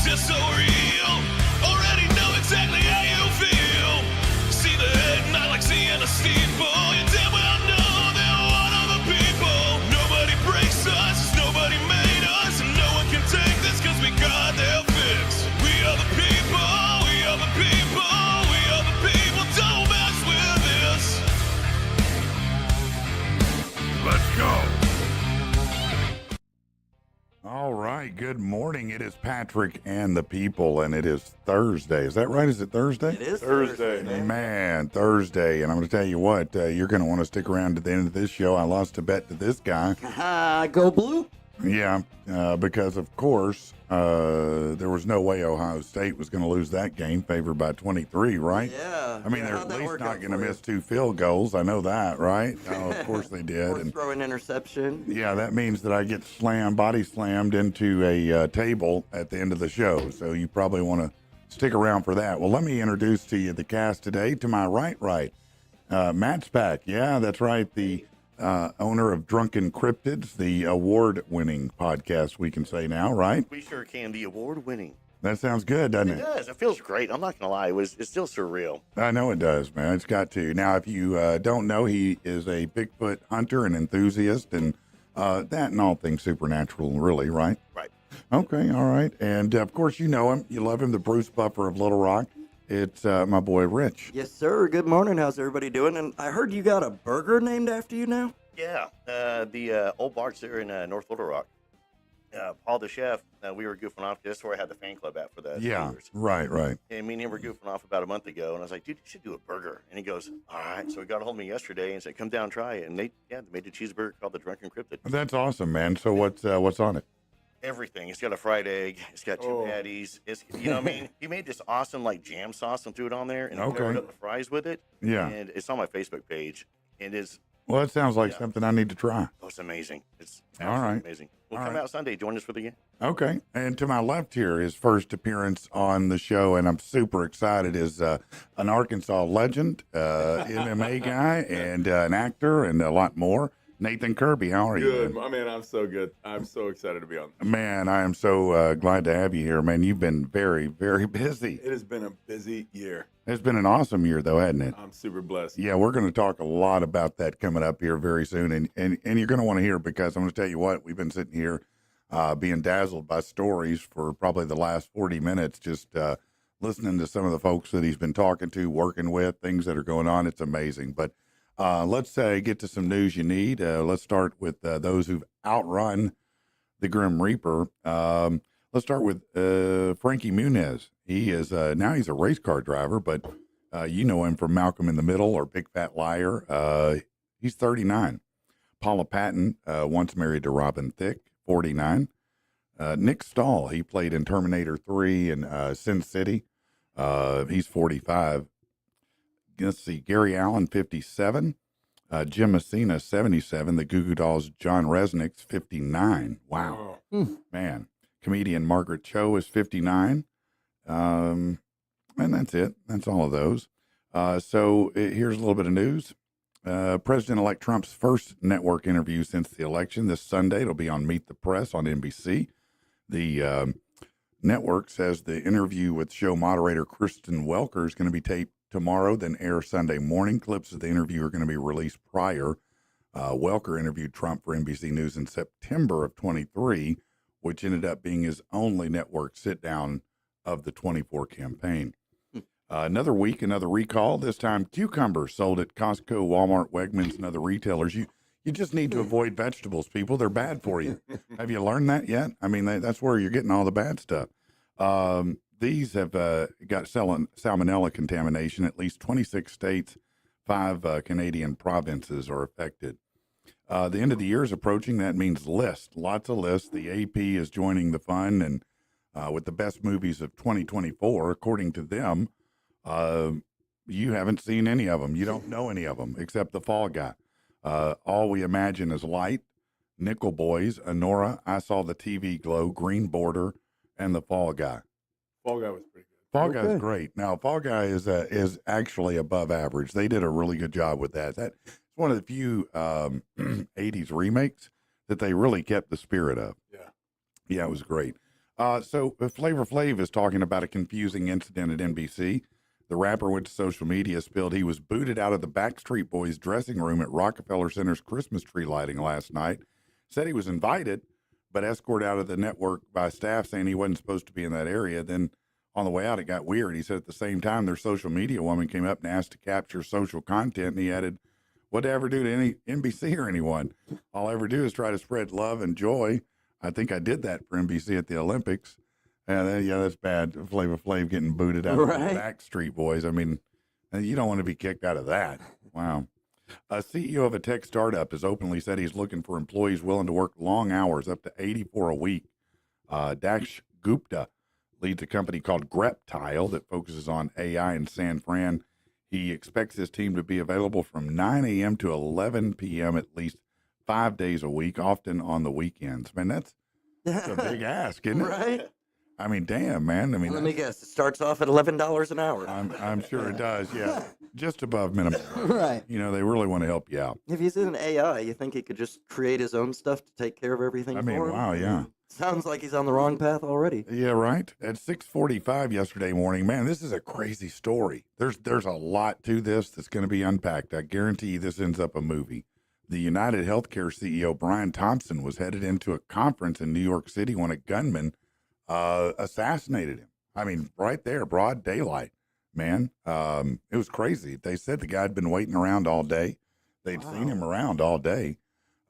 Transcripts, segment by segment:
just so real. Already know exactly how you feel. See the head, not like seeing a steeple. You damn well know they're one of the people. Nobody breaks us, nobody made us, and no one can take this cause we got their fix. We are the people, we are the people, we are the people, don't mess with this. Let's go. All right, good morning. It is Patrick and the people, and it is Thursday. Is that right? Is it Thursday? It is Thursday. Man, Thursday. And I'm going to tell you what, you're going to want to stick around to the end of this show. I lost a bet to this guy. Go Blue. Yeah, because, of course, there was no way Ohio State was going to lose that game, favored by 23, right? Yeah. I mean, they're at least not going to miss 2 field goals. I know that, right? Oh, of course they did. Or throw an interception. Yeah, that means that I get body slammed into a table at the end of the show. So you probably want to stick around for that. Well, let me introduce to you the cast today. To my right, Matt's back. Yeah, that's right. The owner of Drunken Cryptids, the award-winning podcast, we can say now, right? We sure can. The award-winning. That sounds good, doesn't it? It does. It feels great. I'm not going to lie. It's still surreal. I know it does, man. It's got to. Now, if you don't know, he is a Bigfoot hunter and enthusiast, and that and all things supernatural, really, right? Right. Okay, all right. And, of course, you know him. You love him, the Bruce Buffer of Little Rock. It's my boy, Rich. Yes, sir. Good morning. How's everybody doing? And I heard you got a burger named after you now? Yeah. The old bar's there in North Little Rock. Paul the chef, we were goofing off. That's where I had the fan club at for the years. Right. And me and him were goofing off about a month ago. And I was like, dude, you should do a burger. And he goes, all right. So he got a hold of me yesterday and said, come down and try it. And they made a cheeseburger called the Drunken Cryptid. That's awesome, man. So what's on it? Everything. It's got a fried egg. It's got 2 patties. It's, you know what I mean? He made this awesome, like, jam sauce and threw it on there and covered up the fries with it. Yeah. And it's on my Facebook page. It is. Well, that sounds like something I need to try. Oh, it's amazing. It's all right. Amazing. We'll come out Sunday. Join us for the game. Okay. And to my left here, his first appearance on the show, and I'm super excited, is an Arkansas legend, MMA guy, and an actor, and a lot more. Nathan Kirby, how are you? Good. I mean, I'm so good. I'm so excited to be on. Man, I am so glad to have you here, man. You've been very, very busy. It has been a busy year. It's been an awesome year, though, hasn't it? I'm super blessed. Yeah, we're going to talk a lot about that coming up here very soon, and you're going to want to hear, because I'm going to tell you what, we've been sitting here being dazzled by stories for probably the last 40 minutes, just listening to some of the folks that he's been talking to, working with, things that are going on. It's amazing. But let's get to some news you need. Let's start with those who've outrun the Grim Reaper. Let's start with Frankie Muniz. He is now he's a race car driver, but you know him from Malcolm in the Middle or Big Fat Liar. He's 39. Paula Patton, once married to Robin Thicke, 49. Nick Stahl, he played in Terminator 3 and Sin City. He's 45. Let's see, Gary Allen, 57. Jim Messina, 77. The Goo Goo Dolls, John Resnick's 59. Wow. Man. Comedian Margaret Cho is 59. And that's it. That's all of those. So here's a little bit of news. President-elect Trump's first network interview since the election this Sunday. It'll be on Meet the Press on NBC. The network says the interview with show moderator Kristen Welker is going to be taped tomorrow, then air Sunday morning. Clips of the interview are going to be released prior. Welker interviewed Trump for NBC News in September of 23, which ended up being his only network sit-down of the 24 campaign. Another week, another recall. This time, cucumbers sold at Costco, Walmart, Wegmans, and other retailers. You just need to avoid vegetables, people. They're bad for you. Have you learned that yet? I mean, that's where you're getting all the bad stuff. These have got salmonella contamination. At least 26 states, 5 Canadian provinces are affected. The end of the year is approaching. That means lists, lots of lists. The AP is joining the fun, and with the best movies of 2024, according to them. You haven't seen any of them. You don't know any of them except The Fall Guy. All We Imagine Is Light, Nickel Boys, Honora, I Saw the TV Glow, Green Border, and The Fall Guy. Fall Guy was pretty good. Fall Guy's great. Now, Fall Guy is actually above average. They did a really good job with that. That's one of the few 80s remakes that they really kept the spirit of. Yeah. Yeah, it was great. So Flavor Flav is talking about a confusing incident at NBC. The rapper went to social media, spilled he was booted out of the Backstreet Boys dressing room at Rockefeller Center's Christmas tree lighting last night. Said he was invited, but escorted out of the network by staff saying he wasn't supposed to be in that area. Then on the way out, it got weird. He said at the same time, their social media woman came up and asked to capture social content, and he added, "What'd I ever do to any NBC or anyone? All I ever do is try to spread love and joy. I think I did that for NBC at the Olympics." And that's bad. Flavor Flav getting booted out of the Backstreet Boys. I mean, you don't want to be kicked out of that. Wow. A CEO of a tech startup has openly said he's looking for employees willing to work long hours, up to 84 a week. Daksh Gupta leads a company called Greptile that focuses on AI in San Fran. He expects his team to be available from 9 a.m. to 11 p.m. at least 5 days a week, often on the weekends. Man, that's a big ask, isn't it? Right? I mean, damn, man. I mean, Let me guess. It starts off at $11 an hour. I'm sure it does. Yeah, just above minimum. Right. You know, they really want to help you out. If he's in AI, you think he could just create his own stuff to take care of everything I mean, for him? wow, yeah. Sounds like he's on the wrong path already. Yeah, right. At 6:45 yesterday morning, man, this is a crazy story. There's a lot to this that's going to be unpacked. I guarantee you this ends up a movie. The United Healthcare CEO Brian Thompson was headed into a conference in New York City when a gunman assassinated him. I mean, right there, broad daylight, man. It was crazy. They said the guy had been waiting around all day. They'd seen him around all day,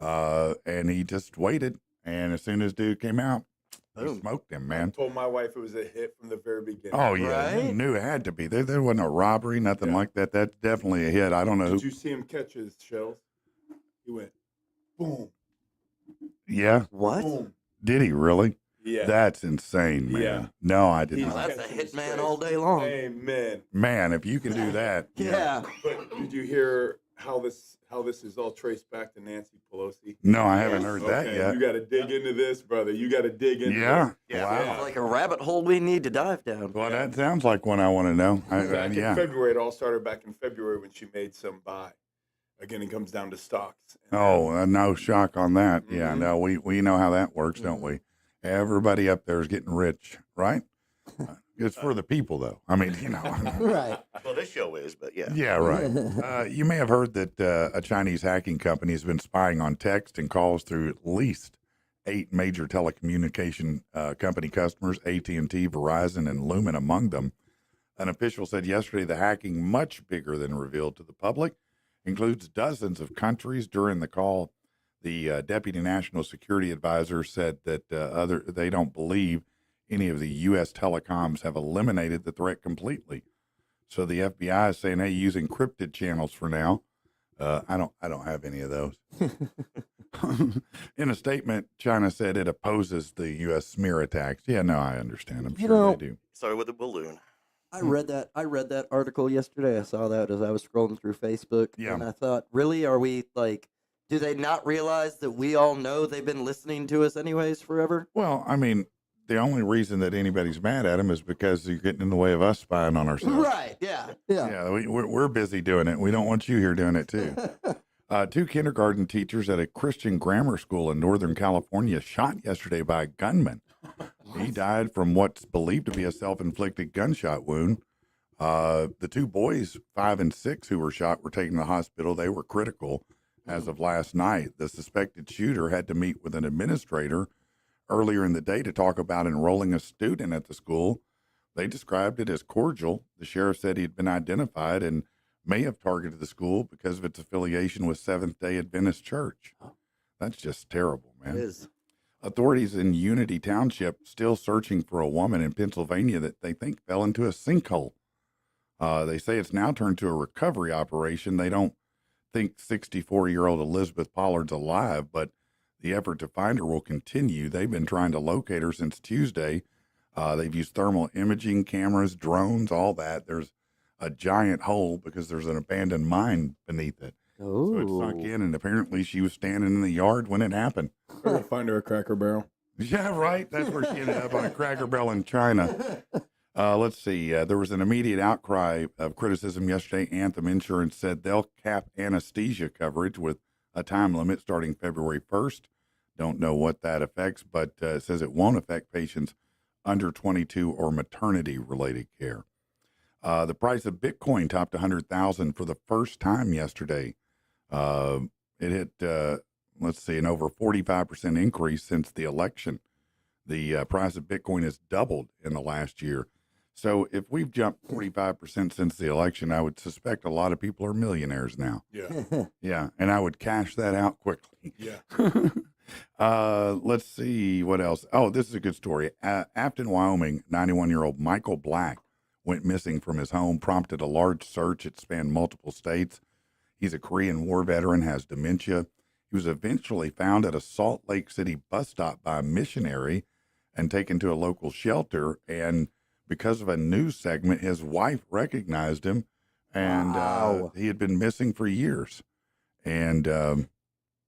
and he just waited. And as soon as dude came out, he smoked him, man. I told my wife it was a hit from the very beginning. Oh, yeah. You Right? knew it had to be. There wasn't a robbery, nothing like that. That's definitely a hit. I don't know Did who. you see him catch his shells? He went, boom, Yeah. What? boom. Did he really? Yeah. That's insane, man. Yeah. No, I did He's Well, not. that's a catching his hitman strays. all day long. Amen. Man, if you can do that. Yeah. But did you hear how this is all traced back to Nancy Pelosi? No, I haven't heard that Okay, yet. You got to dig into this, brother. You got to dig into Yeah. this. Wow. It's like a rabbit hole we need to dive down. Well, that sounds like one I want to know. Back Yeah. in February, it all started back in February when she made some buy. Again, it comes down to stocks. Oh, no shock on that. Yeah, Mhm. no, we know how that works, don't we? Everybody up there is getting rich, right? It's for the people, though. I mean, you know. Right. Well, this show is, but yeah. Yeah, right. You may have heard that a Chinese hacking company has been spying on text and calls through at least 8 major telecommunication company customers, AT&T, Verizon, and Lumen among them. An official said yesterday the hacking, much bigger than revealed to the public, includes dozens of countries. During the call, the deputy national security advisor said that they don't believe any of the U.S. telecoms have eliminated the threat completely. So the FBI is saying, hey, use encrypted channels for now. I don't have any of those. In a statement, China said it opposes the U.S. smear attacks. Yeah, no, I understand. I'm sure they do. Started with a balloon. I read that article yesterday. I saw that as I was scrolling through Facebook. Yeah. And I thought, really, are we like, do they not realize that we all know they've been listening to us anyways forever? Well, I mean, the only reason that anybody's mad at them is because you're getting in the way of us spying on ourselves. Right. Yeah. Yeah. Yeah, we're busy doing it. We don't want you here doing it too. 2 kindergarten teachers at a Christian grammar school in Northern California shot yesterday by a gunman. He died from what's believed to be a self-inflicted gunshot wound. The 2 boys, 5 and 6, who were shot were taken to the hospital. They were critical as of last night. The suspected shooter had to meet with an administrator earlier in the day to talk about enrolling a student at the school. They described it as cordial. The sheriff said he had been identified and may have targeted the school because of its affiliation with Seventh-day Adventist Church. That's just terrible, man. It is. Authorities in Unity Township still searching for a woman in Pennsylvania that they think fell into a sinkhole. They say it's now turned to a recovery operation. They don't think 64-year-old Elizabeth Pollard's alive, but the effort to find her will continue. They've been trying to locate her since Tuesday. They've used thermal imaging cameras, drones, all that. There's a giant hole because there's an abandoned mine beneath it. Oh. So it sunk in, and apparently she was standing in the yard when it happened. We're gonna find her a Cracker Barrel. Yeah, right. That's where she ended up, on a Cracker Barrel in China. Let's see. There was an immediate outcry of criticism yesterday. Anthem Insurance said they'll cap anesthesia coverage with a time limit starting February 1st. Don't know what that affects, but says it won't affect patients under 22 or maternity-related care. The price of Bitcoin topped 100,000 for the first time yesterday. It hit, let's see, an over 45% increase since the election. The price of Bitcoin has doubled in the last year. So if we've jumped 45% since the election, I would suspect a lot of people are millionaires now. Yeah. Yeah, and I would cash that out quickly. Yeah. Let's see what else. Oh, this is a good story. Afton, Wyoming, 91-year-old Michael Black went missing from his home, prompted a large search. It spanned multiple states. He's a Korean War veteran, has dementia. He was eventually found at a Salt Lake City bus stop by a missionary and taken to a local shelter. And because of a news segment, his wife recognized him, and Wow. he had been missing for years. And,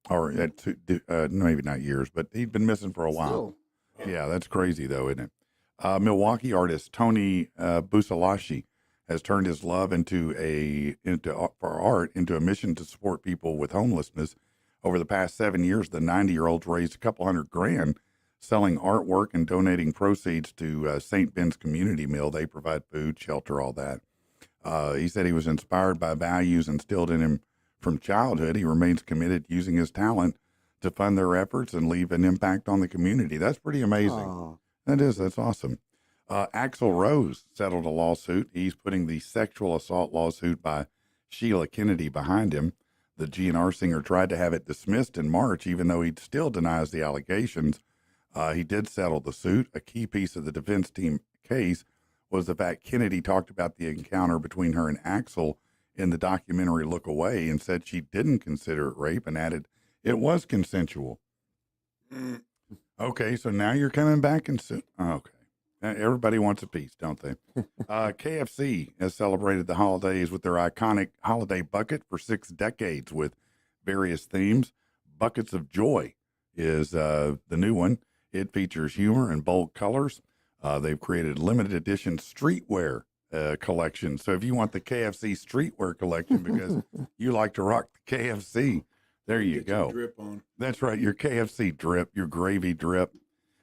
maybe not years, but he'd been missing for a while. Still. Yeah, that's crazy, though, isn't it? Milwaukee artist Tony Busalashi has turned his love for art into a mission to support people with homelessness. Over the past 7 years, the 90-year-old's raised a couple $100,000 selling artwork and donating proceeds to St. Ben's Community Mill. They provide food, shelter, all that. He said he was inspired by values instilled in him from childhood. He remains committed to using his talent to fund their efforts and leave an impact on the community. That's pretty amazing. Aw. That's awesome. Axl Rose settled a lawsuit. He's putting the sexual assault lawsuit by Sheila Kennedy behind him. The GNR singer tried to have it dismissed in March, even though he still denies the allegations. He did settle the suit. A key piece of the defense team case was the fact Kennedy talked about the encounter between her and Axl in the documentary Look Away and said she didn't consider it rape and added it was consensual. Okay, so now you're coming back and okay. Everybody wants a piece, don't they? KFC has celebrated the holidays with their iconic holiday bucket for 6 decades with various themes. Buckets of Joy is the new one. It features humor and bold colors. They've created limited edition streetwear collection. So if you want the KFC streetwear collection because you like to rock the KFC, there you Get your go. drip on. That's right, your KFC drip, your gravy drip.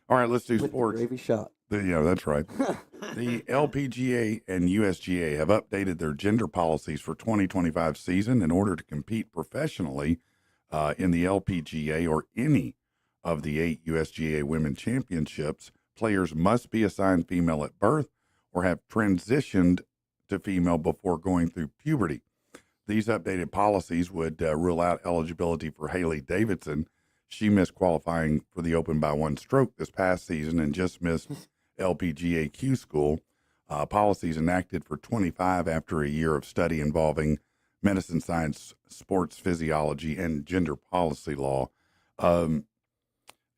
All right, let's do With the sports. gravy shot. Yeah, that's right. The LPGA and USGA have updated their gender policies for 2025 season in order to compete professionally in the LPGA or any of the 8 USGA Women Championships. Players must be assigned female at birth or have transitioned to female before going through puberty. These updated policies would rule out eligibility for Haley Davidson. She missed qualifying for the Open by 1 stroke this past season and just missed LPGA Q school. Policies enacted for 25 after a year of study involving medicine, science, sports physiology, and gender policy law.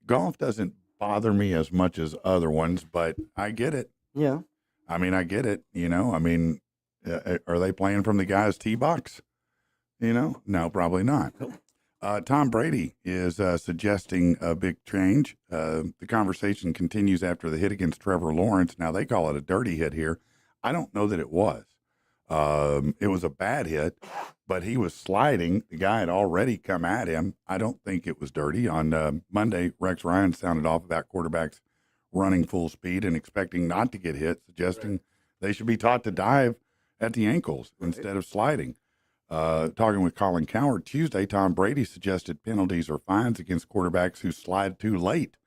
Golf doesn't bother me as much as other ones, but I get it. Yeah. I mean, I get it. Are they playing from the guy's tee box? No, probably not. Tom Brady is suggesting a big change. The conversation continues after the hit against Trevor Lawrence. Now, they call it a dirty hit here. I don't know that it was. It was a bad hit, but he was sliding. The guy had already come at him. I don't think it was dirty. On Monday, Rex Ryan sounded off about quarterbacks running full speed and expecting not to get hit, suggesting they should be taught to dive at the ankles instead of sliding. Talking with Colin Cowherd Tuesday, Tom Brady suggested penalties or fines against quarterbacks who slide too late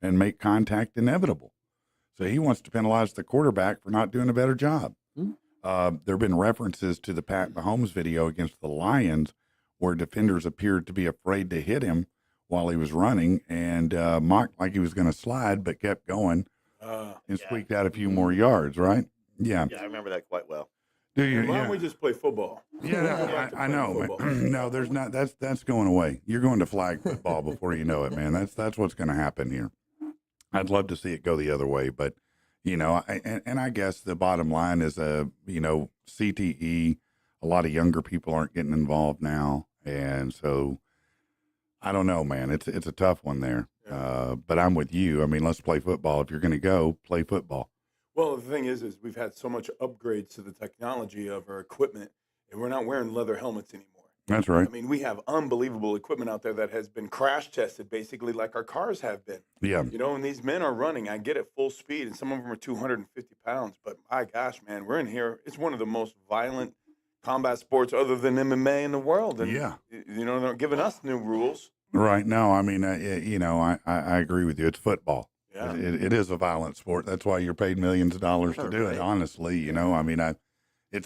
and make contact inevitable. So he wants to penalize the quarterback for not doing a better job. There have been references to the Pat Mahomes video against the Lions where defenders appeared to be afraid to hit him while he was running and mocked like he was going to slide, but kept going and squeaked out a few more yards, right? Yeah. Yeah, I remember that quite well. Do you? Why Yeah. don't we just play football? Yeah, I know. Football. No, there's not. That's going away. You're going to flag football before you know it, man. That's what's going to happen here. I'd love to see it go the other way, but I guess the bottom line is CTE. A lot of younger people aren't getting involved now, and so I don't know, man. It's a tough one there. But I'm with you. I mean, let's play football. If you're going to go, play football. Well, the thing is we've had so much upgrades to the technology of our equipment, and we're not wearing leather helmets anymore. That's right. I mean, we have unbelievable equipment out there that has been crash tested, basically like our cars have been. Yeah. You know, and these men are running. I get at full speed, and some of them are 250 pounds. But my gosh, man, we're in here. It's one of the most violent combat sports other than MMA in the world. And, Yeah. you know, they're giving us new rules. Right. No, I mean, you know, I agree with you. It's football. Yeah. It is a violent sport. That's why you're paid millions of dollars to do it. Right. Honestly, you know, I mean,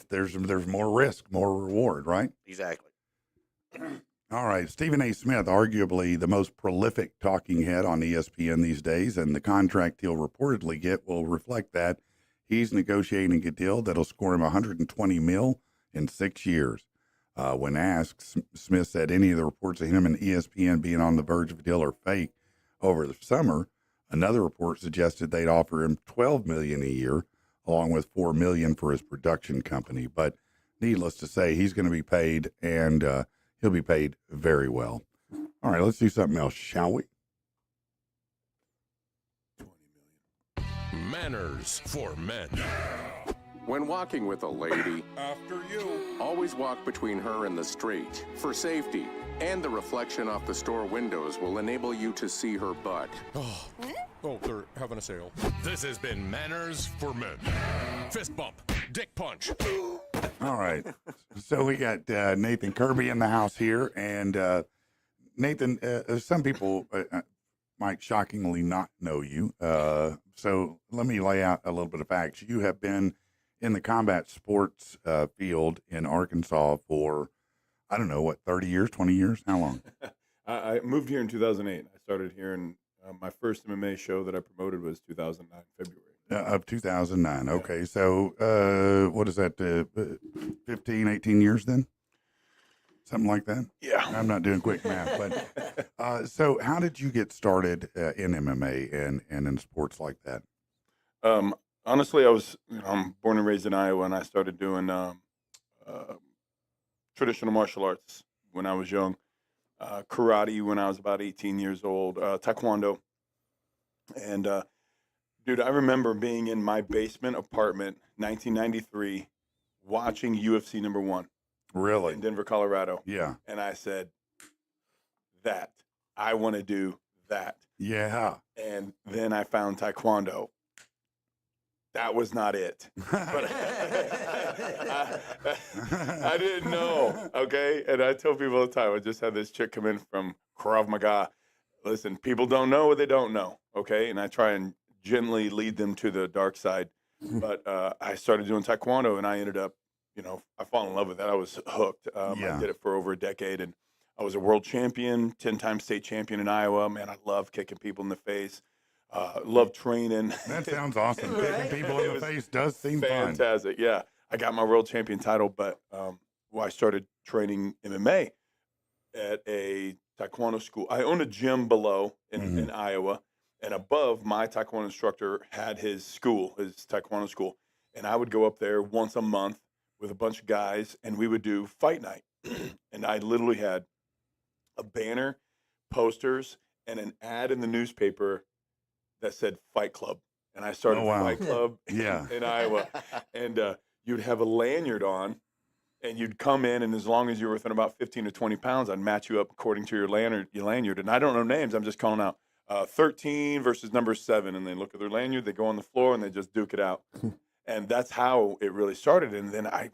there's more risk, more reward, right? Exactly. All right. Stephen A. Smith, arguably the most prolific talking head on ESPN these days, and the contract he'll reportedly get will reflect that. He's negotiating a deal that'll score him $120 million in 6 years. When asked, Smith said any of the reports of him and ESPN being on the verge of a deal are fake. Over the summer, another report suggested they'd offer him $12 million a year, along with $4 million for his production company. But needless to say, he's going to be paid, and he'll be paid very well. All right, let's do something else, shall we? Manners for men. When walking with a lady, After you. always walk between her and the street for safety. And the reflection off the store windows will enable you to see her butt. Oh, they're having a sale. This has been Manners for Men. Fist bump, dick punch. All right. So we got Nathan Kirby in the house here. And Nathan, some people might shockingly not know you. So let me lay out a little bit of facts. You have been in the combat sports field in Arkansas for, I don't know, what, 30 years, 20 years? How long? I moved here in 2008. I started here, and my first MMA show that I promoted was 2009, February. Of 2009. Okay. So what is that, 15, 18 years then? Something like that? Yeah. I'm not doing quick math. But so how did you get started in MMA and in sports like that? Honestly, I'm born and raised in Iowa, and I started doing traditional martial arts when I was young. Karate when I was about 18 years old. Taekwondo. And, dude, I remember being in my basement apartment, 1993, watching UFC #1 Really? in Denver, Colorado. Yeah. And I said, I want to do that. Yeah. And then I found Taekwondo. That was not it. But I didn't know, okay? And I tell people all the time, I just had this chick come in from Krav Maga. Listen, people don't know what they don't know, okay? And I try and gently lead them to the dark side. But I started doing Taekwondo, and I ended up, I fall in love with that. I was hooked. Yeah. I did it for over a decade, and I was a world champion, 10-time state champion in Iowa. Man, I love kicking people in the face. Love training. That sounds awesome. Kicking people in the face does seem fun. Fantastic. Yeah. I got my world champion title, but I started training MMA at a Taekwondo school. I owned a gym below in Iowa, and above, my Taekwondo instructor had his school, his Taekwondo school. And I would go up there once a month with a bunch of guys, and we would do fight night. And I literally had a banner, posters, and an ad in the newspaper that said Fight Club. And I started Fight Club Yeah. in Iowa. And you'd have a lanyard on, and you'd come in, and as long as you were within about 15 to 20 pounds, I'd match you up according to your lanyard. And I don't know names. I'm just calling out 13 versus number 7. And they look at their lanyard, they go on the floor, and they just duke it out. And that's how it really started. And then I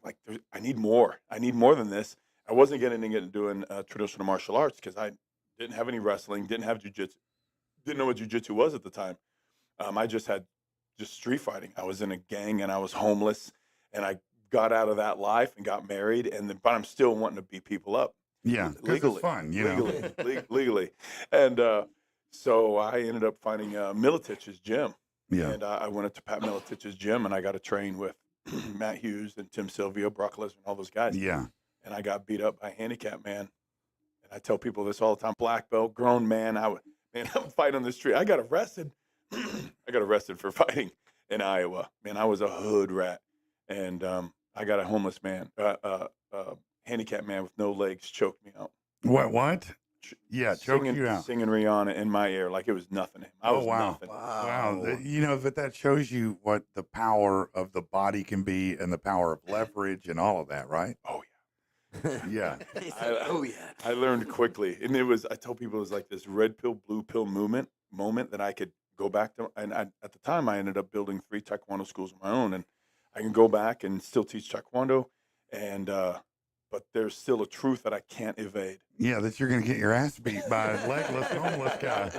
need more. I need more than this. I wasn't getting into doing traditional martial arts because I didn't have any wrestling, didn't have jiu-jitsu, didn't know what jiu-jitsu was at the time. I just had street fighting. I was in a gang, and I was homeless, and I got out of that life and got married, but I'm still wanting to beat people up. Yeah, because it's fun, legally. And so I ended up finding Militich's gym. Yeah. And I went up to Pat Militich's gym, and I got to train with Matt Hughes and Tim Silvio, Brock Lesnar, and all those guys. Yeah. And I got beat up by a handicapped man. And I tell people this all the time, black belt, grown man. I'm fighting on the street. I got arrested. I got arrested for fighting in Iowa. Man, I was a hood rat. And I got a homeless man, handicapped man with no legs choked me out. What? Yeah, choked you out. Singing Rihanna in my ear like it was nothing to him. I was nothing. Wow. But that shows you what the power of the body can be and the power of leverage and all of that, right? Oh, yeah. Yeah. He said, oh, yeah. I learned quickly, and I told people it was like this red pill, blue pill moment that I could go back to. And at the time, I ended up building 3 Taekwondo schools of my own, and I can go back and still teach Taekwondo, and but there's still a truth that I can't evade. Yeah, that you're going to get your ass beat by a legless homeless guy.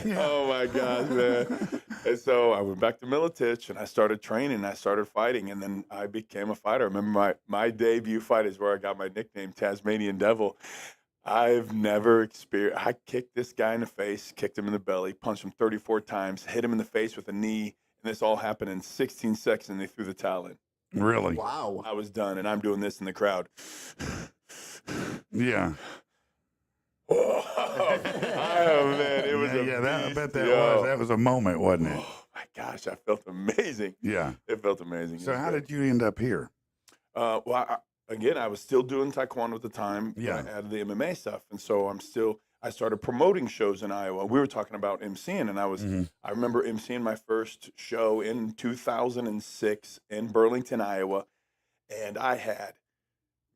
Yeah. Oh my gosh, man. And so I went back to Militich and I started training, I started fighting, and then I became a fighter. I remember my debut fight is where I got my nickname, Tasmanian Devil. I've never experienced, I kicked this guy in the face, kicked him in the belly, punched him 34 times, hit him in the face with a knee, and this all happened in 16 seconds, and they threw the towel in. Really? Wow. I was done, and I'm doing this in the crowd. Yeah. Oh man, it was I bet that was a moment, wasn't it? Oh my gosh, I felt amazing. Yeah. It felt amazing. So how did you end up here? Well, again, I was still doing Taekwondo at the time. Yeah. I added the MMA stuff, and so I started promoting shows in Iowa. We were talking about emceeing, and I remember emceeing my first show in 2006 in Burlington, Iowa, and I had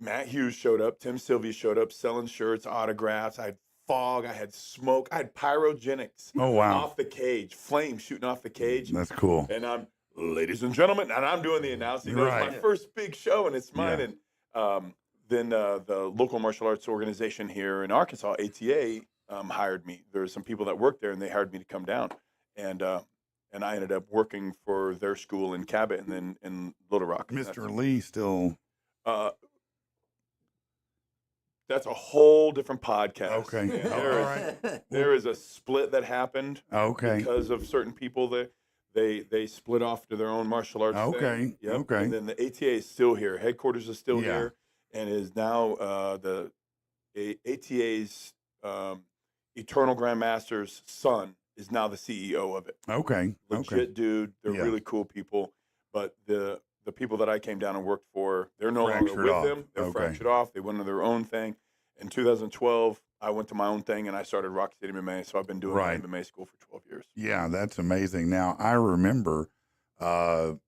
Matt Hughes showed up, Tim Sylvia showed up, selling shirts, autographs. I had fog, I had smoke, I had pyrogenics. Oh, wow. Off the cage, flames shooting off the cage. That's cool. And I'm, ladies and gentlemen, and I'm doing the announcing. Right. It was my first big show, and it's mine. Yeah. And then the local martial arts organization here in Arkansas, ATA, hired me. There were some people that worked there, and they hired me to come down. And I ended up working for their school in Cabot and then in Little Rock. Mr. Lee still. That's a whole different podcast. Okay. There is a split that happened Okay. because of certain people that they split off to their own martial arts Okay. thing. Yep. Okay. And then the ATA is still here. Headquarters is still Yeah. here, and is now the ATA's Eternal Grandmaster's son is now the CEO of it. Okay. Legit dude. They're Yeah. really cool people, but the people that I came down and worked for, they're no longer Fractured with off. them. They're Okay. fractured off. They went on their own thing. In 2012, I went to my own thing and I started Rock City MMA. So I've been doing Right. MMA school for 12 years. Yeah, that's amazing. Now I remember, the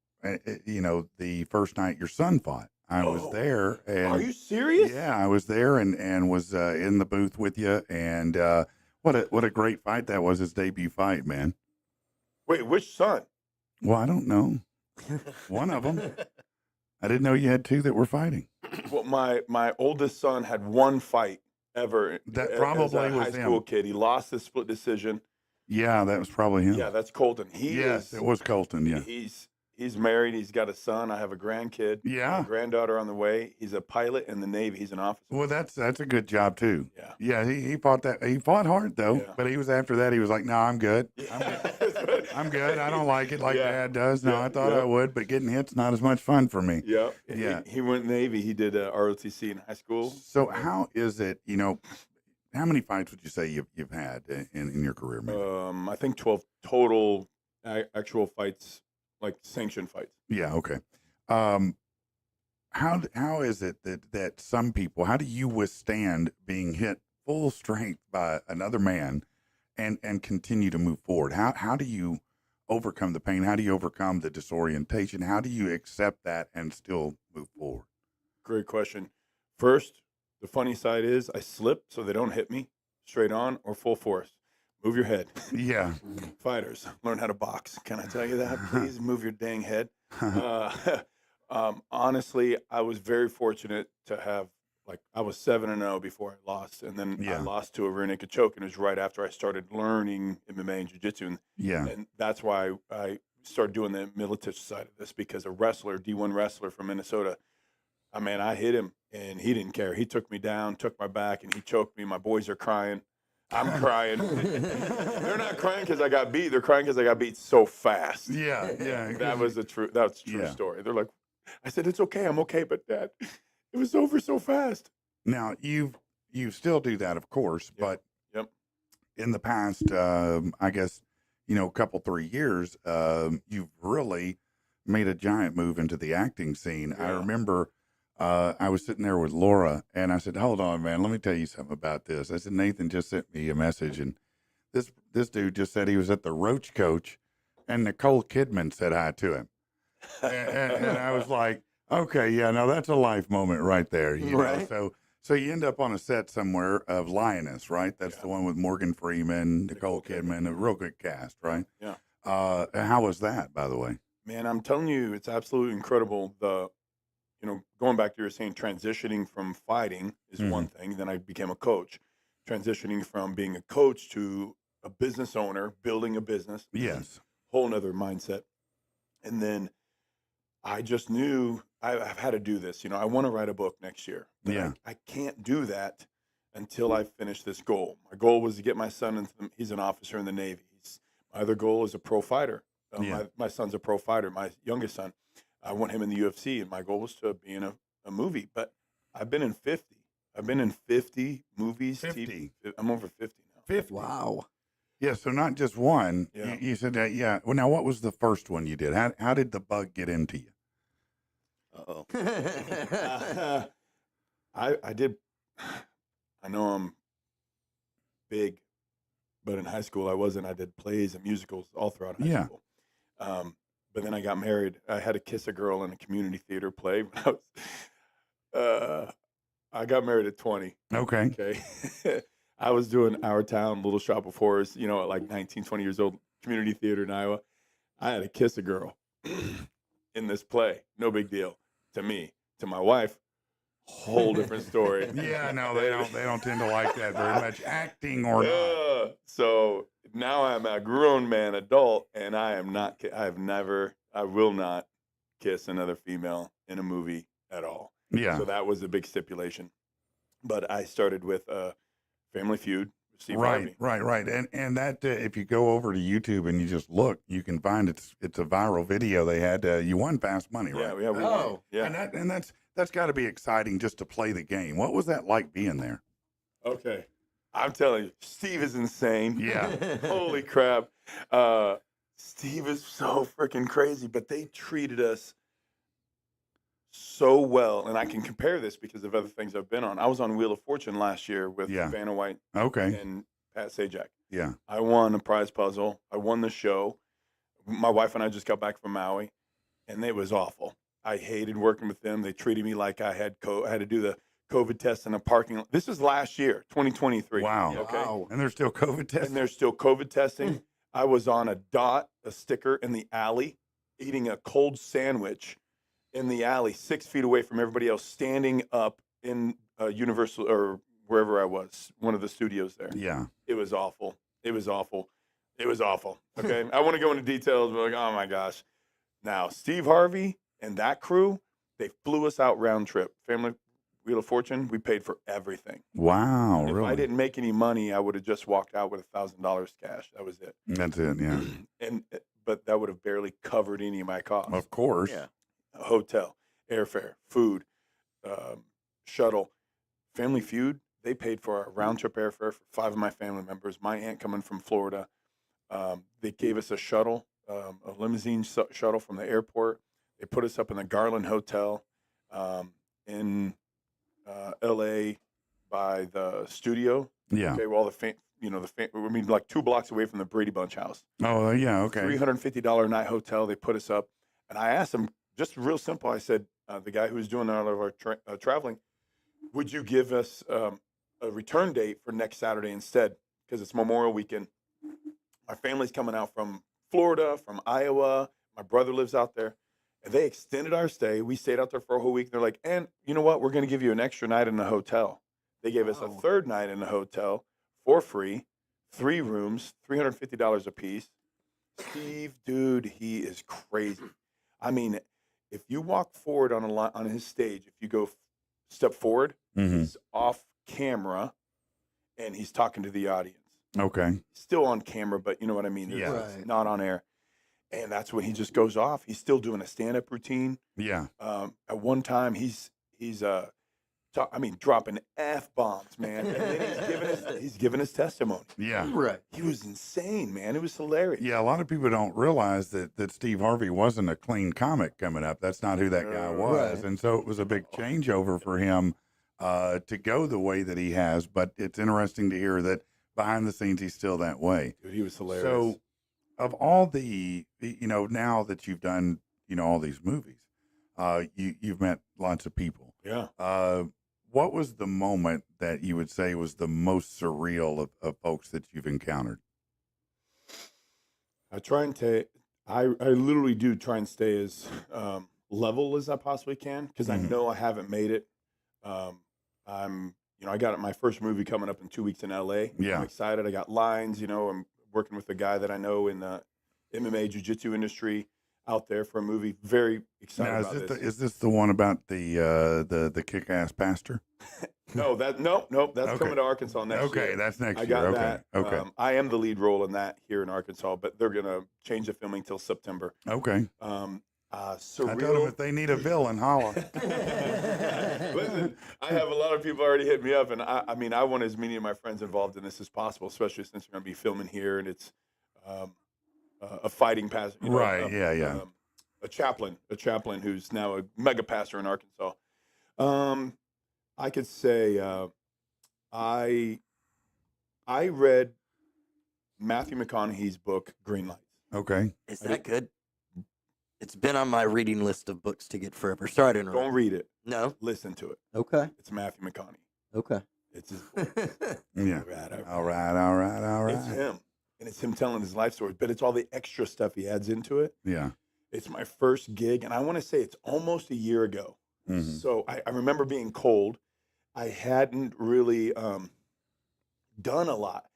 first night your son fought. I was there, and Are you serious? yeah, I was there and was in the booth with you. And what a great fight that was! His debut fight, man. Wait, which son? Well, I don't know. One of them. I didn't know you had 2 that were fighting. Well, my oldest son had one fight ever. That as probably a was high school him. kid. He lost the split decision. Yeah, that was probably him. Yeah, that's Colton. Yes, it was Colton. Yeah. He's married. He's got a son. I have a grandkid. Yeah. A granddaughter on the way. He's a pilot in the Navy. He's an officer. Well, that's a good job too. Yeah. Yeah, he fought that. He fought hard though, Yeah. but he was after that. He was like, "No, I'm good. Yeah. I'm good. I don't like it like Yeah. Dad does. No, Yeah, I thought yeah. I would, but getting hit's not as much fun for me." Yeah. Yeah. He went Navy. He did ROTC in high school. So how is it? How many fights would you say you've had in your career, man? I think 12 total actual fights, like sanctioned fights. Yeah. Okay. How is it that some people? How do you withstand being hit full strength by another man, and continue to move forward? How do you overcome the pain? How do you overcome the disorientation? How do you accept that and still move forward? Great question. First, the funny side is I slip so they don't hit me straight on or full force. Move your head. Yeah. Fighters, learn how to box. Can I tell you that? Please move your dang head. Honestly, I was very fortunate to have, I was 7-0 before I lost. And then I Yeah. lost to a rear naked choke. And it was right after I started learning MMA and jiu-jitsu. Yeah. And that's why I started doing the Militich side of this, because a wrestler, D1 wrestler from Minnesota, I hit him and he didn't care. He took me down, took my back, and he choked me. My boys are crying. I'm crying. They're not crying because I got beat. They're crying because I got beat so fast. Yeah. Yeah. That's a true Yeah. story. They're like, I said, it's okay. I'm okay. But Dad, it was over so fast. Now you still do that, of course, but Yep. in the past, I guess, couple 3 years, you've really made a giant move into the acting scene. I Yeah. remember I was sitting there with Laura, and I said, "Hold on, man, let me tell you something about this." I said, "Nathan just sent me a message, and this dude just said he was at the Roach Coach, and Nicole Kidman said hi to him." And I was like, Okay, yeah, now that's a life moment right there. You know, Right. so you end up on a set somewhere of Lioness, right? That's Yeah. the one with Morgan Freeman, Nicole Nicole Kidman. Kidman, a real good cast, right? Yeah. How was that, by the way? Man, I'm telling you, it's absolutely incredible. Going back to your saying, transitioning from fighting is one thing. Then I became a coach. Transitioning from being a coach to a business owner, building a business, Yes. whole nother mindset. And then I just knew I've had to do this. I want to write a book next year. But Yeah. I can't do that until I finish this goal. My goal was to get my son he's an officer in the Navy. My other goal is a pro fighter. Yeah. My son's a pro fighter. My youngest son, I want him in the UFC, and my goal was to be in a movie. But I've been in 50. I've been in 50 movies. 50? I'm over 50 now. 50. Wow. Yeah, so not just one. Yeah. You said that, yeah. Well, now, what was the first one you did? How did the bug get into you? Uh-oh. I did. I know I'm big, but in high school I wasn't. I did plays and musicals all throughout high Yeah. school. But then I got married. I had to kiss a girl in a community theater play. When I got married at 20. Okay. Okay. I was doing Our Town, Little Shop of Horrors, at like 19, 20 years old, community theater in Iowa. I had to kiss a girl in this play. No big deal to me. To my wife, whole different story. Yeah, no, they don't tend to like that very much, acting or not. So now I'm a grown man, adult, and I will not kiss another female in a movie at all. Yeah. So that was a big stipulation. But I started with Family Feud with Steve Right, Harvey. and that if you go over to YouTube and you just look, you can find it's a viral video they had. You won fast money, right? Yeah, we Oh. yeah. And that's got to be exciting just to play the game. What was that like being there? Okay. I'm telling you, Steve is insane. Yeah. Holy crap. Steve is so freaking crazy, but they treated us so well. And I can compare this because of other things I've been on. I was on Wheel of Fortune last year with Yeah. Vanna White Okay. and Pat Sajak. Yeah. I won a prize puzzle. I won the show. My wife and I just got back from Maui, and it was awful. I hated working with them. They treated me like I had to do the COVID test in a parking lot. This is last year, 2023. Wow. Okay. Wow. And there's still COVID tests. And there's still COVID testing. I was on a sticker in the alley, eating a cold sandwich in the alley, 6 feet away from everybody else, standing up in Universal or wherever I was, one of the studios there. Yeah. It was awful. It was awful. It was awful. Okay. I want to go into details, but oh my gosh. Now, Steve Harvey and that crew, they flew us out round trip. Family Wheel of Fortune, we paid for everything. Wow. If Really? I didn't make any money, I would have just walked out with $1,000 cash. That was it. That's it. Yeah. But that would have barely covered any of my costs. Of course. Yeah. A hotel, airfare, food, shuttle. Family Feud, they paid for a round trip airfare for 5 of my family members. My aunt coming from Florida. They gave us a shuttle, a limousine shuttle from the airport. They put us up in the Garland Hotel in L.A. by the studio. Yeah. Okay, well, like 2 blocks away from the Brady Bunch house. Oh, yeah. Okay. $350 a night hotel. They put us up. And I asked them, just real simple, I said, the guy who was doing all of our traveling, would you give us a return date for next Saturday instead? Because it's Memorial Weekend. My family's coming out from Florida, from Iowa. My brother lives out there. And they extended our stay. We stayed out there for a whole week. They're like, and you know what? We're going to give you an extra night in the hotel. They gave us a third night in the hotel for free, 3 rooms, $350 a piece. Steve, dude, he is crazy. I mean, if you walk forward on his stage, if you go step forward, Mhm. he's off camera and he's talking to the audience. Okay. Still on camera, but you know what I mean? Yeah. Right. Not on air. And that's when he just goes off. He's still doing a stand-up routine. Yeah. At one time, he's dropping F-bombs, man. And then he's giving his testimony. Yeah. Right. He was insane, man. It was hilarious. Yeah, a lot of people don't realize that Steve Harvey wasn't a clean comic coming up. That's not who that guy was. Right. And so it was a big changeover for him to go the way that he has. But it's interesting to hear that behind the scenes, he's still that way. Dude, he was hilarious. So of all the, now that you've done, all these movies, you've met lots of people. Yeah. What was the moment that you would say was the most surreal of folks that you've encountered? I try and take. I literally do try and stay as level as I possibly can because I Mhm. know I haven't made it. I got my first movie coming up in 2 weeks in LA. Yeah. I'm excited. I got lines. I'm working with a guy that I know in the MMA jiu-jitsu industry out there for a movie. Very excited Now, about this. is this the one about the kick-ass pastor? No, that's Okay. coming to Arkansas next year. Okay, that's next I year. got Okay, that. okay, I am the lead role in that here in Arkansas, but they're gonna change the filming till September. okay. Surreal. I told them if they need a villain, holla. Listen, I have a lot of people already hit me up, and I want as many of my friends involved in this as possible, especially since we're going to be filming here, and it's a fighting pastor, Right, yeah. a chaplain who's now a mega pastor in Arkansas. I could say I read Matthew McConaughey's book Green Lights. Okay. Is that good? It's been on my reading list of books to get forever. Sorry to interrupt. Don't read it. No. Listen to it. Okay. It's Matthew McConaughey. Okay. It's his book. Yeah. All right. It's Right. him. And it's him telling his life story, but it's all the extra stuff he adds into it. Yeah. It's my first gig, and I want to say it's almost a year ago. Mhm. So I remember being cold. I hadn't really done a lot.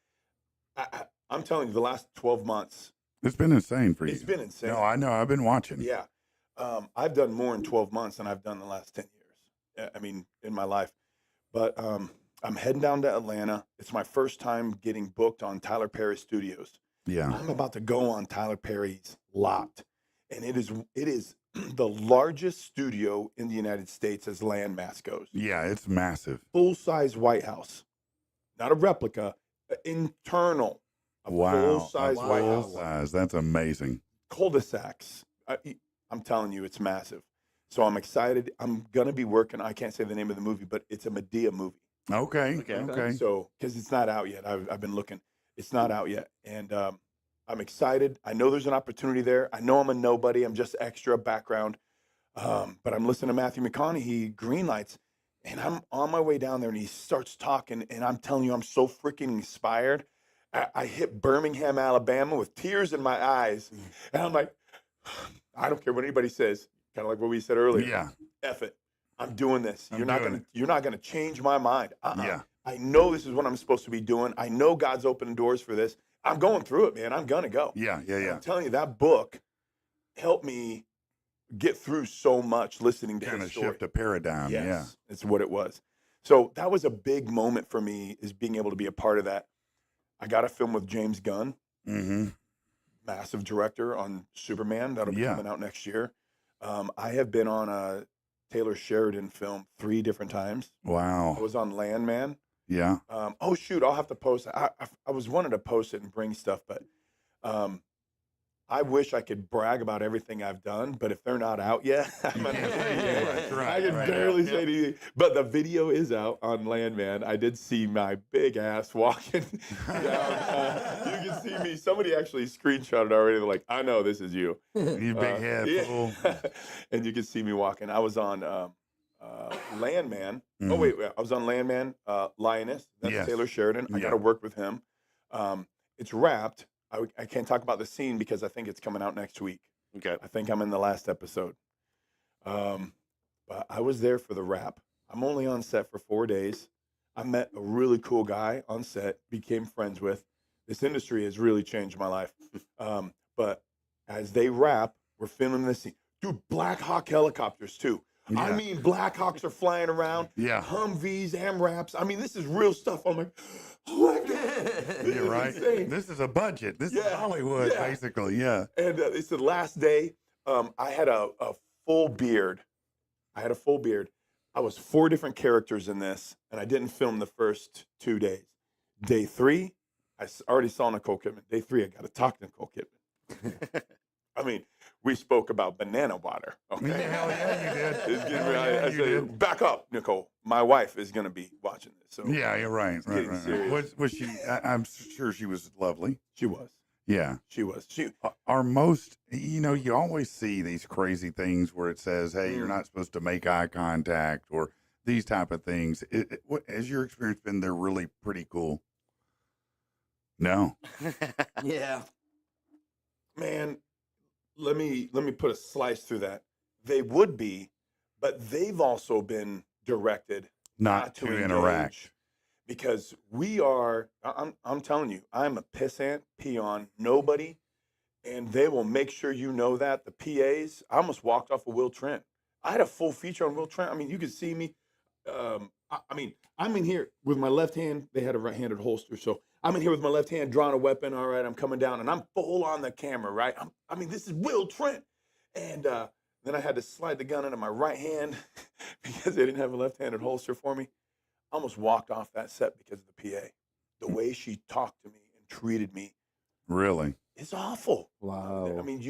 I'm telling you, the last 12 months, It's been insane for you. it's been insane. No, I know. I've been watching. Yeah. I've done more in 12 months than I've done the last 10 years. I mean, in my life. But I'm heading down to Atlanta. It's my first time getting booked on Tyler Perry Studios. Yeah. I'm about to go on Tyler Perry's lot. And it is the largest studio in the United States as landmass goes. Yeah, it's massive. Full-size White House. Not a replica, internal. A Wow. full-size A White House. full-size. That's amazing. Cul-de-sacs. I'm telling you, it's massive. So I'm excited. I'm going to be working. I can't say the name of the movie, but it's a Medea movie. Okay. Okay. Okay. So, because it's not out yet. I've been looking. It's not out yet. And I'm excited. I know there's an opportunity there. I know I'm a nobody. I'm just extra background. But I'm listening to Matthew McConaughey, Green Lights, and I'm on my way down there, and he starts talking, and I'm telling you, I'm so freaking inspired. I hit Birmingham, Alabama with tears in my eyes. And I'm like, I don't care what anybody says, kind of like what we said earlier. Yeah. F it. I'm doing this. I'm You're not gonna change my mind. Yeah. I know this is what I'm supposed to be doing. I know God's opening doors for this. I'm going through it, man. I'm gonna go. Yeah. Yeah. And Yeah. I'm telling you, that book helped me get through so much listening to Kind his of story. shift a paradigm. Yes, it's what it was. So that was a big moment for me, is being able to be a part of that. I got a film with James Gunn, Yeah. Mm-hmm. massive director on Superman. That'll be Yeah. coming out next year. I have been on a Taylor Sheridan film 3 different times. I Wow. was on Landman. Yeah. Oh shoot, I'll have to post it. I was wanting to post it and bring stuff, but I wish I could brag about everything I've done, but if they're not out yet, I'm gonna say Right, right, I can right. barely say anything. But the video is out on Landman. I did see my big ass walking down. You can see me. Somebody actually screenshotted already. They're like, I know this is you. You big head fool. And you can see me walking. I was on Landman. Oh, Mhm. wait. I was on Landman, Lioness. That's Yes. Taylor Sheridan. I Yeah. got to work with him. It's wrapped. I can't talk about the scene because I think it's coming out next week. Okay. I think I'm in the last episode. But I was there for the wrap. I'm only on set for 4 days. I met a really cool guy on set, became friends with. This industry has really changed my life. But as they wrap, we're filming this scene. Dude, Black Hawk helicopters too. I Yeah. mean, Black Hawks are flying around. Yeah. Humvees, AMRAPs. I mean, this is real stuff. I'm like, oh my God. This You're is right. insane. This is a budget. This is Yeah, Hollywood, yeah. basically. Yeah. And it's the last day. I had a full beard. I had a full beard. I was 4 different characters in this, and I didn't film the first 2 days. Day 3, I already saw Nicole Kidman. Day 3, I got to talk to Nicole Kidman. I mean, we spoke about banana water. Okay. Hell yeah, you did. It's getting Hell real. yeah, I you said, did. back up, Nicole. My wife is going to be watching this. So Yeah, you're right. Right, getting right, right. serious. Was she? I'm sure she was lovely. she was. Yeah. She was. Are most, you always see these crazy things where it says, hey, you're not supposed to make eye contact or these type of things. What has your experience been? They're really pretty cool. No. Yeah. Man, let me put a slice through that. They would be, but they've also been directed Not to interact. engage, because we are. I'm telling you, I'm a pissant, peon, nobody, and they will make sure you know that. The PAs, I almost walked off of Will Trent. I had a full feature on Will Trent. I mean, you could see me. I mean, I'm in here with my left hand. They had a right-handed holster, so I'm in here with my left hand, drawing a weapon. All right, I'm coming down, and I'm full on the camera. Right? I mean, this is Will Trent, and then I had to slide the gun into my right hand because they didn't have a left-handed holster for me. I almost walked off that set because of the PA. The way she talked to me and treated me Really? is awful. Wow. I mean,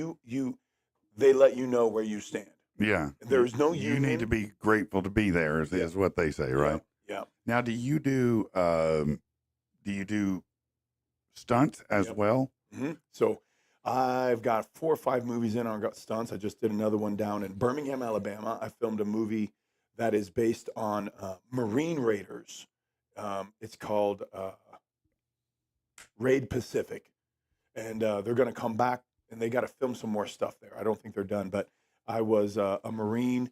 they let you know where you stand. Yeah. There's no You union. need to be grateful to be there, is what they say, right? Yeah. Now, do you do stunts as Yep. well? Mm-hmm. So I've got 4 or 5 movies in on stunts. I just did another one down in Birmingham, Alabama. I filmed a movie that is based on Marine Raiders. It's called Raid Pacific. And they're going to come back, and they got to film some more stuff there. I don't think they're done, but I was a Marine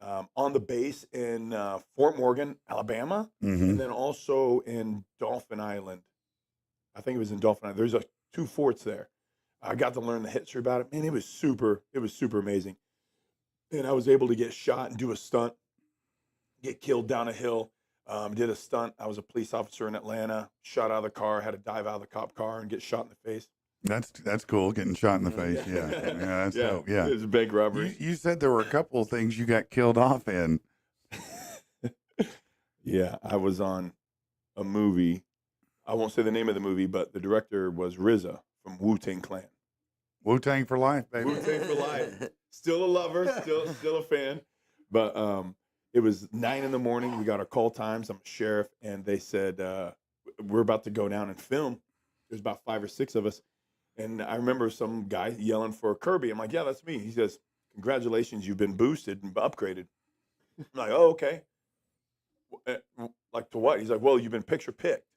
on the base in Fort Morgan, Alabama, Mm-hmm. and then also in Dolphin Island. I think it was in Dolphin Island. There's 2 forts there. I got to learn the history about it. Man, it was super amazing. And I was able to get shot and do a stunt, get killed down a hill. Did a stunt. I was a police officer in Atlanta, shot out of the car, had to dive out of the cop car and get shot in the face. That's cool. Getting shot in the face. Yeah. That's dope. Yeah. It was a bank robbery. You said there were a couple of things you got killed off in. Yeah, I was on a movie. I won't say the name of the movie, but the director was RZA from Wu-Tang Clan. Wu-Tang for life, baby. Wu-Tang for life. Still a lover, still a fan. But it was 9 a.m. We got our call times. I'm a sheriff, and they said we're about to go down and film. There's about 5 or 6 of us, and I remember some guy yelling for Kirby. I'm like, yeah, that's me. He says, congratulations, you've been boosted and upgraded. I'm like, oh, okay. Like to what? He's like, well, you've been picture picked.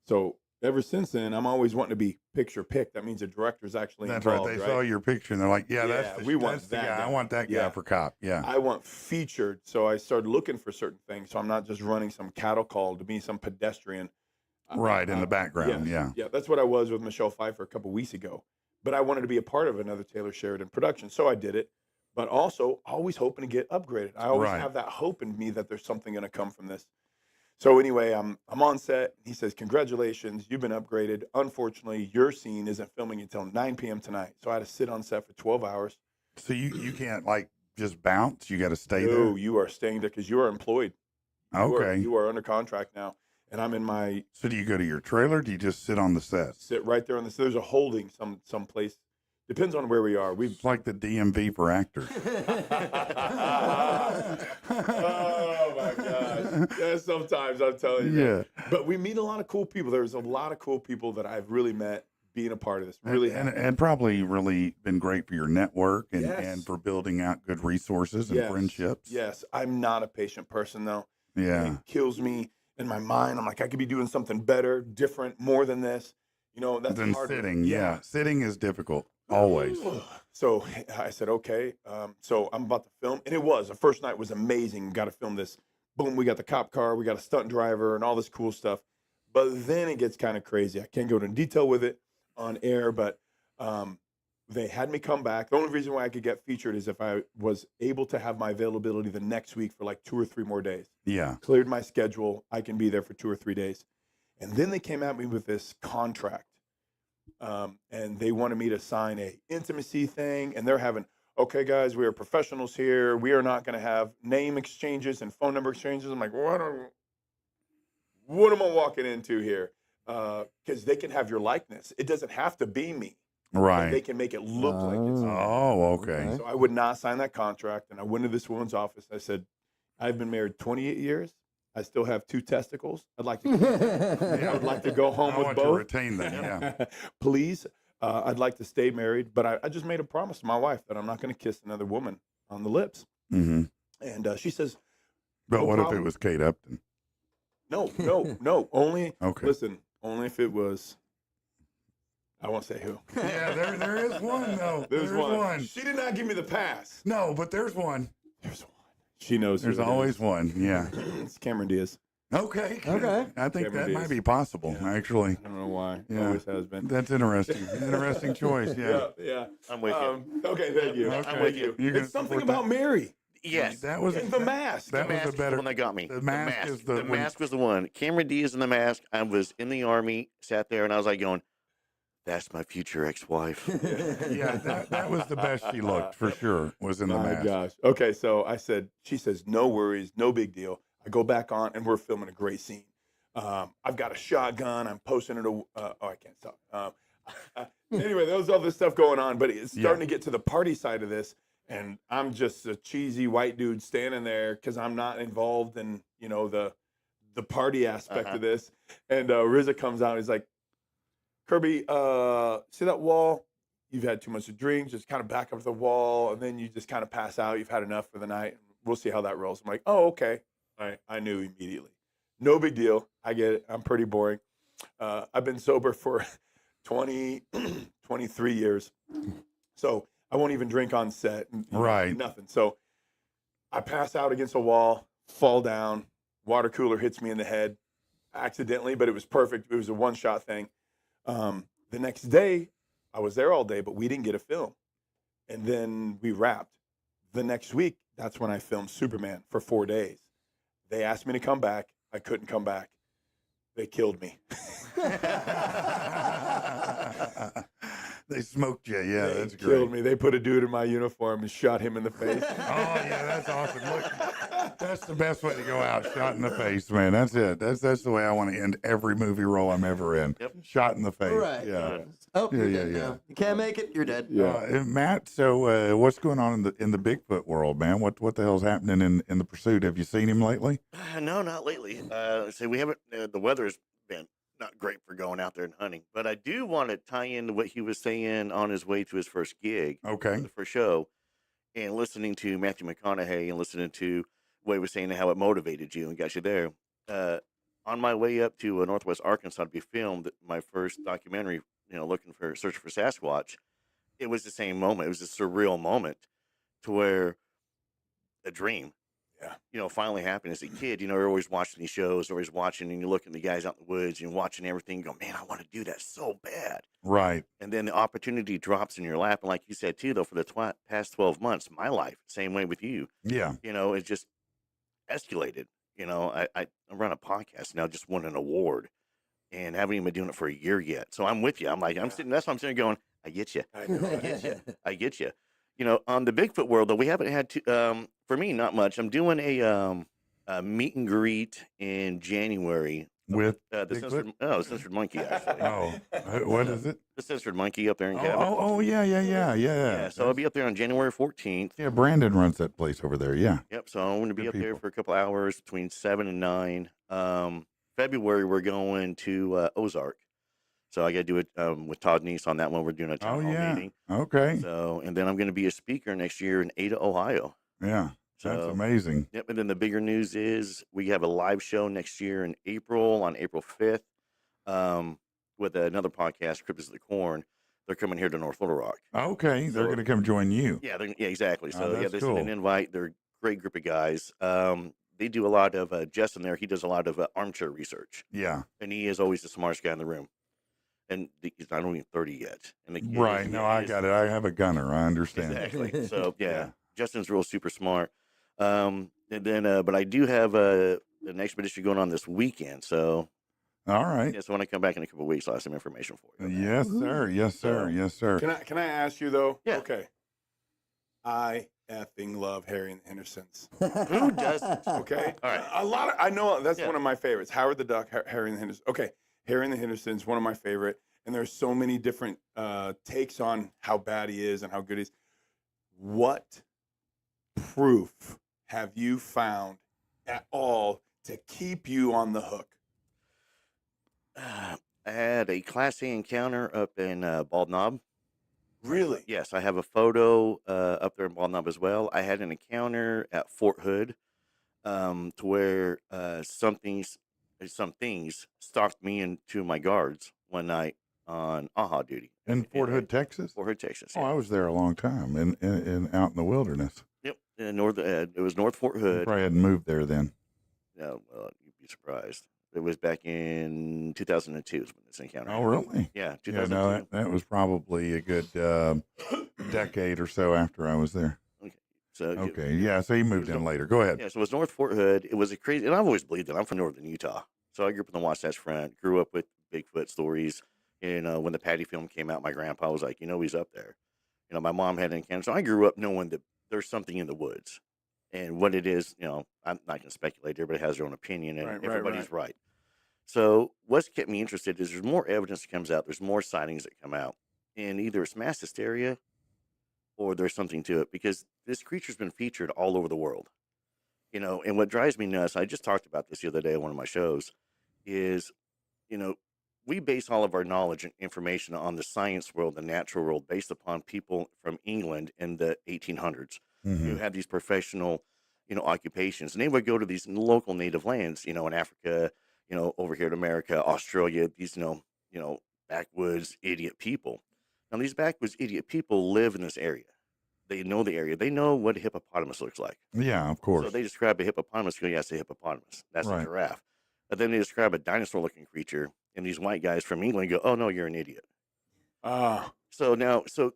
So ever since then, I'm always wanting to be picture picked. That means the director's actually That's involved, right. They saw your picture and they're like, yeah, that's we want that's the that guy. I guy. want that guy Yeah. for cop. Yeah. I want featured. So I started looking for certain things. So I'm not just running some cattle call to be some pedestrian. Right, in the background. Yes. Yeah. Yeah, that's what I was with Michelle Pfeiffer a couple weeks ago. But I wanted to be a part of another Taylor Sheridan production. So I did it. But also always hoping to get upgraded. I always Right. have that hope in me that there's something going to come from this. So anyway, I'm on set. He says, congratulations, you've been upgraded. Unfortunately, your scene isn't filming until 9 p.m. tonight. So I had to sit on set for 12 hours. So you can't like just bounce. You got to stay No, there. you are staying there because you are employed. Okay. You are under contract now. And I'm in my So do you go to your trailer? Or do you just sit on the set? sit right there on this. There's a holding some place. Depends on where we are. We've It's like the DMV for actors. Oh my gosh. Yeah, sometimes I'm telling you. Yeah. Man. But we meet a lot of cool people. There's a lot of cool people that I've really met being a part of this. Really and probably really been great for your network and, Yes. and for building out good resources and Yes. friendships. Yes. I'm not a patient person though. Yeah. It kills me in my mind. I'm like, I could be doing something better, different, more than this. You know, that's Than hard. sitting. Yeah. Sitting is difficult. Always. So I said, okay. So I'm about to film. And it was. The first night was amazing. Got to film this. Boom, we got the cop car. We got a stunt driver and all this cool stuff. But then it gets kind of crazy. I can't go into detail with it on air, but they had me come back. The only reason why I could get featured is if I was able to have my availability the next week for like 2 or 3 more days. Yeah. Cleared my schedule. I can be there for 2 or 3 days. And then they came at me with this contract. And they wanted me to sign a intimacy thing. And they're having, okay, guys, we are professionals here. We are not going to have name exchanges and phone number exchanges. I'm like, what am I walking into here? Because they can have your likeness. It doesn't have to be me. Right. They can make it look like it's me. Oh, okay. So I would not sign that contract. And I went to this woman's office. I said, I've been married 28 years. I still have 2 testicles. I'd like to keep them. I would like to go home I with want both. to retain them. Yeah. Please. I'd like to stay married, but I just made a promise to my wife that I'm not going to kiss another woman on the lips. Mm-hmm. And she says, But no what if problem. it was Kate Upton? No. Only, Okay. listen, only if it was, I won't say who. Yeah, there is one though. There's one. She did not give me the pass. No, but there's one. There's one. She knows There's who it always is. one. Yeah. It's Cameron Diaz. Okay. Okay. I think Cameron that might Diaz. be possible, Yeah. actually. I don't know why. Yeah. Always has been. That's interesting. Interesting choice. Yeah. Yeah. I'm with you. Okay, thank you. Okay. I'm with you. You're gonna It's something support about Mary. Yes. That was And the mask. That The was mask a is better. the one that got me. The mask is the one- mask was the one. Cameron Diaz in the mask. I was in the army, sat there, and I was like going, "That's my future ex-wife." Yeah, that was the best she looked for sure. Was in the My mask. gosh. Okay, so she says, no worries, no big deal. I go back on, and we're filming a great scene. I've got a shotgun. I'm posting it. I can't stop. Anyway, there was all this stuff going on, but it's starting to get to the party side of this, and I'm just a cheesy white dude standing there because I'm not involved in the party aspect of this. And RZA comes out. He's like, Kirby, see that wall? You've had too much to drink. Just kind of back up to the wall, and then you just kind of pass out. You've had enough for the night. We'll see how that rolls. I'm like, oh, okay. I knew immediately. No big deal. I get it. I'm pretty boring. I've been sober for 23 years. So I won't even drink on set. Right. Nothing. So I pass out against a wall, fall down. Water cooler hits me in the head accidentally, but it was perfect. It was a one-shot thing. The next day, I was there all day, but we didn't get a film. And then we wrapped. The next week, that's when I filmed Superman for 4 days. They asked me to come back. I couldn't come back. They killed me. They smoked you. Yeah, They that's killed great. me. They put a dude in my uniform and shot him in the face. Oh yeah, that's awesome. Look, that's the best way to go out. Shot in the face, man. That's it. That's the way I want to end every movie role I'm ever in. Yep. Shot in the face. Right. Yeah. Oh, Yeah, you're yeah, dead yeah. now. You can't make it. You're dead. Matt, so what's going on in the Bigfoot world, man? What the hell's happening in the pursuit? Have you seen him lately? No, not lately. So we haven't. The weather's been not great for going out there and hunting, but I do want to tie into what he was saying on his way to his first gig, Okay. the first show, and listening to Matthew McConaughey and listening to what he was saying and how it motivated you and got you there. On my way up to Northwest Arkansas to be filmed, my first documentary, looking for searching for Sasquatch, it was the same moment. It was a surreal moment to where a dream. Yeah. Finally happened as a kid. You're always watching these shows, always watching, and you're looking at the guys out in the woods and watching everything. You go, man, I want to do that so bad. Right. And then the opportunity drops in your lap. And like you said, too, though, for the past 12 months, my life, same way with you, Yeah. it just escalated. I run a podcast now, just won an award and haven't even been doing it for a year yet. So I'm with you. I'm like, that's why I'm sitting there going, I get you. I know. I get you. I get you. On the Bigfoot world, though, we haven't had to, for me, not much. I'm doing a meet and greet in January. With The Bigfoot? censored monkey, actually. Oh, what is it? The censored monkey up there in Cabot. Oh, yeah. Yeah, so I'll be up there on January 14th. Yeah, Brandon runs that place over there. Yeah. Yep, so I'm going to be Good up there people. for a couple hours between 7 and 9. February, we're going to Ozark. So I got to do it with Todd Neese on that one. We're doing a town hall meeting. Okay. So, and then I'm going to be a speaker next year in Ada, Ohio. Yeah. That's So, amazing. Yep, and then the bigger news is we have a live show next year in April, on April 5th, with another podcast, Cryptids of the Corn. They're coming here to North Little Rock. Okay. They're So- going to come join you. Yeah, exactly. Oh, So that's they cool. sent an invite. They're a great group of guys. They do a lot of Justin there. He does a lot of armchair research, Yeah. and he is always the smartest guy in the room. And he's not even 30 yet. And the kid Right. is- No, yeah, I he got it. I have a gunner. I understand. Exactly. So yeah, Yeah. Justin's real super smart. And then, but I do have an expedition going on this weekend. So All right. yeah, so when I come back in a couple of weeks, I'll have some information for you. Yes, sir. Yes, sir. So- Yes, sir. Can I ask you though? Yeah. Okay. I effing love Harry and the Hendersons. Who doesn't? Okay. All right. A lot of I know that's Yeah. one of my favorites. Howard the Duck, Harry and the Hendersons. Okay. Harry and the Hendersons, one of my favorite. And there's so many different takes on how bad he is and how good he is. What proof have you found at all to keep you on the hook? I had a Class A encounter up in Bald Knob. Really? Yes, I have a photo up there in Bald Knob as well. I had an encounter at Fort Hood to where some things stalked me and two of my guards one night on AHA duty. In Fort Hood, Texas? Fort Hood, Texas. Oh, Yeah. I was there a long time in out in the wilderness. Yep. It was North Fort You Hood. probably hadn't moved there then. No, well, you'd be surprised. It was back in 2002 is when this encounter Oh, happened. really? Yeah, Yeah, 2002. no, that was probably a good decade or so after I was there. Okay. So Okay, yeah, so you moved in later. Go ahead. Yeah, so it was North Fort Hood. It was a crazy, and I've always believed it. I'm from northern Utah, so I grew up in the Wasatch Front. Grew up with Bigfoot stories. And when the Patty film came out, my grandpa was like, he's up there. My mom had an encounter, so I grew up knowing that there's something in the woods, and what it is, I'm not going to speculate. Everybody has their own opinion, and everybody's right. So what's kept me interested is there's more evidence that comes out. There's more sightings that come out, and either it's mass hysteria or there's something to it, because this creature's been featured all over the world. And what drives me nuts, I just talked about this the other day on one of my shows, is, we base all of our knowledge and information on the science world, the natural world, based upon people from England in the 1800s who had these professional, occupations. And they would go to these local native lands, in Africa, over here in America, Australia, these, backwoods idiot people. Now, these backwoods idiot people live in this area. They know the area. They know what a hippopotamus looks like. Yeah, of course. So they describe a hippopotamus. Go, yeah, it's a hippopotamus. That's a giraffe. But then they describe a dinosaur-looking creature, and these white guys from England go, "Oh no, you're an idiot." So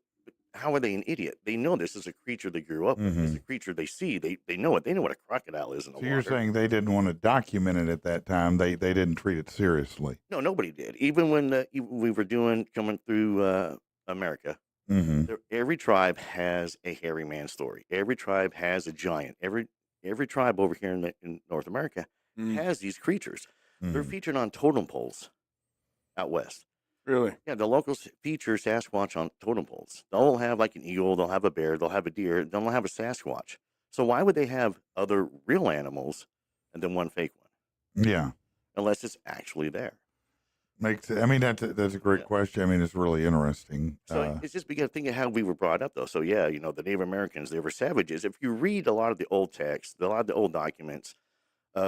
how are they an idiot? They know this is a creature they grew up with. It's a creature they see. They know it. They know what a crocodile is in the So water. you're saying they didn't want to document it at that time. They didn't treat it seriously. No, nobody did. Even when we were coming through America, every tribe has a hairy man story. Every tribe has a giant. Every tribe over here in North America has these creatures. They're featured on totem poles out west. Really? Yeah, the locals feature Sasquatch on totem poles. They'll have like an eagle, they'll have a bear, they'll have a deer, they'll have a Sasquatch. So why would they have other real animals and then one fake one? Yeah. Unless it's actually there. That's a great question. I mean, it's really interesting. So it's just, we got to think of how we were brought up, though. So yeah, the Native Americans, they were savages. If you read a lot of the old texts, a lot of the old documents,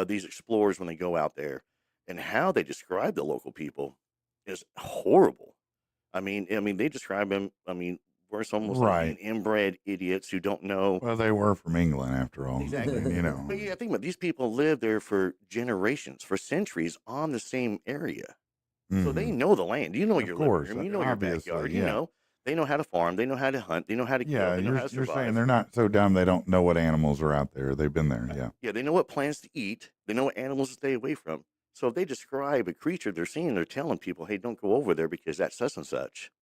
these explorers, when they go out there, and how they describe the local people is horrible. I mean, they describe them. We're almost like inbred idiots who don't know. Well, they were from England, after all. Exactly. But yeah, think about it. These people lived there for generations, for centuries, on the same area. So they know the land. You know your living room. You know your backyard. Yeah. They know how to farm. They know how to hunt. They know how to kill. They know how to you're survive. saying they're not so dumb they don't know what animals are out there. They've been there. Yeah. Yeah, they know what plants to eat. They know what animals to stay away from. So if they describe a creature they're seeing, they're telling people, "Hey, don't go over there because that's such and such."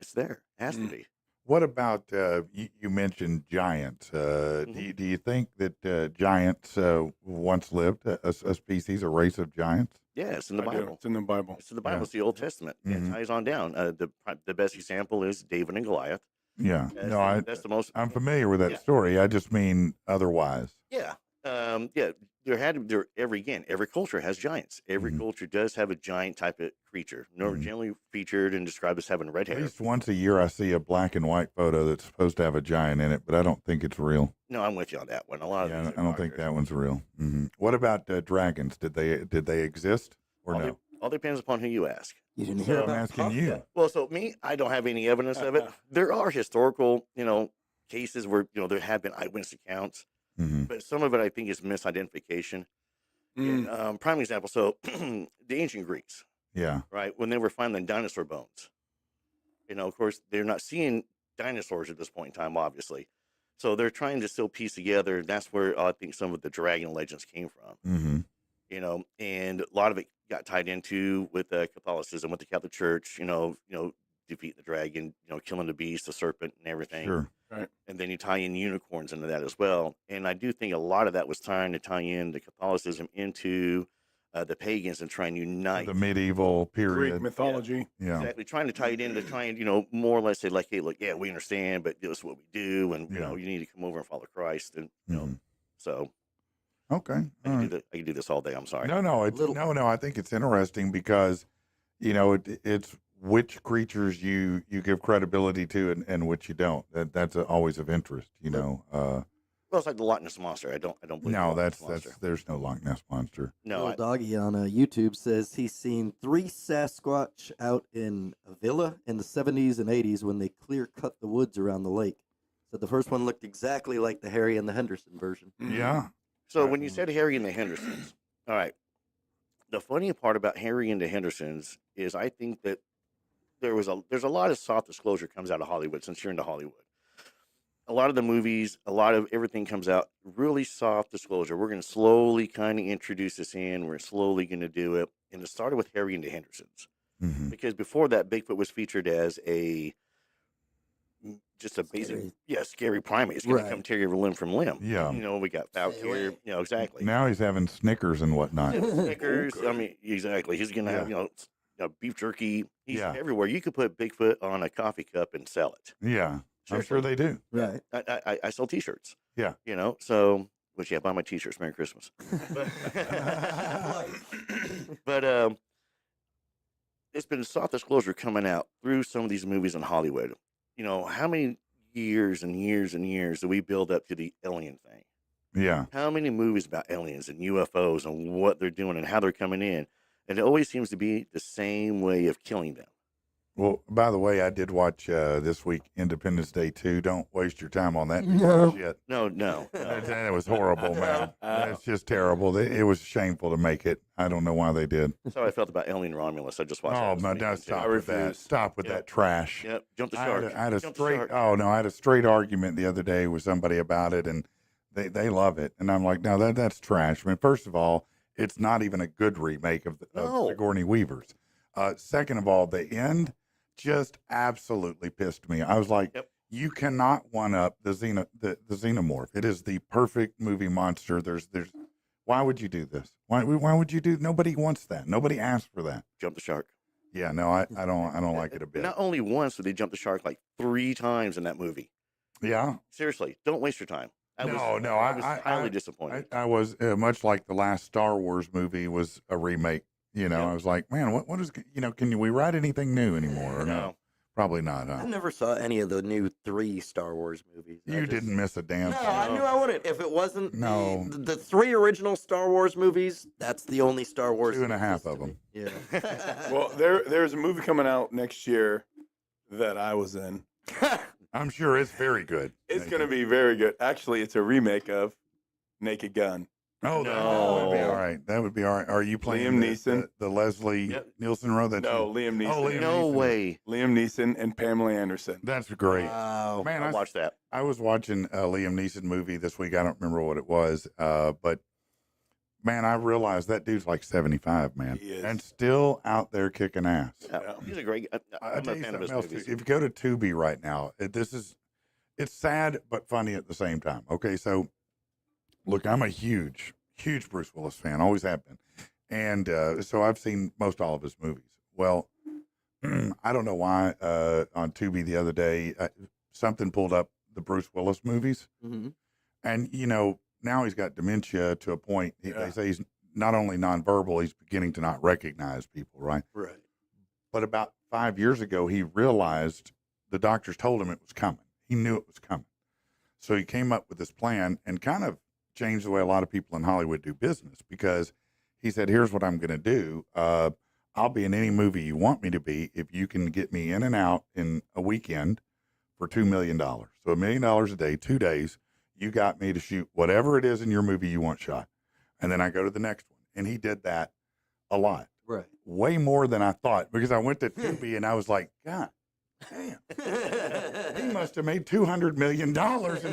It's there. It has to be. What about you mentioned giants? Do you think that giants once lived, a species, a race of giants? Yeah, it's in the Bible. It's in the Bible. It's in the Bible. It's the Old Testament. It ties on down. The best example is David and Goliath. Yeah. That's the most. I'm familiar with that story. I just mean otherwise. Yeah. Every culture has giants. Every culture does have a giant type of creature. Generally featured and described as having red hair. At least once a year, I see a black and white photo that's supposed to have a giant in it, but I don't think it's real. No, I'm with you on that one. A lot of these I don't think that one's real. What about dragons? Did they exist or no? All depends upon who you ask. You didn't hear I'm about asking Kafka? you. Well, so me, I don't have any evidence of it. There are historical, cases where there have been eyewitness accounts, but some of it I think is misidentification. And, prime example. So the ancient Greeks, right, when they were finding dinosaur bones, of course they're not seeing dinosaurs at this point in time, obviously. So they're trying to still piece together. That's where I think some of the dragon legends came from. And a lot of it got tied into with Catholicism, with the Catholic Church. Defeat the dragon, killing the beast, the serpent, and everything. Sure. Right. And then you tie in unicorns into that as well. And I do think a lot of that was trying to tie in the Catholicism into the pagans and try and unite The medieval period. Greek mythology. Yeah. Exactly, trying to tie it in to try and more or less say like, hey, look, yeah, we understand, but this is what we do, and you need to come over and follow Christ, and so. Okay. I All can, right. I can do this all day. I'm sorry. No, it's Little- no. I think it's interesting because, it's which creatures you give credibility to and which you don't. That's always of interest. Well, it's like the Loch Ness monster. I don't believe. No, the Loch Ness monster. there's no Loch Ness monster. No. Little doggy on YouTube says he's seen 3 Sasquatch out in a villa in the 70s and 80s when they clear cut the woods around the lake. Said the first one looked exactly like the Harry and the Henderson version. Yeah. So when you said Harry and the Hendersons, all right. The funny part about Harry and the Hendersons is I think that there's a lot of soft disclosure comes out of Hollywood since you're into Hollywood. A lot of the movies, a lot of everything comes out really soft disclosure. We're going to slowly kind of introduce this in. We're slowly going to do it. And it started with Harry and the Hendersons. Mm-hmm. Because before that, Bigfoot was featured as just a Scary. basic, scary primate. It's going Right. to come tear you limb from limb. Yeah. We got Falcon Stay away. here. Exactly. Now he's having Snickers and whatnot. Snickers. I mean, exactly. He's going to have, beef jerky. He's everywhere. You could put Bigfoot on a coffee cup and sell it. Yeah. I'm Seriously. sure they do. Right. I sell T-shirts. Yeah. So buy my T-shirts. Merry Christmas. But it's been soft disclosure coming out through some of these movies in Hollywood. How many years and years and years do we build up to the alien thing? Yeah. How many movies about aliens and UFOs and what they're doing and how they're coming in? And it always seems to be the same way of killing them. Well, by the way, I did watch this week Independence Day 2. Don't waste your time on that No. shit. No. That was horrible, man. It's just terrible. It was shameful to make it. I don't know why they did. That's how I felt about Alien Romulus. I just watched Oh, that. man, this weekend, too. stop I with that. refuse. Stop with Yep. that trash. Yep, jump the I shark. had a Jump the straight. shark. Oh no, I had a straight argument the other day with somebody about it, and they love it, and I'm like, no, that's trash. I mean, first of all, it's not even a good remake of No. Sigourney Weaver's. Second of all, the end just absolutely pissed me. I was like, Yep. you cannot one up the xenomorph. It is the perfect movie monster. There's why would you do this? Why would you do? Nobody wants that. Nobody asked for that. Jump the shark. Yeah, no, I don't like it a bit. Not only once, but they jumped the shark like 3 times in that movie. Yeah. Seriously, don't waste your time. I was highly disappointed. I was much like the last Star Wars movie was a remake. Yeah. I was like, man, what is, can we write anything new anymore? Or No. Probably not, I huh? never saw any of the new 3 Star Wars movies. You didn't miss a damn No, thing. I knew I wouldn't. If it wasn't No. the 3 original Star Wars movies, that's the only Star Wars. 2.5 that exists of to me. Yeah. Well, there's a movie coming out next year that I was in. I'm sure it's very good. It's going to be very good. Actually, it's a remake of Naked Gun. Oh, that would be No. all right. That would be all right. Are you playing Liam Neeson. the Leslie Yep. Nielsen role? That's No, Liam Neeson. Oh, Liam No Neeson. way. Liam Neeson and Pamela Anderson. That's great. Wow. Man, I'll watch that. I was watching a Liam Neeson movie this week. I don't remember what it was, but man, I realized that dude's like 75, man, He is. and still out there kicking ass. Yeah. He's a great. I'll I'm tell a you fan of his something else. movies. If you go to Tubi right now, it's sad but funny at the same time. Okay, so look, I'm a huge Bruce Willis fan, always have been, and so I've seen most all of his movies. Well, I don't know why on Tubi the other day something pulled up the Bruce Willis movies, Mm-hmm. and now he's got dementia to a point. They Yeah. say he's not only nonverbal, he's beginning to not recognize people, right? Right. But about 5 years ago, he realized the doctors told him it was coming. He knew it was coming. So he came up with this plan and kind of changed the way a lot of people in Hollywood do business, because he said, here's what I'm going to do. I'll be in any movie you want me to be if you can get me in and out in a weekend for $2 million. So $1 million a day, 2 days, you got me to shoot whatever it is in your movie you want shot. And then I go to the next one. And he did that a lot. Right. Way more than I thought, because I went to Tubi and I was like, God damn, he must have made $200 million in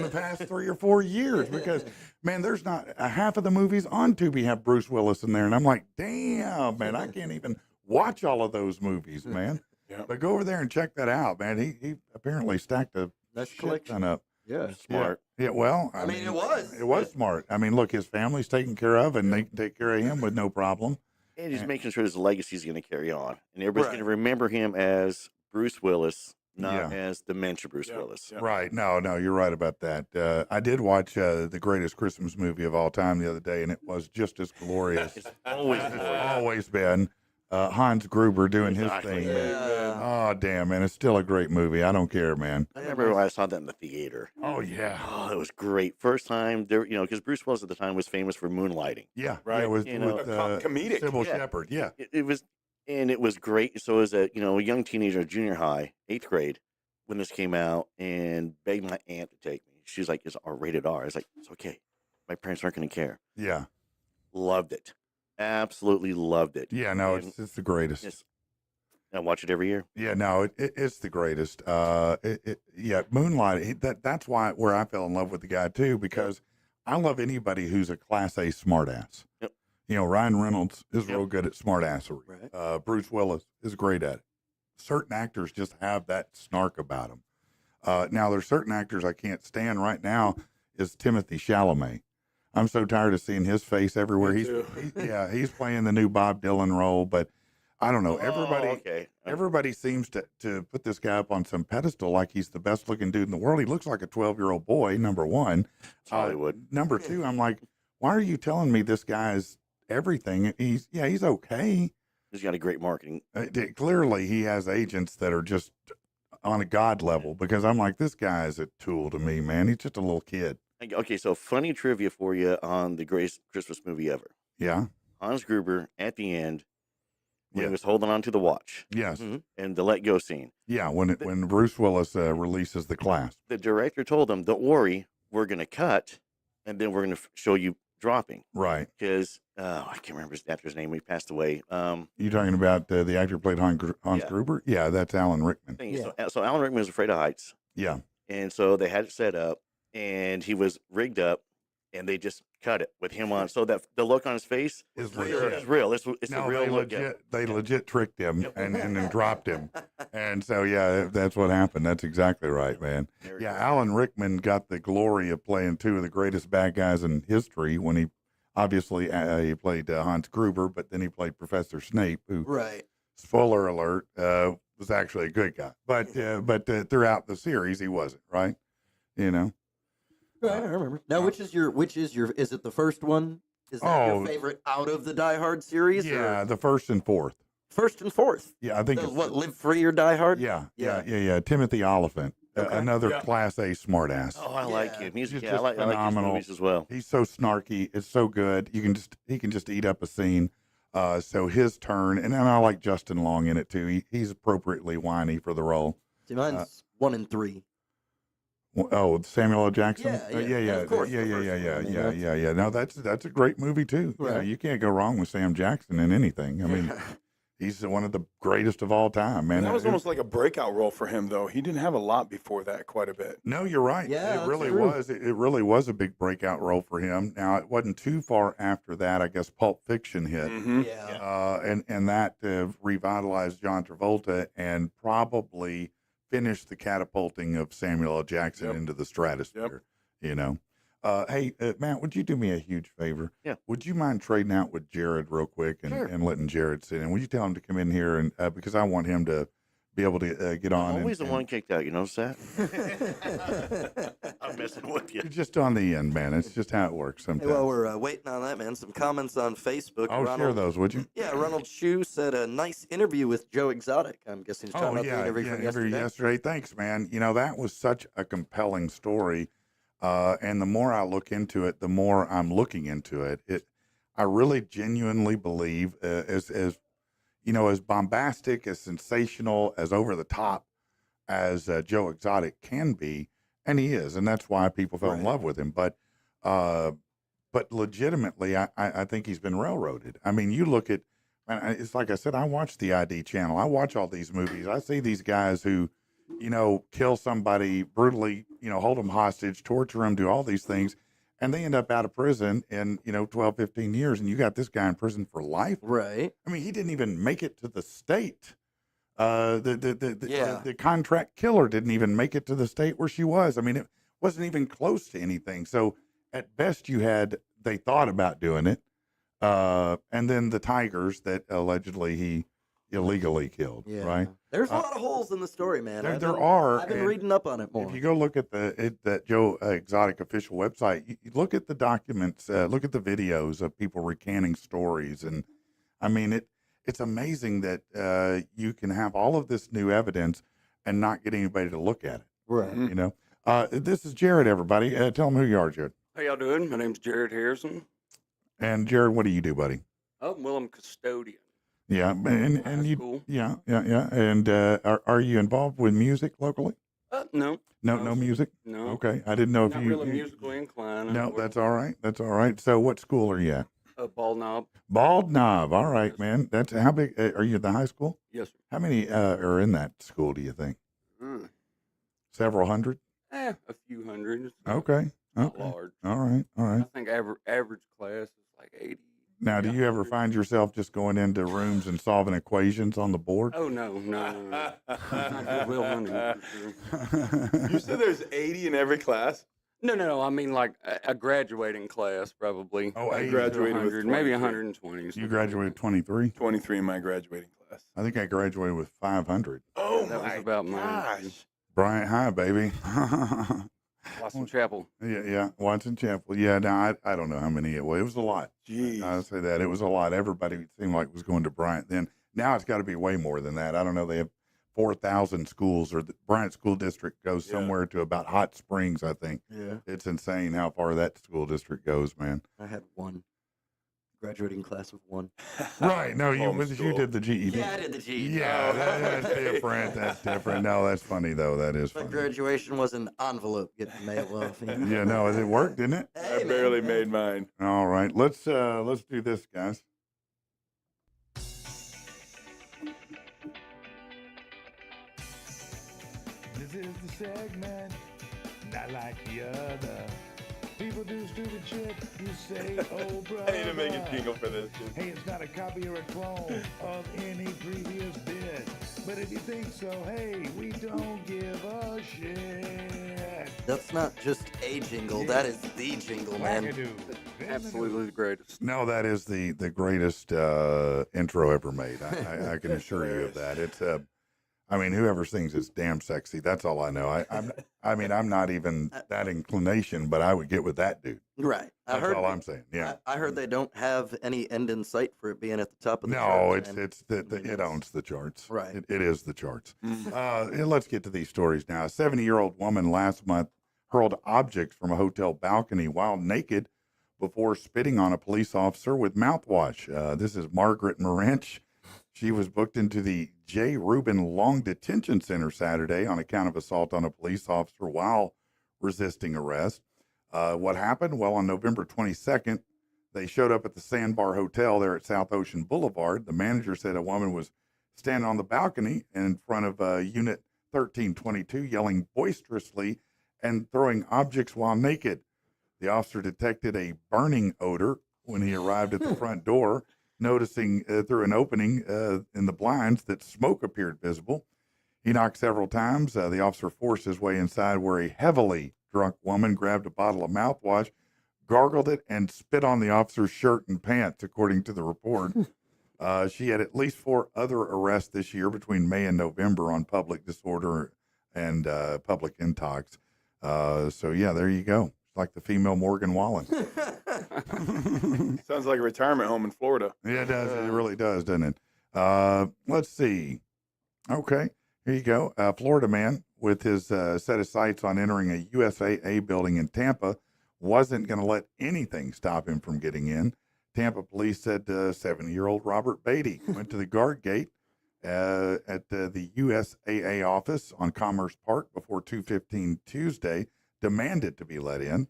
the past 3 or 4 years, because, man, there's not a half of the movies on Tubi have Bruce Willis in there. And I'm like, damn, man, I can't even watch all of those movies, man. Yeah. But go over there and check that out, man. He apparently stacked a Nice shit collection. ton up. Yeah. Smart. Yeah, well, I mean, it was. It was smart. I mean, look, his family's taken care of, and they can take care of him with no problem. And he's making sure his legacy is going to carry on, and everybody's Right. going to remember him as Bruce Willis, not Yeah. as dementia Bruce Yeah, Willis. yeah. Right. No, you're right about that. I did watch the greatest Christmas movie of all time the other day, and it was just as glorious. It's always It's glorious. always been. Hans Gruber doing Exactly. his thing. Yeah. Oh, damn, man. It's still a great movie. I don't care, man. I remember when I saw that in the theater. Oh, yeah. Oh, it was great. First time there, because Bruce Willis at the time was famous for moonlighting. Yeah. Right. Yeah, with, You know, comedic. Sybil Yeah. Shepherd. Yeah. It was, and it was great. So as a a young teenager, junior high, 8th grade, when this came out, and begged my aunt to take me. She's like, "It's rated R." I was like, "It's okay. My parents aren't going to care." Yeah. Loved it. Absolutely loved it. Yeah. No, And it's the greatest. Yes. I watch it every year. Yeah, no, it's the greatest. Yeah, Moonlight. That's where I fell in love with the guy too, because I love anybody who's a class A smartass. Yep. Ryan Reynolds is Yep. real good at smartassery. Right. Bruce Willis is great at it. Certain actors just have that snark about them. Now there's certain actors I can't stand right now. Is Timothy Chalamet. I'm so tired of seeing his face everywhere. Me too. He's playing the new Bob Dylan role, but I don't know. Everybody. Oh, okay. Everybody seems to put this guy up on some pedestal like he's the best looking dude in the world. He looks like a 12-year-old boy, number one. It's Hollywood. Number two, I'm like, why are you telling me this guy's everything? He's okay. He's got a great marketing. Clearly, he has agents that are just on a god level, because I'm like, this guy is a tool to me, man. He's just a little kid. Okay, so funny trivia for you on the greatest Christmas movie ever. Yeah. Hans Gruber at the end, when Yeah. he was holding on to the watch, Yes. and the let go scene. Yeah. When Bruce Willis releases the clasp. The director told him, "Don't worry, we're going to cut, and then we're going to show you dropping." Right. Because I can't remember his actor's name. He passed away. You talking about the actor who played Hans Yeah. Gruber? Yeah, that's Alan Rickman. So Alan Rickman was afraid of heights, Yeah. and so they had it set up, and he was rigged up, and they just cut it with him on, so that the look on his face Is is legit. real. It's No, a real they look. legit tricked him and then dropped him. And so, yeah, that's what happened. That's exactly right, man. Very Yeah, good. Alan Rickman got the glory of playing two of the greatest bad guys in history when he obviously he played Hans Gruber, but then he played Professor Snape, who, Right. spoiler alert, was actually a good guy. But throughout the series, he wasn't, right? Right, I remember. Now, which is your? Is it the first one? Is that Oh. your favorite out of the Die Hard series? Yeah, Or the first and fourth. first and fourth. Yeah, I think it's What, Live Free or Die Hard? Yeah. Timothy Oliphant, Okay. another Yeah. class A smartass. Oh, I like Yeah. him. He's He's I just like his phenomenal. movies as well. He's so snarky. It's so good. He can just eat up a scene. So his turn, and then I like Justin Long in it too. He's appropriately whiny for the role. See, mine's 1 and 3. Oh, Samuel L. Jackson. Yeah, of course, yeah. the first one. I mean, Yeah. No, that's a great movie too. Yeah, Right. you can't go wrong with Sam Jackson in anything. I mean, he's one of the greatest of all time, man. That was almost like a breakout role for him, though. He didn't have a lot before that, quite a bit. No, you're right. Yeah, it that's really true. was. It really was a big breakout role for him. Now, it wasn't too far after that. I guess Pulp Fiction hit. Mm-hmm. Yeah. And that revitalized John Travolta and probably finished the catapulting of Samuel L. Jackson Yep. into the stratosphere. Hey, Matt, would you do me a huge favor? Yeah. Would you mind trading out with Jared real quick and, Sure. and letting Jared sit in? Would you tell him to come in here and because I want him to be able to get on? Always the and- one kicked out. You notice that? I'm messing with you. You're just on the end, man. It's just how it works Hey, sometimes. while we're waiting on that, man, some comments on Facebook. Oh, share those, would you? Yeah, Ronald Shue said a nice interview with Joe Exotic. I'm guessing he's talking about the interview from yesterday. Thanks, man. That was such a compelling story. And the more I look into it, the more I'm looking into it. I really genuinely believe, as bombastic, as sensational, as over the top as Joe Exotic can be, and he is, and that's why people fell in Right. love with him. But legitimately, I think he's been railroaded. I mean, you look at, man, it's like I said, I watch the ID channel. I watch all these movies. I see these guys who, kill somebody brutally, hold them hostage, torture them, do all these things, and they end up out of prison in, 12, 15 years, and you got this guy in prison for life. Right. I mean, he didn't even make it to the state. Yeah. The contract killer didn't even make it to the state where she was. I mean, it wasn't even close to anything. So at best they thought about doing it. And then the Tigers that allegedly he, illegally killed, Yeah. right? There's a lot of holes in the story, man. There are. I've been and reading up on it more. If you go look at that Joe Exotic official website, you look at the documents, look at the videos of people recanting stories, and I mean it's amazing that you can have all of this new evidence and not get anybody to look at it. Right. You know, this is Jared. Everybody, tell them who you are, Jared. How y'all doing? My name's Jared Harrison. And Jared, what do you do, buddy? Oh, well, I'm custodian. Yeah, and High you, school. yeah. And are you involved with music locally? No. No sir. music. No. Okay, I didn't know if Not you. really musically inclined. No, that's all right. That's all right. So, what school are you at? Ball knob. Bald Knob. All right, Yes. man. That's how big are you at the high school? Yes, sir. How many are in that school? Do you think several hundred? A few hundred. It's Okay. not Okay. large. All right. All I right. think average class is like 80. Now, do you ever find yourself just going into rooms and solving equations on the board? Oh, no. Not Goodwill Hunting, for sure. You said there's 80 in every class? No. I mean, like a graduating class, probably. Oh, I 80 to graduated with 100, maybe 23. 120. You something graduated 23. 23 in my graduating class. I think I graduated with 500. Oh, That was about mine, too. gosh. Bryant High, baby. Watson Chapel. Yeah. Watson Chapel. Yeah. Now I don't know how many it was. It was a lot. Jeez. I'll say that it was a lot. Everybody seemed like was going to Bryant then. Now it's got to be way more than that. I don't know. They have 4,000 schools, or the Bryant School District goes Yeah. somewhere to about Hot Springs, I think. Yeah. It's insane how far that school district goes, man. I had one graduating class of one. Right. No, you Homeschool. did the GED. Yeah, I did the GED. Yeah, Oh, that's okay. different. That's different. No, that's funny though. That is My funny. graduation was an envelope getting mailed off. Yeah, no, it worked, didn't it? Hey, I man, barely hey. made mine. All right, let's do this, guys. This is the segment, not like the other. People do stupid shit. You say, oh, brother. I need to make a jingle for this. Hey, it's not a copy or a clone of any previous bit. But if you think so, hey, we don't give a shit. That's not just a jingle. That is the jingle, man. Wackadoo. Absolutely the greatest. No, that is the greatest intro ever made. I can assure you of that. It's I mean, whoever sings it's damn sexy. That's all I know. I'm not even that inclination, but I would get with that dude. Right. That's all I'm saying. Yeah. I heard they don't have any end in sight for it being at the top of the No, charts, it's man. it owns the charts. Right. It is the charts. And let's get to these stories now. A 70-year-old woman last month hurled objects from a hotel balcony while naked before spitting on a police officer with mouthwash. This is Margaret Morench. She was booked into the J. Rubin Long Detention Center Saturday on account of assault on a police officer while resisting arrest. What happened? Well, on November 22nd, they showed up at the Sandbar Hotel there at South Ocean Boulevard. The manager said a woman was standing on the balcony in front of Unit 1322, yelling boisterously and throwing objects while naked. The officer detected a burning odor when he arrived at the front door, noticing through an opening in the blinds that smoke appeared visible. He knocked several times. The officer forced his way inside, where a heavily drunk woman grabbed a bottle of mouthwash, gargled it, and spit on the officer's shirt and pants, according to the report. She had at least 4 other arrests this year between May and November on public disorder and public intox. So, yeah, there you go. It's like the female Morgan Wallen. Sounds like a retirement home in Florida. Yeah, it does. It really does, doesn't it? Let's see. Okay, here you go. Florida man with his set of sights on entering a USAA building in Tampa wasn't going to let anything stop him from getting in. Tampa police said 70-year-old Robert Beatty went to the guard gate at the USAA office on Commerce Park before 2:15 Tuesday, demanded to be let in.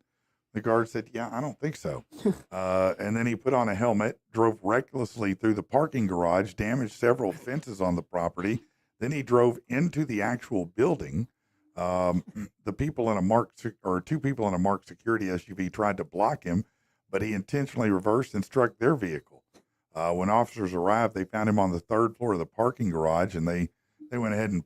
The guard said, yeah, I don't think so. And then he put on a helmet, drove recklessly through the parking garage, damaged several fences on the property. Then he drove into the actual building. Two people in a marked security SUV tried to block him, but he intentionally reversed and struck their vehicle. When officers arrived, they found him on the 3rd floor of the parking garage, and they went ahead and,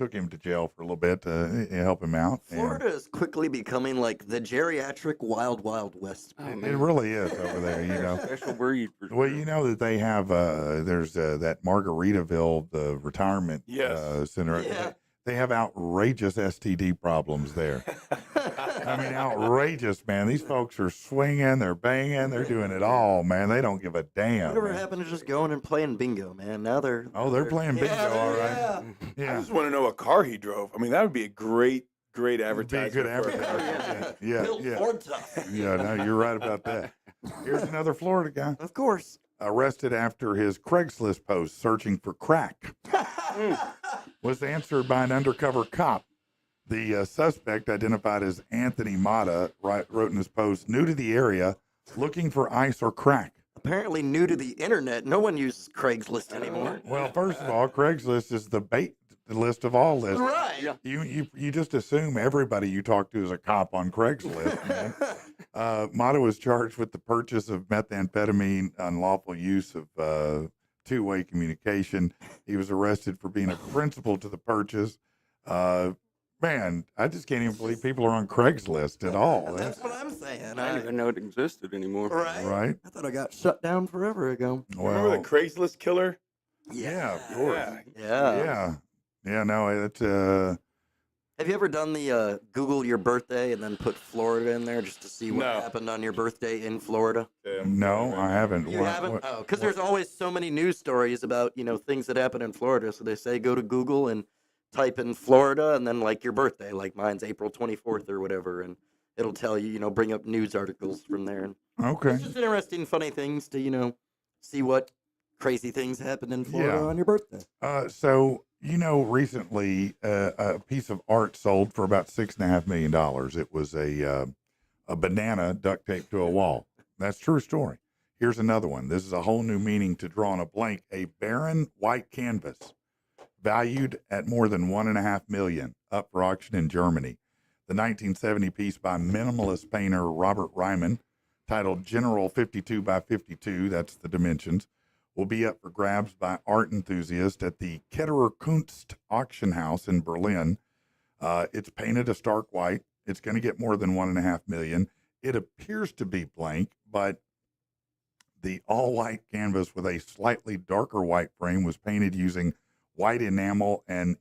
took him to jail for a little bit to help him out. and Florida is quickly becoming like the geriatric wild, wild west. Oh, it man. really is over there, you know. Special breed. For Well, sure. you know that they have there's that Margaritaville, the retirement Yes. center. Yeah. They have outrageous STD problems there. I mean, outrageous, man. These folks are swinging, they're banging, they're doing it all, man. They don't give a damn. Whatever man. happened to just going and playing bingo, man? Now they're They're playing bingo, all right. Yeah. I Yeah, just want to know what car he drove. I mean, that would be a great be a advertisement. good for- advertisement. Yeah, Built yeah, Ford tough. yeah. No, you're right about that. Here's another Florida guy Of course. arrested after his Craigslist post searching for crack was answered by an undercover cop. The suspect, identified as Anthony Mata, wrote in his post, new to the area, looking for ice or crack. Apparently new to the internet. No one uses Craigslist anymore. Well, first of all, Craigslist is the bait list of all lists. Right. You just assume everybody you talk to is a cop on Craigslist, man. Mata was charged with the purchase of methamphetamine, unlawful use of two-way communication. He was arrested for being a principal to the purchase. Man, I just can't even believe people are on Craigslist at all. That's what I'm saying. I didn't even know it existed anymore. Right. Right? I thought I got shut down forever ago. Remember Well, the Craigslist killer? yeah, of course. Yeah. Yeah, no, it's Have you ever done the Google your birthday and then put Florida in there just to see what No. happened on your birthday in Florida? no, I haven't. You What- haven't? what- Oh, because there's always so many news stories about, things that happen in Florida. So they say go to Google and type in Florida and then like your birthday, like mine's April 24th or whatever, and it'll tell you, bring up news articles from there. And Okay. it's just interesting, funny things to, see what crazy things happened in Florida Yeah. on your birthday. So recently a piece of art sold for about $6.5 million. It was a banana duct taped to a wall. That's a true story. Here's another one. This is a whole new meaning to draw on a blank. A barren white canvas, valued at more than $1.5 million, up for auction in Germany. The 1970 piece by minimalist painter Robert Ryman, titled General 52 by 52, that's the dimensions, will be up for grabs by art enthusiasts at the Ketterer Kunst auction house in Berlin. It's painted a stark white. It's going to get more than $1.5 million. It appears to be blank, but the all-white canvas with a slightly darker white frame was painted using white enamel and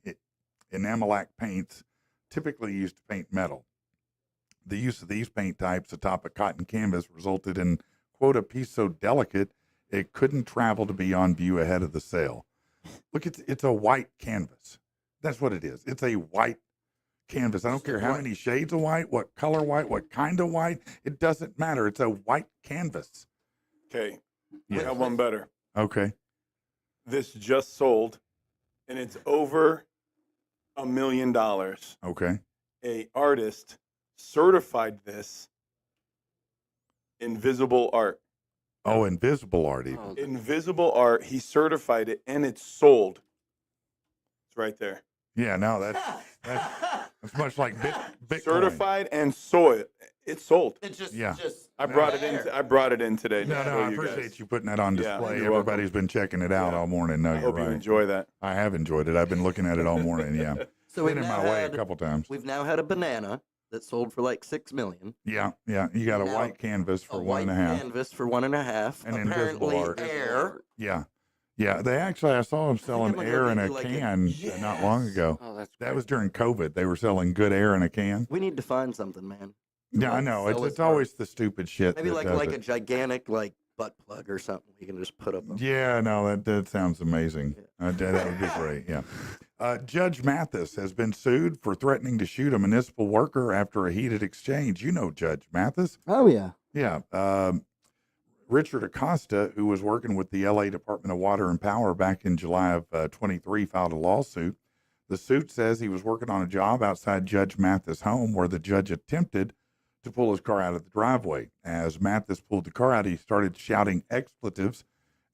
enamelac paints typically used to paint metal. The use of these paint types atop a cotton canvas resulted in, quote, a piece so delicate it couldn't travel to be on view ahead of the sale. Look, it's a white canvas. That's what it is. It's a white canvas. I don't care how many shades of white, what color white, what kind of white. It doesn't matter. It's a white canvas. Okay. Yeah. I got one better. Okay. This just sold, and it's over $1 million. Okay. A artist certified this invisible art. Oh, invisible art even. Oh, Invisible art. He certified it, and it's sold. It's right there. Yeah, no, that's much like Bitcoin. Certified and sold. It's sold. It's just, Yeah. I brought it in. I brought it in today. No, to no, show I you appreciate guys. you putting that on Yeah, display. you're welcome. Everybody's been checking it out Yeah. all morning. No, I you're hope right. you enjoy that. I have enjoyed it. I've been looking at it all morning. Yeah. So we've Been in now, my way a had, couple times. we've now had a banana that sold for like $6 million. Yeah, yeah. You got a Now, white canvas for a one white and a half. canvas for 1.5. And invisible Apparently art. air. Yeah. Yeah. They actually, I saw them selling gonna air go in a do like a- can not long ago. Oh, that's That was during COVID. They were selling good air in a can. We need to find something, man. Yeah, I Like, know. sell It's us art. always the stupid shit. Maybe that like does a it. gigantic butt plug or something you can just put up. Yeah, no, that sounds amazing. That would be great. Yeah. Judge Mathis has been sued for threatening to shoot a municipal worker after a heated exchange. You know Judge Mathis. Oh yeah. Yeah. Richard Acosta, who was working with the LA Department of Water and Power back in July of 23, filed a lawsuit. The suit says he was working on a job outside Judge Mathis' home where the judge attempted to pull his car out of the driveway. As Mathis pulled the car out, he started shouting expletives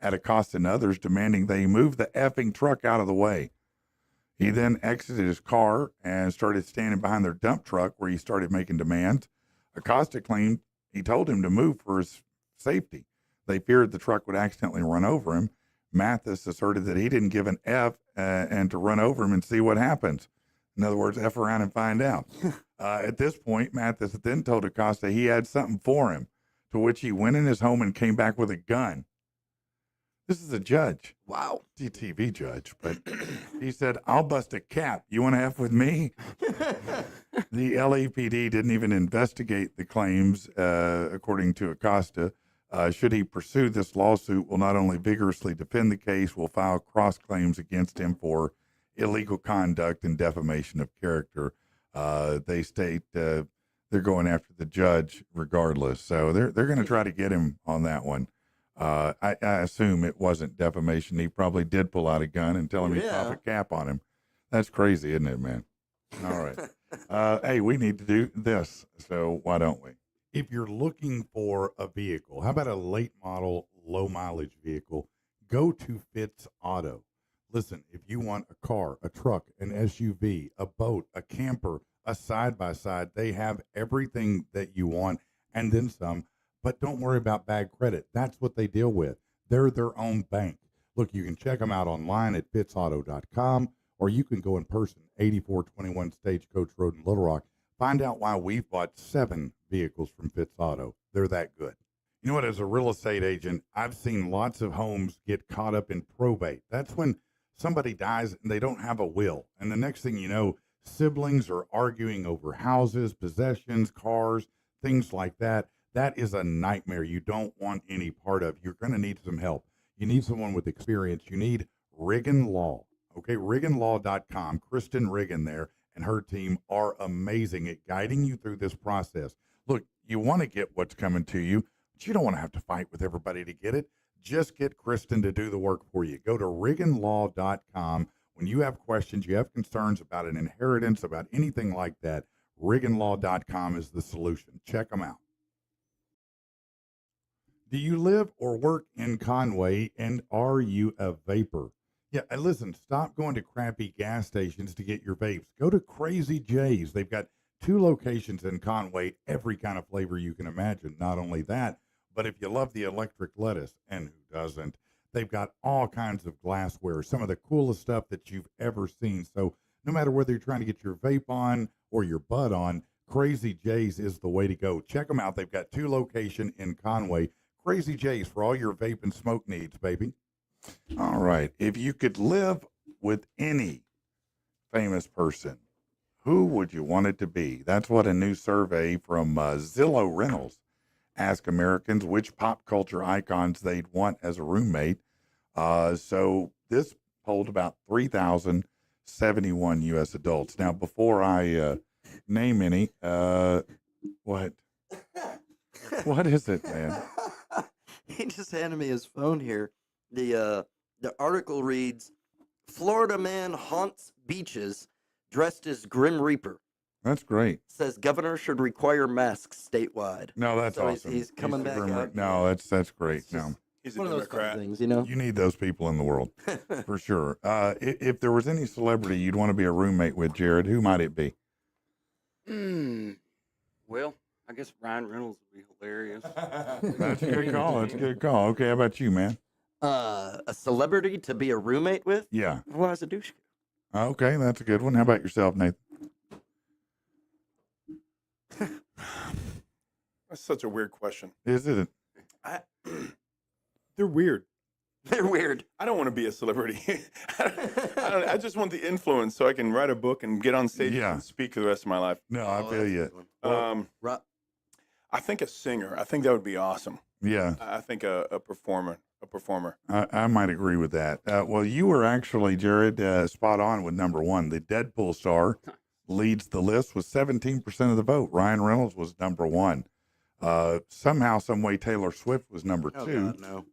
at Acosta and others, demanding they move the effing truck out of the way. He then exited his car and started standing behind their dump truck where he started making demands. Acosta claimed he told him to move for his safety. They feared the truck would accidentally run over him. Mathis asserted that he didn't give an F and to run over him and see what happens. In other words, F around and find out. At this point, Mathis then told Acosta he had something for him, to which he went in his home and came back with a gun. This is a judge. Wow. TV judge, but he said, I'll bust a cap. You want to F with me? The LAPD didn't even investigate the claims, according to Acosta. Should he pursue this lawsuit, will not only vigorously defend the case, will file cross claims against him for illegal conduct and defamation of character. They state they're going after the judge regardless. So they're going to try to get him on that one. I assume it wasn't defamation. He probably did pull out a gun and tell him he'd pop a cap on him. That's crazy, isn't it, man? All right. Hey, we need to do this, so why don't we? If you're looking for a vehicle, how about a late model, low mileage vehicle? Go to Fitz Auto. Listen, if you want a car, a truck, an SUV, a boat, a camper, a side-by-side, they have everything that you want and then some. But don't worry about bad credit. That's what they deal with. They're their own bank. Look, you can check them out online at fitzauto.com, or you can go in person, 8421 Stagecoach Road in Little Rock. Find out why we've bought 7 vehicles from Fitz Auto. They're that good. You know what? As a real estate agent, I've seen lots of homes get caught up in probate. That's when somebody dies and they don't have a will. And the next thing you know, siblings are arguing over houses, possessions, cars, things like that. That is a nightmare you don't want any part of. You're going to need some help. You need someone with experience. You need Riggin Law. Okay, RigginLaw.com. Kristen Riggin there and her team are amazing at guiding you through this process. Look, you want to get what's coming to you, but you don't want to have to fight with everybody to get it. Just get Kristen to do the work for you. Go to RigginLaw.com. When you have questions, you have concerns about an inheritance, about anything like that, RigginLaw.com is the solution. Check them out. Do you live or work in Conway, and are you a vapor? Yeah, and listen, stop going to crappy gas stations to get your vapes. Go to Crazy J's. They've got 2 locations in Conway, every kind of flavor you can imagine. Not only that, but if you love the electric lettuce, and who doesn't, they've got all kinds of glassware, some of the coolest stuff that you've ever seen. So no matter whether you're trying to get your vape on or your bud on, Crazy J's is the way to go. Check them out. They've got 2 locations in Conway. Crazy J's for all your vape and smoke needs, baby. All right. If you could live with any famous person, who would you want it to be? That's what a new survey from Zillow Rentals asked Americans which pop culture icons they'd want as a roommate. So this polled about 3,071 U.S. adults. Now, before I name any, what? What is it, man? He just handed me his phone here. The article reads, Florida man haunts beaches dressed as Grim Reaper. That's great. Says governor should require masks statewide. No, that's So awesome. he's coming back out. No, that's great. It's just No, He's a one of those fun Democrat. things, you know? you need those people in the world for sure. If there was any celebrity you'd want to be a roommate with, Jared, who might it be? Well, I guess Ryan Reynolds would be hilarious. That's a good call. That's a good call. Okay, how about you, man? A celebrity to be a roommate with? Yeah. Why is a douche? Okay, that's a good one. How about yourself, Nathan? That's such a weird question. Is it? They're weird. They're weird. I don't want to be a celebrity. I just want the influence so I can write a book and get on stage Yeah. and speak for the rest of my life. No, I Oh, feel that's a you. good one. Um, I think a singer. I think that would be awesome. Yeah, I think a performer. I might agree with that. Well, you were actually, Jared, spot on with number 1. The Deadpool star leads the list with 17% of the vote. Ryan Reynolds was number 1. Somehow, some way, Taylor Swift was number 2. Oh, God, no.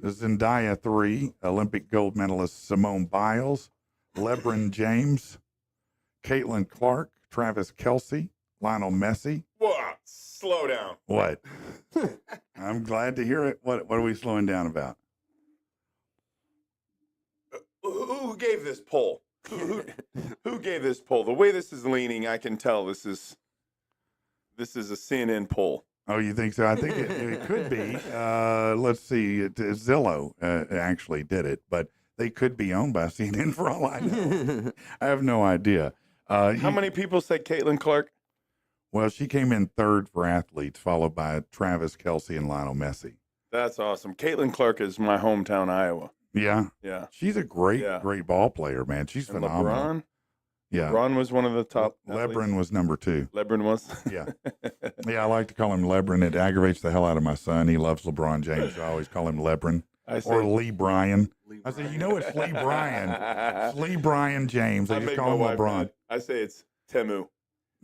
Zendaya 3, Olympic gold medalist Simone Biles, LeBron James, Caitlin Clark, Travis Kelce, Lionel Messi. Whoa, slow down. What? I'm glad to hear it. What are we slowing down about? Who gave this poll? Who gave this poll? The way this is leaning, I can tell this is a CNN poll. Oh, you think so? I think it could be. Let's see. Zillow actually did it, but they could be owned by CNN for all I know. I have no idea. How many people say Caitlin Clark? Well, she came in third for athletes, followed by Travis Kelce and Lionel Messi. That's awesome. Caitlin Clark is my hometown Iowa. Yeah. Yeah. She's a great, Yeah. great ball player, man. She's And phenomenal. LeBron? Yeah. LeBron was one of the top. Lebron was number 2. LeBron was? Yeah. Yeah, I like to call him Lebron. It aggravates the hell out of my son. He loves LeBron James. I always call him Lebron. I say, Or Lee Bryan. Lee I said, Bryan. you know it's Lee Bryan. It's Lee Bryan James. I just make call my him wife LeBron. mad. I say it's Temu.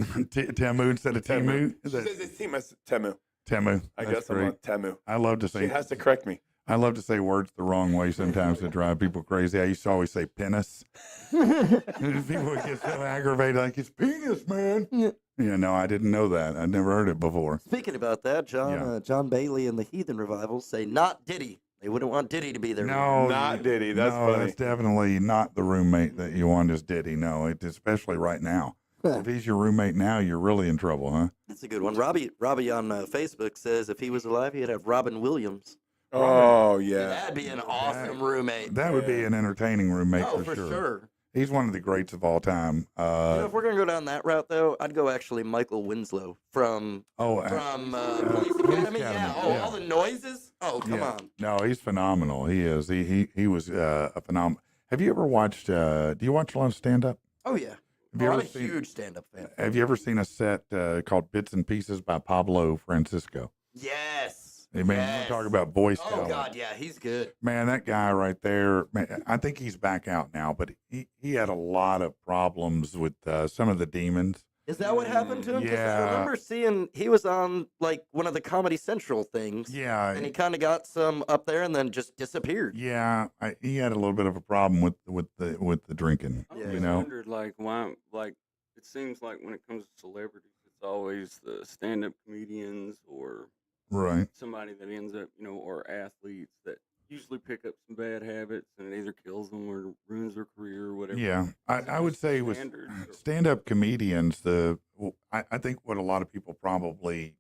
Temu instead of Timu. She says it's team. I said Temu. Temu. I That's guess I'm great. on Temu. I love to She say has to correct me. I love to say words the wrong way sometimes to drive people crazy. I used to always say penis. People would get so aggravated, like, it's penis, man. Yeah, no, I didn't know that. I'd never heard it before. Speaking about that, John Bailey and the Heathen Revivals say not Diddy. They wouldn't want Diddy to be there. No, Not Diddy. That's no, funny. that's definitely not the roommate that you want as Diddy. No, especially right now. If he's your roommate now, you're really in trouble, huh? That's a good one. Robbie on Facebook says if he was alive, he'd have Robin Williams. Oh, yeah. That'd be an awesome roommate. That would be an entertaining roommate Oh, for for sure. sure. He's one of the greats of all time. If we're gonna go down that route, though, I'd go actually Michael Winslow from Police Academy. Yeah. Oh, yeah. all the noises. Oh, come on. No, he's phenomenal. He is. He was a phenomenal. Have you ever watched? Do you watch a lot of stand up? Oh yeah. Have you I'm ever a seen? huge stand-up fan. Have you ever seen a set called Bits and Pieces by Pablo Francisco? Yes. Hey, man, you yes. want to talk about voice Oh talent? God, yeah, he's good. Man, that guy right there, man, I think he's back out now, but he had a lot of problems with some of the demons. Is that what happened to him? 'Cause Yeah. I remember seeing he was on like one of the Comedy Central things. Yeah. And he kind of got some up there and then just disappeared. Yeah, he had a little bit of a problem with the drinking. I Yeah. always You know, wondered, like, why, like, it seems like when it comes to celebrities, it's always the stand-up comedians or right? somebody that ends up, or athletes that usually pick up some bad habits and it either kills them or ruins their career or whatever. Yeah, I would say with Standard, or- stand-up comedians, I think what a lot of people probably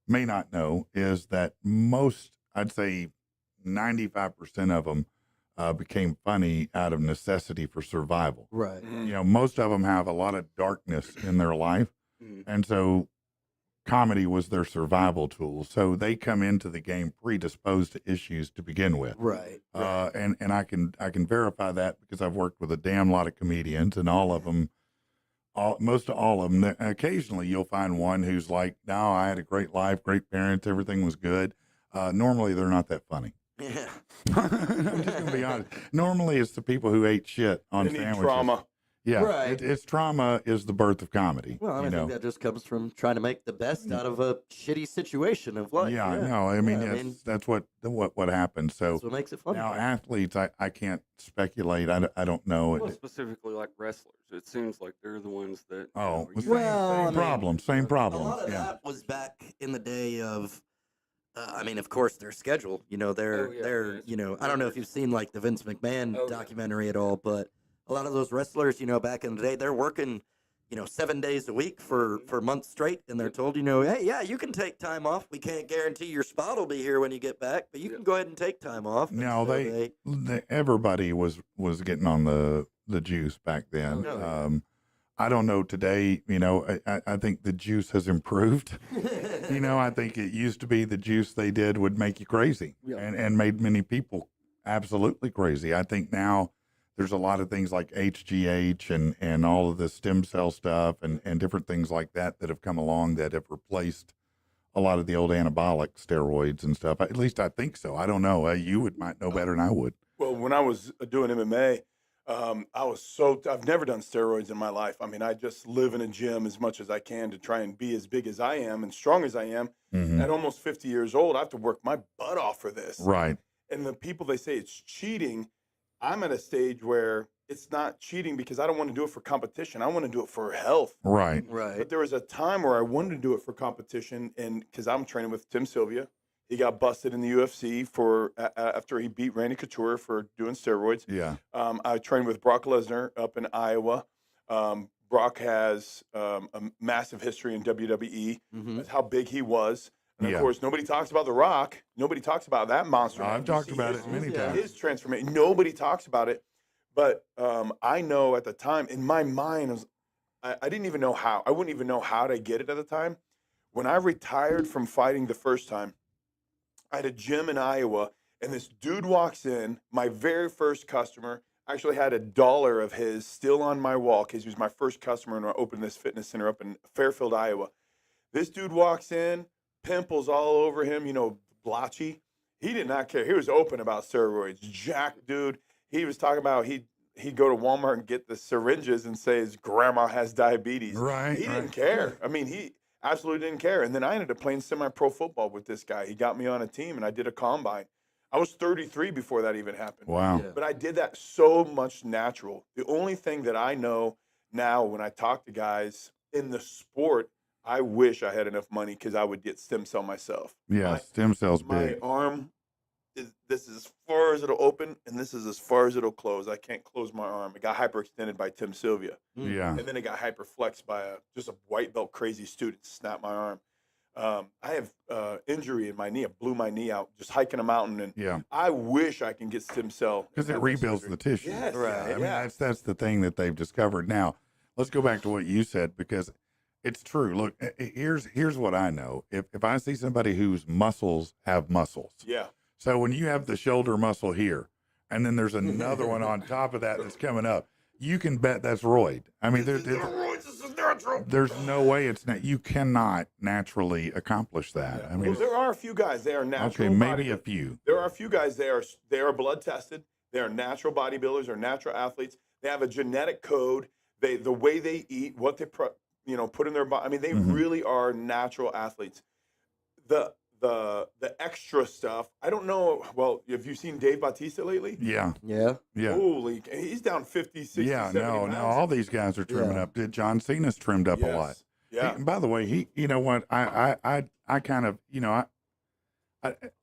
may not know is that most, I'd say 95% of them became funny out of necessity for survival. Right. You know, most of them have a lot of darkness in their life, Mhm. and so comedy was their survival tool. So they come into the game predisposed to issues to begin with. Right. And I can verify that because I've worked with a damn lot of comedians, and all of them, most of all of them. Occasionally, you'll find one who's like, "No, I had a great life, great parents, everything was good." Normally, they're not that funny. Yeah. I'm just gonna be honest. Normally, it's the people who ate shit on They need sandwiches. trauma. Yeah, Right. it's trauma is the birth of comedy. Well, and you I know. think that just comes from trying to make the best out of a shitty situation of life. Yeah, I know. I mean, Yeah, that's what happens. So that's what makes it fun. now athletes, I can't speculate. I don't know. Well, specifically like wrestlers, it seems like they're the ones that. Oh, you same, Well, I same mean, problem. Same A problem. lot of Yeah. that was back in the day of, I mean, of course, their schedule. You know, they're, Oh, yeah, they're, yeah, you know, I don't know if you've seen like the Vince McMahon Oh, yeah. documentary at all, but a lot of those wrestlers, you know, back in the day, they're working, 7 days a week for months straight, and they're told, hey, yeah, you can take time off. We can't guarantee your spot will be here when you get back, but you can go ahead and take time off. And No, so everybody was getting on the juice back then. Oh, yeah. I don't know today. I think the juice has improved. I think it used to be the juice they did would make you crazy, Yeah. and made many people absolutely crazy. I think now there's a lot of things like HGH and all of the stem cell stuff and different things like that have come along that have replaced a lot of the old anabolic steroids and stuff. At least I think so. I don't know. You might know better than I would. Well, when I was doing MMA, I've never done steroids in my life. I mean, I just live in a gym as much as I can to try and be as big as I am and strong as I am. Mhm. At almost 50 years old, I have to work my butt off for this. Right. And the people, they say it's cheating. I'm at a stage where it's not cheating because I don't want to do it for competition. I want to do it for health. Right. right. But there was a time where I wanted to do it for competition, and because I'm training with Tim Sylvia, he got busted in the UFC for after he beat Randy Couture for doing steroids. Yeah. I trained with Brock Lesnar up in Iowa. Brock has a massive history in WWE. Mhm. That's how big he was. And Yeah. of course, nobody talks about The Rock. Nobody talks about that monster. I've man. You talked see about his- it many Yeah. times. His transformation. Nobody talks about it. But I know at the time, in my mind, I didn't even know how. I wouldn't even know how to get it at the time. When I retired from fighting the first time, I had a gym in Iowa, and this dude walks in, my very first customer. I actually had $1 of his still on my wall because he was my first customer when I opened this fitness center up in Fairfield, Iowa. This dude walks in, pimples all over him, blotchy. He did not care. He was open about steroids. Jack dude. He was talking about he'd go to Walmart and get the syringes and say his grandma has diabetes. Right. He didn't care. I mean, he absolutely didn't care. And then I ended up playing semi-pro football with this guy. He got me on a team, and I did a combine. I was 33 before that even happened. Wow. Yeah. But I did that so much natural. The only thing that I know now when I talk to guys in the sport, I wish I had enough money because I would get stem cell myself. Yeah, My- stem cells My big. arm, this is as far as it'll open, and this is as far as it'll close. I can't close my arm. It got hyperextended by Tim Sylvia. Yeah. And then it got hyperflexed by just a white belt crazy student snapped my arm. I have injury in my knee. I blew my knee out just hiking a mountain, and Yeah. I wish I can get stem cell Because it rebuilds the tissue. Yes, Right. I mean, yeah. that's the thing that they've discovered. Now, let's go back to what you said because it's true. Look, here's what I know. If I see somebody whose muscles have muscles, Yeah. so when you have the shoulder muscle here, and then there's another one on top of that that's coming up, you can bet that's roid. I mean, there's no way it's not. You cannot naturally accomplish that. I mean, Well, there are a few guys. They are natural. okay, maybe a bodybuilders. few. There are a few guys. They are blood tested. They are natural bodybuilders or natural athletes. They have a genetic code. The way they eat, what they put in their body. I mean, they Mhm. really are natural athletes. The extra stuff. I don't know. Well, have you seen Dave Bautista lately? Yeah, Yeah. yeah. Holy, he's down 50, 60, Yeah, 70 no, pounds. all these guys are trimming Yeah. up. John Cena's trimmed up a lot. Yes. Yeah. And by the way, you know what? I kind of,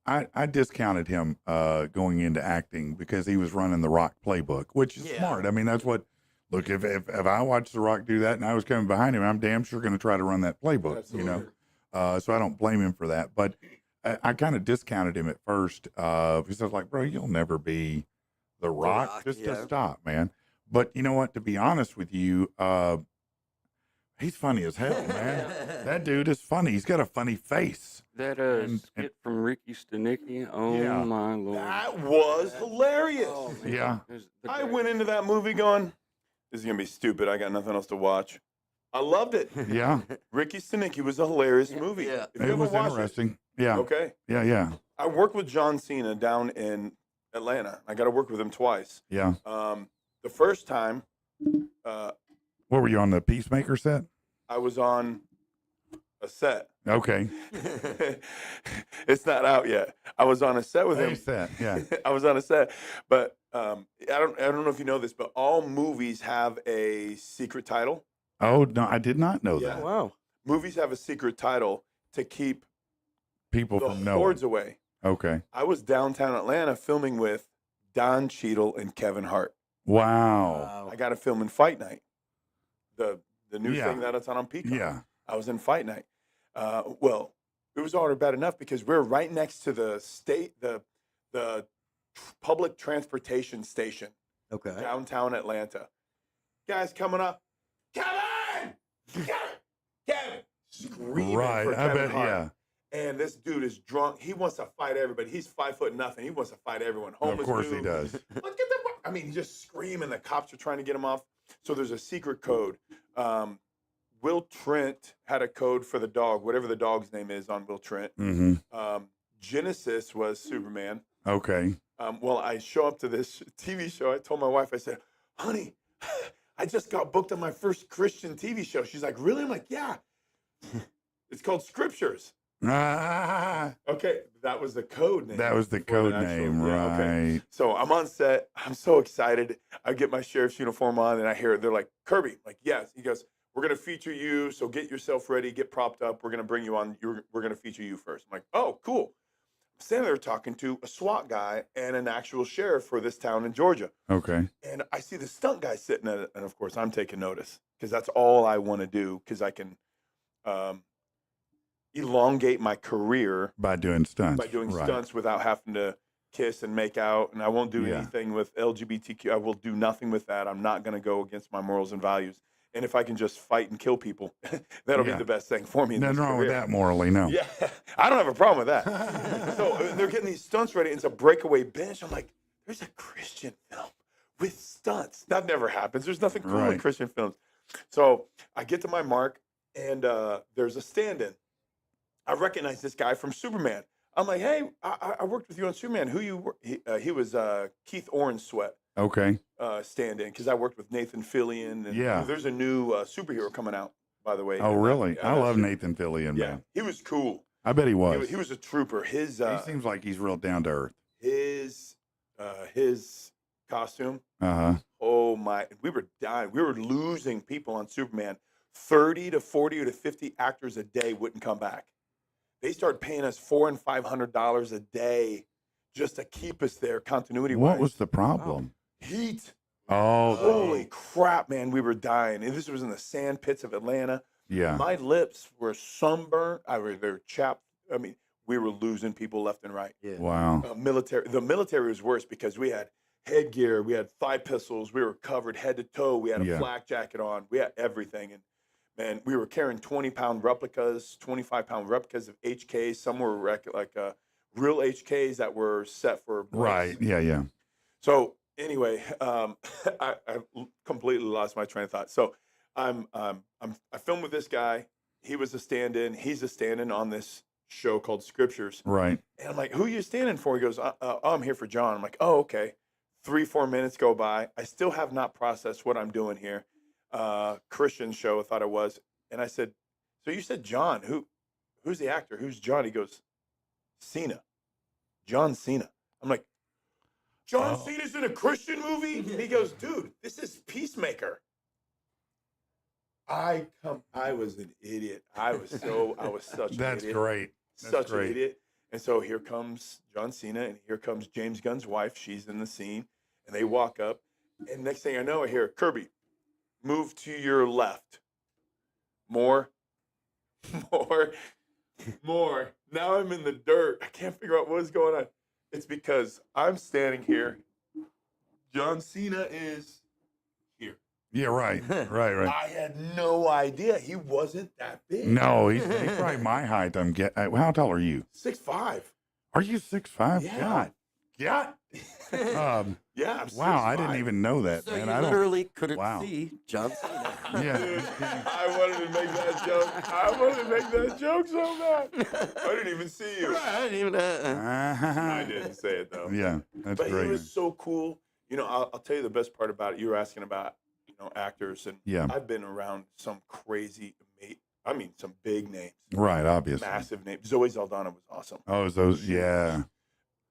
I discounted him going into acting because he was running the Rock playbook, which is Yeah. smart. I mean, that's what. Look, if I watched the Rock do that and I was coming behind him, I'm damn sure going to try to run that playbook. Absolutely. So I don't blame him for that. But I kind of discounted him at first because I was like, bro, you'll never be the Rock. Rock, Just yeah. stop, man. But you know what? To be honest with you, he's funny as hell, man. That dude is funny. He's got a funny face. That And- skit from Ricky Stanicki. Oh Yeah. my lord! That was hilarious. Oh, man. Yeah. There's the I great- went into that movie going, this is going to be stupid. I got nothing else to watch. I loved it. Yeah, Ricky Stanicki was a hilarious movie. Yeah. If you it ever was watched interesting. Yeah, Okay. yeah. I worked with John Cena down in Atlanta. I got to work with him twice. Yeah. The first time What were you on the Peacemaker set? I was on a set. Okay. It's not out yet. I was on a set with Hey, him. set. Yeah. I was on a set, but I don't know if you know this, but all movies have a secret title. Oh no, I did not know Yeah. that. Wow. Movies have a secret title to keep People the from knowing. hordes away. Okay. I was downtown Atlanta filming with Don Cheadle and Kevin Hart. Wow. I got to film in Fight Night, the new Yeah. thing that's on Peacock. Yeah. I was in Fight Night. Well, it was already bad enough because we're right next to the public transportation station Okay. downtown Atlanta. Guys coming up, Kevin, Kevin, screaming Right. for I Kevin bet. Hart. Yeah. And this dude is drunk. He wants to fight everybody. He's 5'0". He wants to fight everyone. Of Homeless course he dude. does. Look at the. I mean, he's just screaming. The cops are trying to get him off. So there's a secret code. Will Trent had a code for the dog, whatever the dog's name is on Will Trent. Mm-hmm. Genesis was Superman. Okay. Well, I show up to this TV show. I told my wife, I said, honey, I just got booked on my first Christian TV show. She's like, really? I'm like, yeah. It's called Scriptures. Ah, Okay, that was the code name. that was the for code actual- name, yeah, okay. right? So I'm on set. I'm so excited. I get my sheriff's uniform on, and I hear it. They're like, Kirby, I'm like, yes. He goes, we're going to feature you, so get yourself ready, get propped up. We're going to bring you on. We're going to feature you first. I'm like, oh, cool. I'm standing there talking to a SWAT guy and an actual sheriff for this town in Georgia. Okay. And I see the stunt guy sitting at it, and of course, I'm taking notice because that's all I want to do because I can elongate my career By doing stunts. by doing right. stunts without having to kiss and make out. And I won't do Yeah. anything with LGBTQ. I will do nothing with that. I'm not going to go against my morals and values. And if I can just fight and kill people, that'll be Yeah. the best thing for me in Nothing this wrong with career. that morally, no. Yeah, I don't have a problem with that. So they're getting these stunts ready. It's a breakaway bench. I'm like, there's a Christian film with stunts. That never happens. There's nothing cool in Right. Christian films. So I get to my mark, and there's a stand-in. I recognize this guy from Superman. I'm like, hey, I worked with you on Superman. Who you were? He was Keith Orange Sweat Okay. stand-in because I worked with Nathan Fillion. And Yeah. there's a new superhero coming out, by the way. Oh, really? Yeah, I that love shit- Nathan Fillion, Yeah, man. he was cool. I bet he He was. was, he was a trooper. His He seems like he's real down to earth. his costume. Uh-huh. Oh my! We were dying. We were losing people on Superman. 30 to 40 to 50 actors a day wouldn't come back. They started paying us $400 and $500 a day just to keep us there, continuity wise. What was the problem? Heat? Oh, Holy crap, man! We were dying, and this was in the sand pits of Atlanta. yeah. My lips were sunburnt. They were chapped. I mean, we were losing people left and right. Yeah. Wow. The military was worse because we had headgear, we had thigh pistols, we were covered head to toe, we had a Yeah. flak jacket on, we had everything, and man, we were carrying 20-pound replicas, 25-pound replicas of HKs. Some were real HKs that were set for breaks. Right. Yeah, yeah. So anyway, I completely lost my train of thought. So I filmed with this guy. He was a stand-in. He's a stand-in on this show called Scriptures. Right. And I'm like, who are you standing for? He goes, I'm here for John. I'm like, oh, okay. 3-4 minutes go by. I still have not processed what I'm doing here. Christian show, I thought it was. And I said, so you said John. Who's the actor? Who's John? He goes, Cena. John Cena. I'm like, John Cena's in a Christian movie? And he goes, dude, this is Peacemaker. I was an idiot. I was such an That's idiot. great. That's Such great. an idiot. And so here comes John Cena, and here comes James Gunn's wife. She's in the scene, and they walk up. And next thing I know, I hear, Kirby, move to your left. More. Now I'm in the dirt. I can't figure out what's going on. It's because I'm standing here. John Cena is here. Yeah, right. Right. I had no idea he wasn't that big. No, he's probably my height. How tall are you? 6'5". Are you 6'5"? Yeah. God. Yeah. Yeah, I'm Wow, I 6'5". didn't even know that, So man. you I don't. literally couldn't Wow. see John Cena. Yeah. Dude, I wanted to make that joke. I wanted to make that joke so bad. I didn't even see you. I didn't even. I didn't say it though. Yeah, that's But great. he was so cool. You know, I'll tell you the best part about it. You were asking about, actors, and Yeah. I've been around some crazy, some big names, Right, obviously. massive names. Zoe Saldana was awesome. Oh, those. Yeah.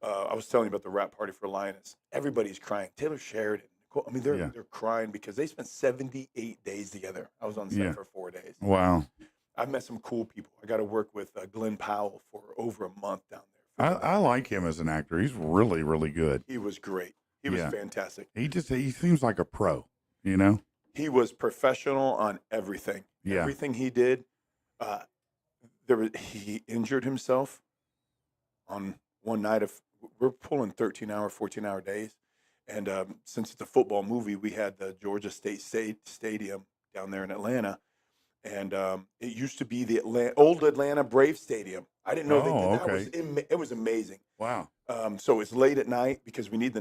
I was telling you about the rap party for Lioness. Everybody's crying. Taylor Sheridan. Nicole, they're crying because they spent 78 days together. I was on set Yeah. for 4 days. Wow. I've met some cool people. I got to work with Glenn Powell for over a month down there. I like him as an actor. He's really, really good. He was great. He was Yeah. fantastic. He seems like a pro, you know? He was professional on everything. Yeah. Everything he did. He injured himself on one night we're pulling 13-hour, 14-hour days. And since it's a football movie, we had the Georgia State Stadium down there in Atlanta. And it used to be the old Atlanta Brave Stadium. I didn't know they did that. Okay. It was amazing. Wow. So it's late at night because we need the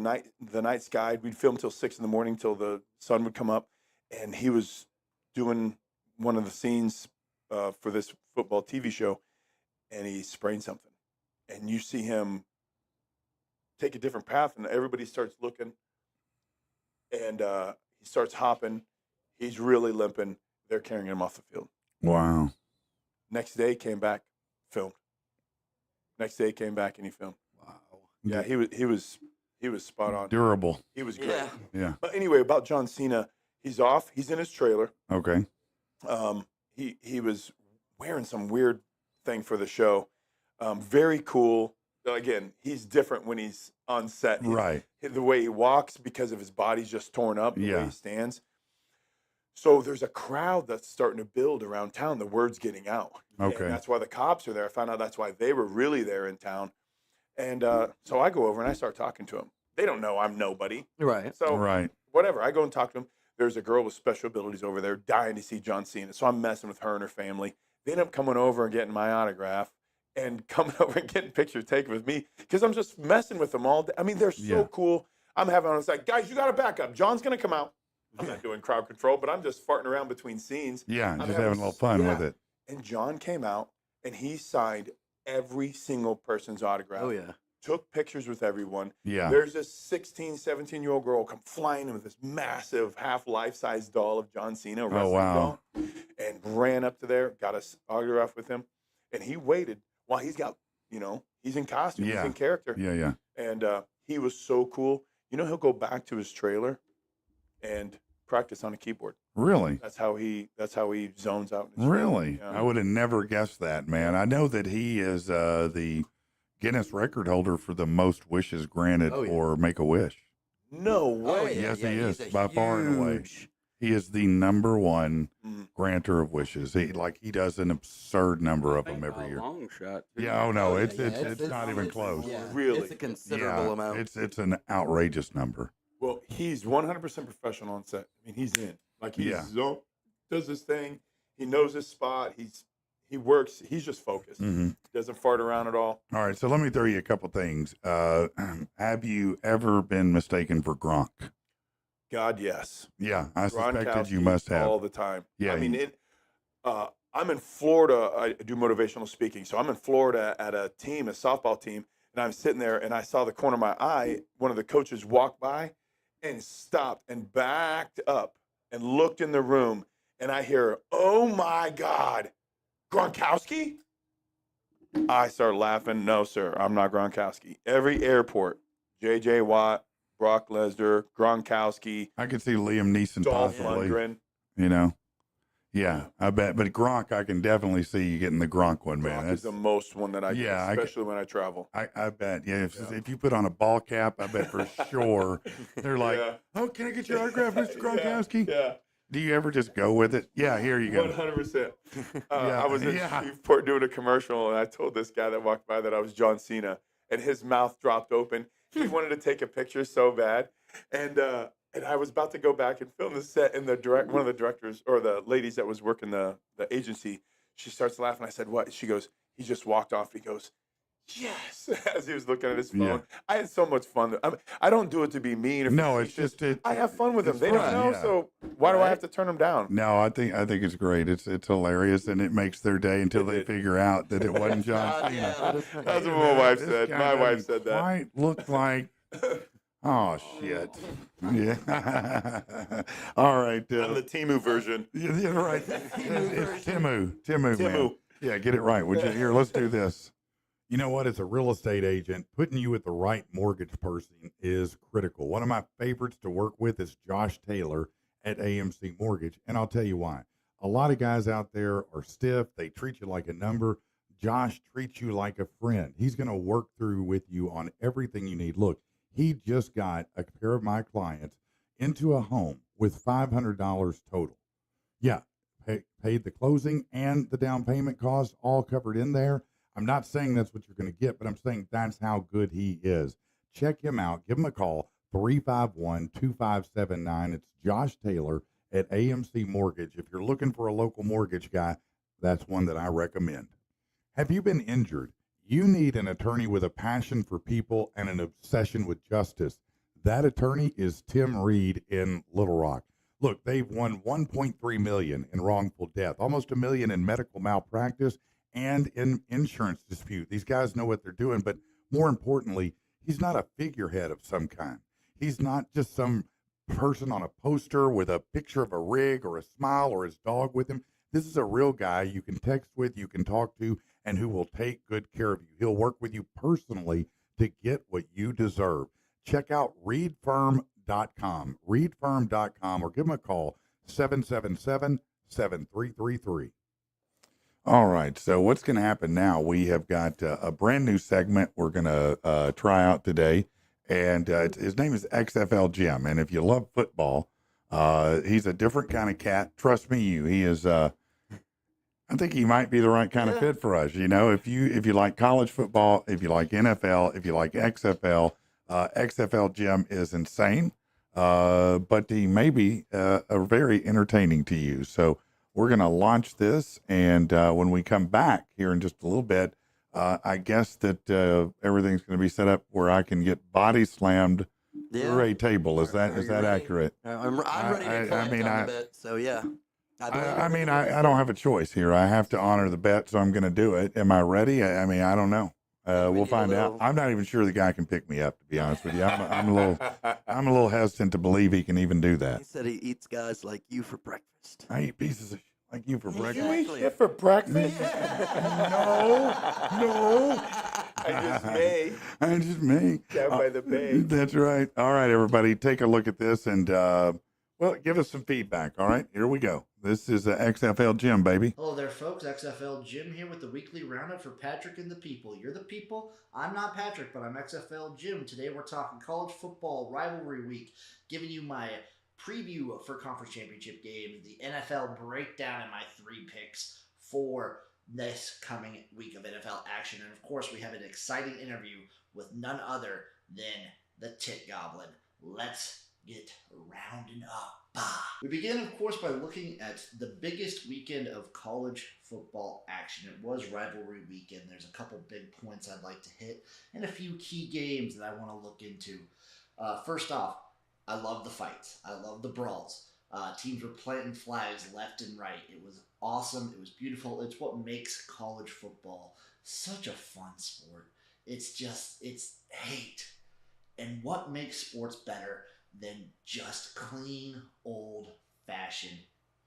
night sky. We'd film till 6 a.m. till the sun would come up. And he was doing one of the scenes for this football TV show, and he sprained something. And you see him take a different path, and everybody starts looking. And he starts hopping. He's really limping. They're carrying him off the field. Wow. Next day, came back, filmed. Next day, came back, and he filmed. Wow. Yeah, he was spot on. Durable. He was great. Yeah. Yeah. But anyway, about John Cena, he's off. He's in his trailer. Okay. He was wearing some weird thing for the show. Very cool. Again, he's different when he's on set. Right. The way he walks because of his body's just torn up. The way Yeah. he stands. So there's a crowd that's starting to build around town. The word's getting out. Okay. And that's why the cops are there. I found out that's why they were really there in town. And so I go over and I start talking to them. They don't know I'm nobody. Right. So Right. whatever. I go and talk to them. there's a girl with special abilities over there dying to see John Cena. So I'm messing with her and her family. They end up coming over and getting my autograph and coming over and getting pictures taken with me because I'm just messing with them all day. I mean, they're so Yeah. cool. I'm having on the side, guys, you got to back up. John's going to come out. I'm not doing crowd control, but I'm just farting around between scenes. Yeah, I'm just having a little fun with it. And John came out and he signed every single person's autograph. Oh yeah. Took pictures with everyone. Yeah. There's this 16, 17-year-old girl come flying in with this massive half life-size doll of John Cena, a wrestling doll, and ran up to there, got an autograph with him, and he waited while he's got, he's in costume, he's in character. Yeah, yeah. And he was so cool. He'll go back to his trailer and practice on a keyboard. Really? That's how he zones out. In his Really? trailer. I would have never guessed that, man. I know that he is the Guinness record holder for the most wishes granted for Make-A-Wish. No way. Yes, he is, by far and away. He is the number one granter of wishes. He does an absurd number of them every year. Long shot. Too. Yeah, oh no, it's it's not even close. Yeah, Really? it's a considerable amount. It's an outrageous number. Well, he's 100% professional on set. I mean, he's in. Like he does his thing. He knows his spot. He works. He's just focused. Mm-hmm. Doesn't fart around at all. All right, so let me throw you a couple things. Have you ever been mistaken for Gronk? God, yes. Yeah, I suspected you Gronkowski must have. all the time. Yeah, I mean, I'm in Florida. I do motivational speaking, so I'm in Florida at a softball team, and I'm sitting there, and I saw the corner of my eye. One of the coaches walked by, and stopped and backed up and looked in the room, and I hear, "Oh my God, Gronkowski!" I start laughing. No, sir, I'm not Gronkowski. Every airport, J.J. Watt, Brock Lesnar, Gronkowski, I could see Liam Neeson Dolph possibly. Lundgren. Yeah, I bet. But Gronk, I can definitely see you getting the Gronk one, man. Gronk is the most one that I get, especially when I travel. I bet. Yeah, if you put on a ball cap, I bet for sure they're like, "Oh, can I get your autograph, Mr. Gronkowski?" Yeah. Do you ever just go with it? Yeah, here you go. 100%. Yeah, I was in Shreveport doing a commercial, and I told this guy that walked by that I was John Cena, and his mouth dropped open. He wanted to take a picture so bad, and I was about to go back and film the set, and one of the directors or the ladies that was working the agency, she starts laughing. I said, "What?" She goes, "He just walked off." He goes, "Yes," as he was looking at his phone. Yeah. I had so much fun. I don't do it to be mean. Or No, it's facetious. just I have fun with them. it's They fun, don't know, yeah. so why do I have to turn them down? No, I think it's great. It's hilarious, and it makes their day until they figure out that it wasn't John Cena. That's what my wife This said. guy My wife doesn't said that. Quite look like. Oh shit! Yeah. All right. I'm the Timu version. Yeah, right. It's Timu, man. Timu. Yeah, get it right. Would you? Here, let's do this. You know what? As a real estate agent, putting you with the right mortgage person is critical. One of my favorites to work with is Josh Taylor at AMC Mortgage, and I'll tell you why. A lot of guys out there are stiff. They treat you like a number. Josh treats you like a friend. He's going to work through with you on everything you need. Look, he just got a pair of my clients into a home with $500 total. Yeah, paid the closing and the down payment costs all covered in there. I'm not saying that's what you're going to get, but I'm saying that's how good he is. Check him out. Give him a call, 351-2579. It's Josh Taylor at AMC Mortgage. If you're looking for a local mortgage guy, that's one that I recommend. Have you been injured? You need an attorney with a passion for people and an obsession with justice. That attorney is Tim Reed in Little Rock. Look, they've won $1.3 million in wrongful death, almost $1 million in medical malpractice and in insurance dispute. These guys know what they're doing, but more importantly, he's not a figurehead of some kind. He's not just some person on a poster with a picture of a rig or a smile or his dog with him. This is a real guy you can text with, you can talk to, and who will take good care of you. He'll work with you personally to get what you deserve. Check out reedfirm.com, reedfirm.com, or give him a call, 777-7333. All right, so what's going to happen now? We have got a brand new segment we're going to try out today, and his name is XFL Jim. And if you love football, he's a different kind of cat. Trust me, he is. I think he might be the right kind of fit for us. You know, if you like college football, if you like NFL, if you like XFL, XFL Jim is insane. but he may be very entertaining to you. So we're going to launch this, and when we come back here in just a little bit, I guess that everything's going to be set up where I can get body slammed through a table. Is that Are you that ready? accurate? I'm ready to collect on the bet. So yeah, I don't have a choice here. I have to honor the bet, so I'm going to do it. Am I ready? I mean, I don't know. We'll find out. I'm not even sure the guy can pick me up, to be honest with you. I'm a little hesitant to believe he can even do that. He said he eats guys like you for breakfast. I eat pieces of shit like you for breakfast. You eat shit for breakfast? No. I just may. Down by the bay. That's right. All right, everybody, take a look at this and, well, give us some feedback. All right, here we go. This is XFL Jim, baby. Hello there, folks. XFL Jim here with the weekly roundup for Patrick and the people. You're the people. I'm not Patrick, but I'm XFL Jim. Today we're talking college football rivalry week, giving you my preview for conference championship games, the NFL breakdown, and my 3 picks for this coming week of NFL action. And of course, we have an exciting interview with none other than the Tit Goblin. Let's get rounding up. We begin, of course, by looking at the biggest weekend of college football action. It was rivalry weekend. There's a couple big points I'd like to hit and a few key games that I want to look into. First off, I love the fights. I love the brawls. Teams were planting flags left and right. It was awesome. It was beautiful. It's what makes college football such a fun sport. It's hate. And what makes sports better than just clean, old-fashioned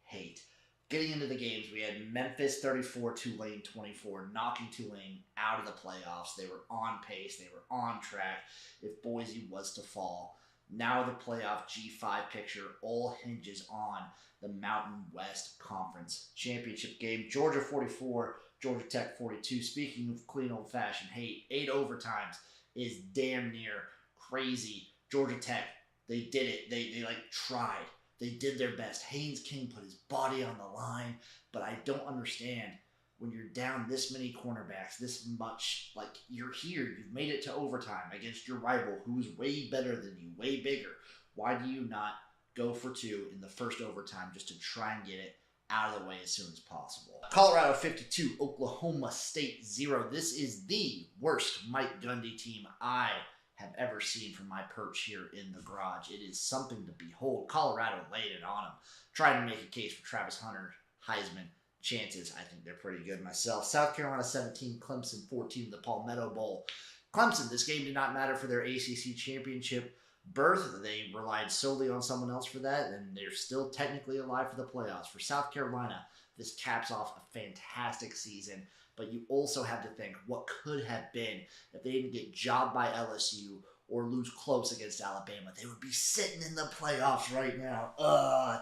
hate? Getting into the games, we had Memphis 34, Tulane 24, knocking Tulane out of the playoffs. They were on pace. They were on track if Boise was to fall. Now the playoff G5 picture all hinges on the Mountain West Conference Championship game. Georgia 44, Georgia Tech 42. Speaking of clean, old-fashioned hate, 8 overtimes is damn near crazy. Georgia Tech, they did it. They tried. They did their best. Haynes King put his body on the line, but I don't understand when you're down this many cornerbacks, this much, like you're here, you've made it to overtime against your rival who's way better than you, way bigger. Why do you not go for 2 in the first overtime just to try and get it out of the way as soon as possible? Colorado 52, Oklahoma State 0. This is the worst Mike Gundy team I have ever seen from my perch here in the garage. It is something to behold. Colorado laid it on him, trying to make a case for Travis Hunter, Heisman chances. I think they're pretty good myself. South Carolina 17, Clemson 14, the Palmetto Bowl. Clemson, this game did not matter for their ACC championship berth. They relied solely on someone else for that, and they're still technically alive for the playoffs. For South Carolina, this caps off a fantastic season, but you also have to think what could have been if they didn't get jobbed by LSU or lose close against Alabama. They would be sitting in the playoffs right now.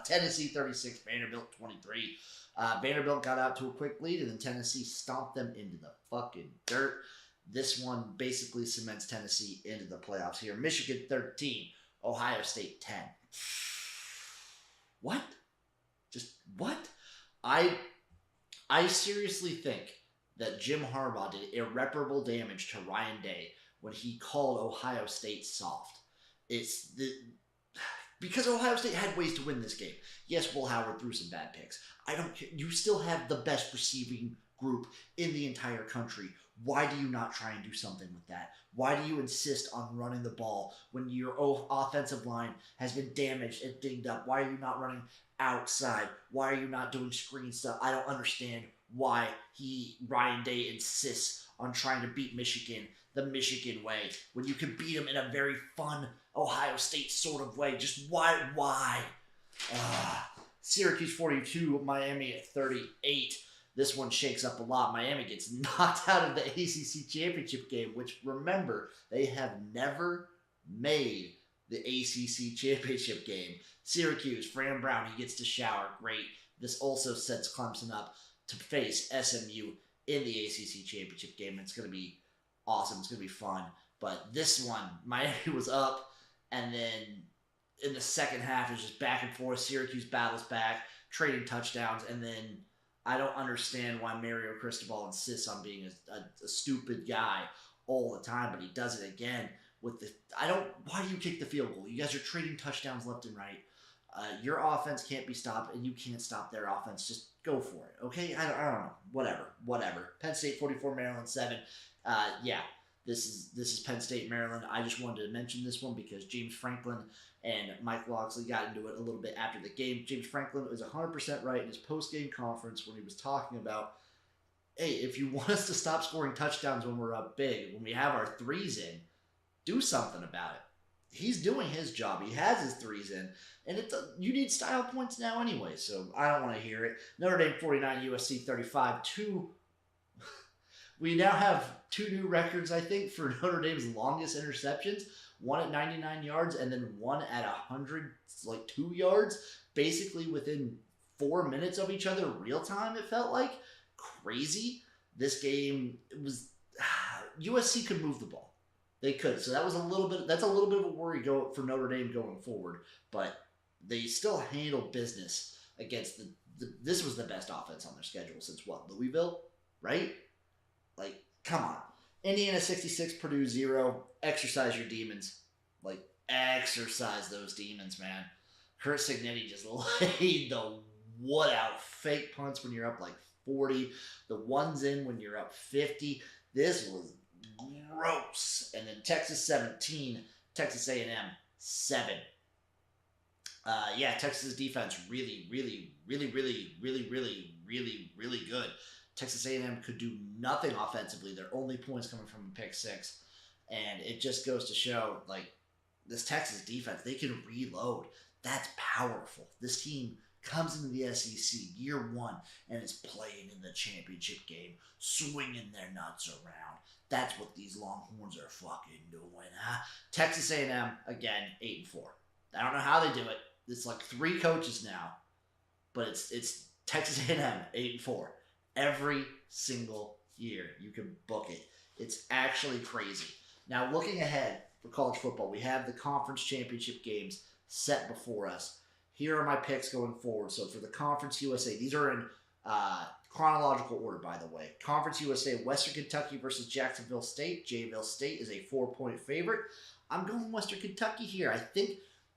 Tennessee 36, Vanderbilt 23. Vanderbilt got out to a quick lead, and then Tennessee stomped them into the fucking dirt. This one basically cements Tennessee into the playoffs here. Michigan 13, Ohio State 10. What? Just what? I seriously think that Jim Harbaugh did irreparable damage to Ryan Day when he called Ohio State soft. Because Ohio State had ways to win this game. Yes, Will Howard threw some bad picks. I don't care. You still have the best receiving group in the entire country. Why do you not try and do something with that? Why do you insist on running the ball when your offensive line has been damaged and dinged up? Why are you not running outside? Why are you not doing screen stuff? I don't understand why Ryan Day insists on trying to beat Michigan the Michigan way when you can beat them in a very fun Ohio State sort of way. Just why? Syracuse 42, Miami at 38. This one shakes up a lot. Miami gets knocked out of the ACC championship game, which, remember, they have never made the ACC championship game. Syracuse, Fran Brown, he gets to shower. Great. This also sets Clemson up to face SMU in the ACC championship game. It's going to be awesome. It's going to be fun. But this one, Miami was up, and then in the second half, it's just back and forth. Syracuse battles back, trading touchdowns, and then I don't understand why Mario Cristobal insists on being a stupid guy all the time, but he does it again Why do you kick the field goal? You guys are trading touchdowns left and right. Your offense can't be stopped, and you can't stop their offense. Just go for it, okay? I don't know. Whatever. Penn State 44, Maryland 7. Yeah, this is Penn State, Maryland. I just wanted to mention this one because James Franklin and Mike Loxley got into it a little bit after the game. James Franklin was 100% right in his post-game conference when he was talking about, hey, if you want us to stop scoring touchdowns when we're up big, when we have our threes in, do something about it. He's doing his job. He has his threes in. And you need style points now anyway, so I don't want to hear it. Notre Dame 49, USC 35. We now have 2 new records, I think, for Notre Dame's longest interceptions. One at 99 yards and then one at 102 yards, basically within 4 minutes of each other, real time, it felt like. Crazy. This game, USC could move the ball. They could. So that's a little bit of a worry for Notre Dame going forward. But they still handled business against this was the best offense on their schedule since what? Louisville? Right? Like, come on. Indiana 66, Purdue 0. Exercise your demons. Like, exercise those demons, man. Kurt Signetti just laid the wood out. Fake punts when you're up like 40. The ones in when you're up 50. This was gross. And then Texas 17, Texas A&M 7. Texas defense really good. Texas A&M could do nothing offensively. Their only points coming from a pick 6. And it just goes to show, like, this Texas defense, they can reload. That's powerful. This team comes into the SEC year 1 and is playing in the championship game, swinging their nuts around. That's what these Longhorns are fucking doing, huh? Texas A&M, again, 8-4. I don't know how they do it. It's like 3 coaches now, but it's Texas A&M 8-4 every single year. You can book it. It's actually crazy. Now, looking ahead for college football, we have the conference championship games set before us. Here are my picks going forward. So for the Conference USA, these are in chronological order, by the way. Conference USA, Western Kentucky versus Jacksonville State. Jacksonville State is a 4-point favorite. I'm going Western Kentucky here. I think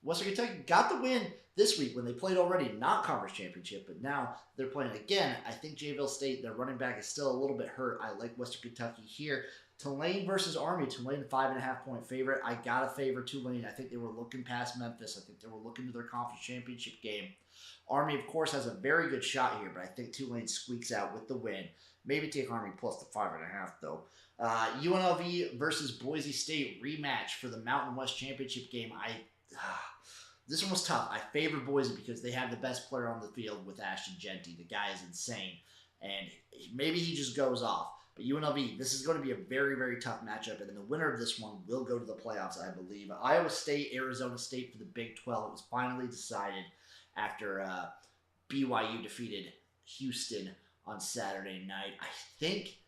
Western Kentucky got the win this week when they played already, not conference championship, but now they're playing again. I think Jacksonville State, their running back is still a little bit hurt. I like Western Kentucky here. Tulane versus Army. Tulane, 5.5-point favorite. I got to favor Tulane. I think they were looking past Memphis. I think they were looking to their conference championship game. Army, of course, has a very good shot here, but I think Tulane squeaks out with the win. Maybe take Army plus the 5.5, though. UNLV versus Boise State rematch for the Mountain West Championship game. This one was tough. I favor Boise because they have the best player on the field with Ashton Genty. The guy is insane, and maybe he just goes off. But UNLV, this is going to be a very, very tough matchup, and then the winner of this one will go to the playoffs, I believe. Iowa State, Arizona State for the Big 12. It was finally decided after BYU defeated Houston on Saturday night. I think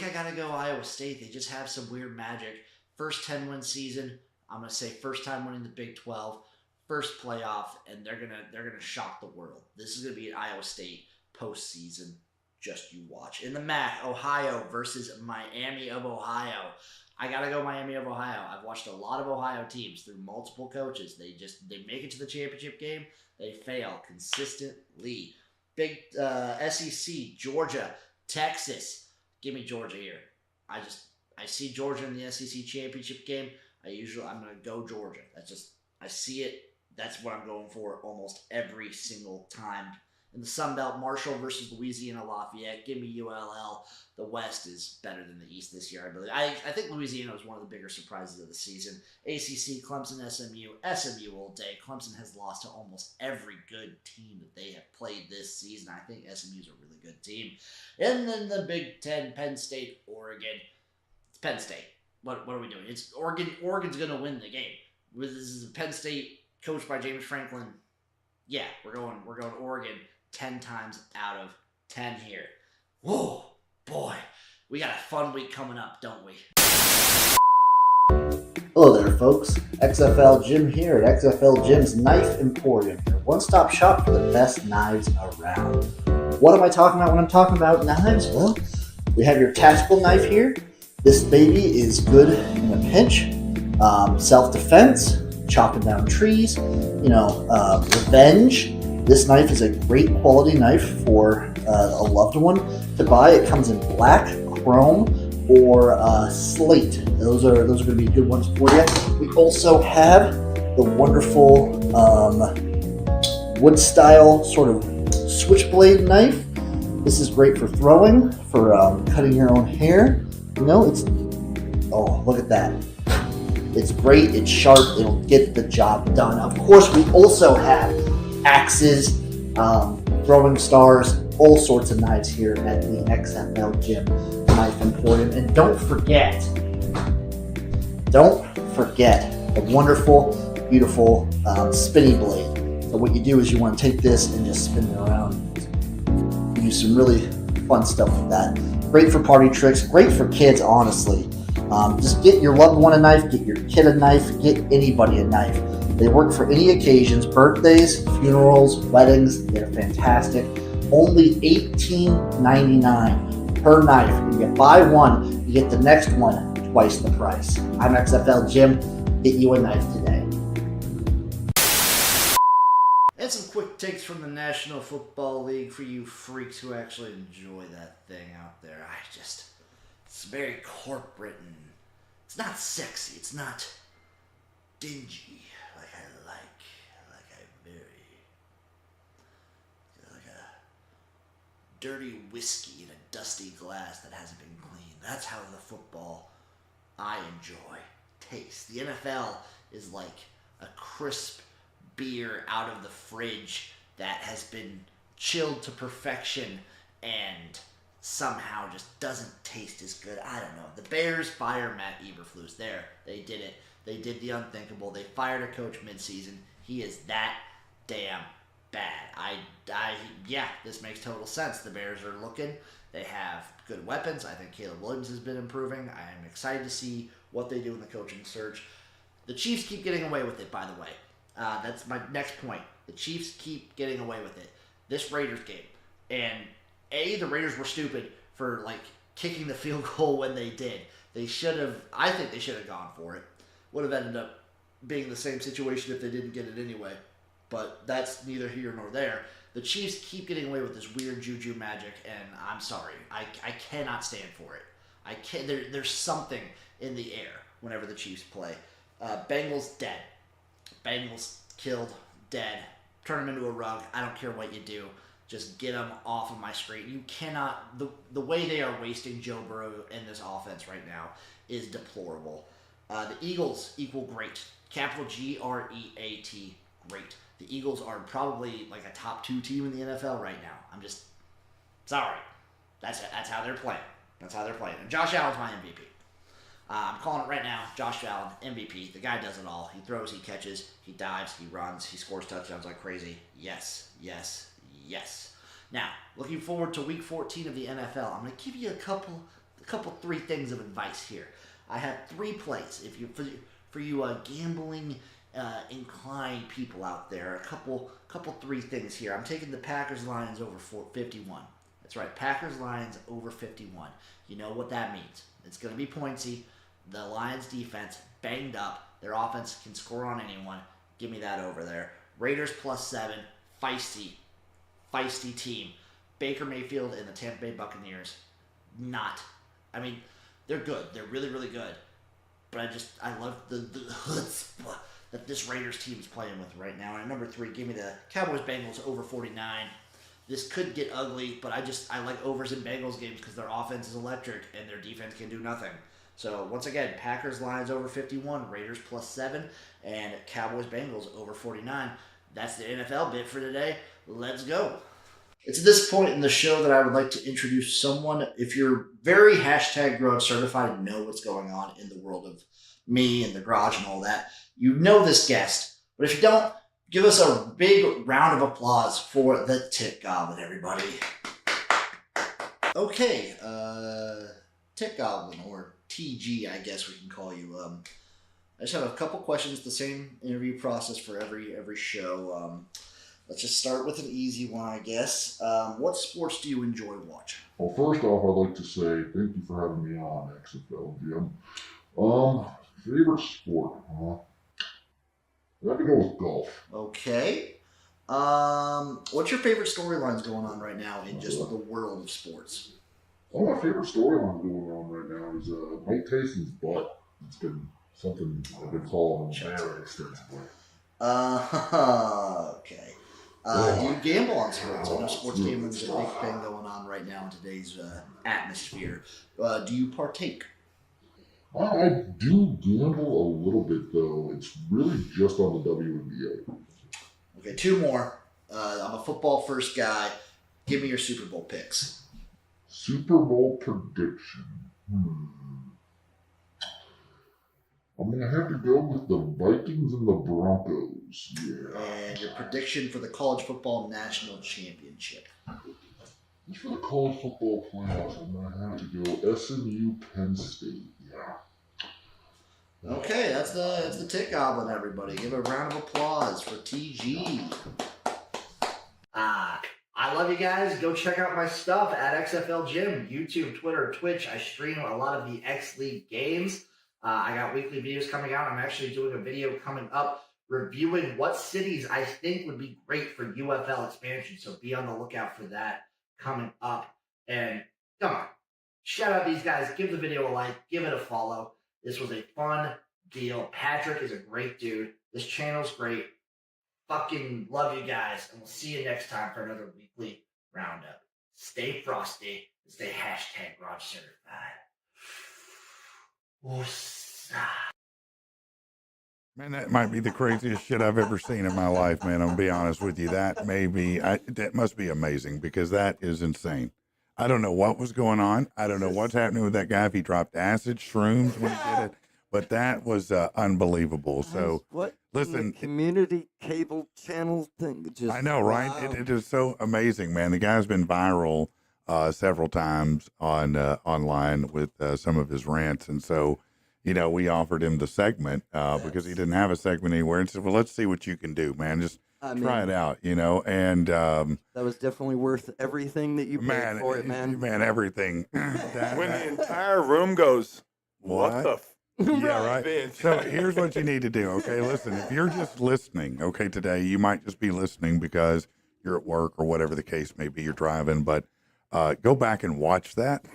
I got to go Iowa State. They just have some weird magic. First 10-win season. I'm going to say first time winning the Big 12, first playoff, and they're gonna shock the world. This is going to be an Iowa State postseason. Just you watch. In the MAC, Ohio versus Miami of Ohio. I got to go Miami of Ohio. I've watched a lot of Ohio teams through multiple coaches. They make it to the championship game. They fail consistently. Big SEC, Georgia, Texas. Give me Georgia here. I see Georgia in the SEC championship game. I'm going to go Georgia. I see it. That's what I'm going for almost every single time. In the Sun Belt, Marshall versus Louisiana Lafayette. Give me ULL. The West is better than the East this year, I believe. I think Louisiana was one of the bigger surprises of the season. ACC, Clemson, SMU all day. Clemson has lost to almost every good team that they have played this season. I think SMU's a really good team. And then the Big Ten, Penn State, Oregon. It's Penn State. What are we doing? It's Oregon. Oregon's going to win the game. This is Penn State, coached by James Franklin. Yeah, we're going Oregon 10 times out of 10 here. Whoa, boy. We got a fun week coming up, don't we? Hello there, folks. XFL Jim here at XFL Jim's Knife Emporium, your one-stop shop for the best knives around. What am I talking about when I'm talking about knives? Well, we have your tactical knife here, This baby is good in a pinch. Self-defense, chopping down trees, revenge. This knife is a great quality knife for a loved one to buy. It comes in black, chrome, or slate. Those are going to be good ones for you. We also have the wonderful wood style sort of switchblade knife. This is great for throwing, for cutting your own hair. Look at that. It's great, it's sharp, it'll get the job done. Of course, we also have axes, throwing stars, all sorts of knives here at the XFL Gym Knife Emporium. And don't forget the wonderful, beautiful spinny blade. So what you do is you want to take this and just spin it around. You do some really fun stuff with that. Great for party tricks, great for kids, honestly. Just get your loved one a knife, get your kid a knife, get anybody a knife. They work for any occasions, birthdays, funerals, weddings. They're fantastic. Only $18.99 per knife. When you buy one, you get the next one twice the price. I'm XFL Jim. Get you a knife today. And some quick takes from the National Football League for you freaks who actually enjoy that thing out there. It's very corporate and it's not sexy. It's not dingy like I like a dirty whiskey in a dusty glass that hasn't been cleaned. That's how the football I enjoy tastes. The NFL is like a crisp beer out of the fridge that has been chilled to perfection and somehow just doesn't taste as good. I don't know. The Bears fire Matt Eberflus. There, they did it. They did the unthinkable. They fired a coach midseason. He is that damn bad. This makes total sense. The Bears are looking. They have good weapons. I think Caleb Williams has been improving. I am excited to see what they do in the coaching search. The Chiefs keep getting away with it, by the way. That's my next point. The Chiefs keep getting away with it. This Raiders game. And the Raiders were stupid for kicking the field goal when they did. I think they should have gone for it. Would have ended up being the same situation if they didn't get it anyway. But that's neither here nor there. The Chiefs keep getting away with this weird juju magic, and I'm sorry. I cannot stand for it. There's something in the air whenever the Chiefs play. Bengals dead. Bengals killed, dead. Turn them into a rug. I don't care what you do. Just get them off of my screen. You cannot. The way they are wasting Joe Burrow in this offense right now is deplorable. The Eagles equal great. Capital Great. Great. The Eagles are probably like a top 2 team in the NFL right now. I'm just sorry. That's how they're playing. And Josh Allen's my MVP. I'm calling it right now. Josh Allen, MVP. The guy does it all. He throws, he catches, he dives, he runs, he scores touchdowns like crazy. Yes. Now, looking forward to Week 14 of the NFL. I'm going to give you a couple 3 things of advice here. I have 3 plays. If you for you gambling inclined people out there, a couple 3 things here. I'm taking the Packers Lions over 51. That's right, Packers Lions over 51. You know what that means. It's going to be pointsy. The Lions defense banged up. Their offense can score on anyone. Give me that over there. Raiders +7. Feisty team. Baker Mayfield and the Tampa Bay Buccaneers. They're good. They're really, really good. But I love the chutzpah that this Raiders team is playing with right now. And at number 3, give me the Cowboys Bengals over 49. This could get ugly, but I like overs in Bengals games because their offense is electric and their defense can do nothing. So once again, Packers Lions over 51, Raiders +7, and Cowboys Bengals over 49. That's the NFL bit for today. Let's go. It's at this point in the show that I would like to introduce someone. If you're very #Growing Certified and know what's going on in the world of me and the garage and all that, you know this guest. But if you don't, give us a big round of applause for the Tit Goblin, everybody. Okay, Tit Goblin, or TG, I guess we can call you. I just have a couple questions, the same interview process for every show. Let's just start with an easy one, I guess. What sports do you enjoy watching? Well, first off, I'd like to say thank you for having me on XFL, Jim. Favorite sport, huh? I have to go with golf. Okay. What's your favorite storylines going on right now in just the world of sports? Well, my favorite storyline going on right now is Mike Tyson's butt. It's been something I've been following very extensively. Okay. Do you gamble on sports? I know sports gambling is a big thing going on right now in today's atmosphere. Do you partake? I do gamble a little bit, though. It's really just on the WNBA. Okay, two more. I'm a football first guy. Give me your Super Bowl picks. Super Bowl prediction. I'm going to have to go with the Vikings and the Broncos. Yeah. And your prediction for the college football national championship. Just for the college football playoffs, I'm going to have to go SMU Penn State. Yeah. Okay, that's the Tick Goblin, everybody. Give a round of applause for TG. I love you guys. Go check out my stuff at XFL Gym, YouTube, Twitter, Twitch. I stream a lot of the X League games. I got weekly videos coming out. I'm actually doing a video coming up reviewing what cities I think would be great for UFL expansion. So be on the lookout for that coming up. And come on, shout out these guys. Give the video a like. Give it a follow. This was a fun deal. Patrick is a great dude. This channel's great. Fucking love you guys. And we'll see you next time for another weekly roundup. Stay frosty and stay hashtag Raj certified. Man, that might be the craziest shit I've ever seen in my life, man. I'm gonna be honest with you. That must be amazing because that is insane. I don't know what was going on. I don't know what's happening with that guy, if he dropped acid, shrooms when he did it, but that was unbelievable. So What? listen, The community cable channel thing. Just I know, right? wow. It is so amazing, man. The guy's been viral several times on online with some of his rants, and so we offered him the segment because he didn't have a segment anywhere, and said, "Well, let's see what you can do, man. Just try it out, And that was definitely worth everything that you paid for it, man. Man, everything. When the entire room goes, what the Yeah, right. bitch? So here's what you need to do. Okay, listen, if you're just listening, okay, today, you might just be listening because you're at work or whatever the case may be, you're driving, but go back and watch that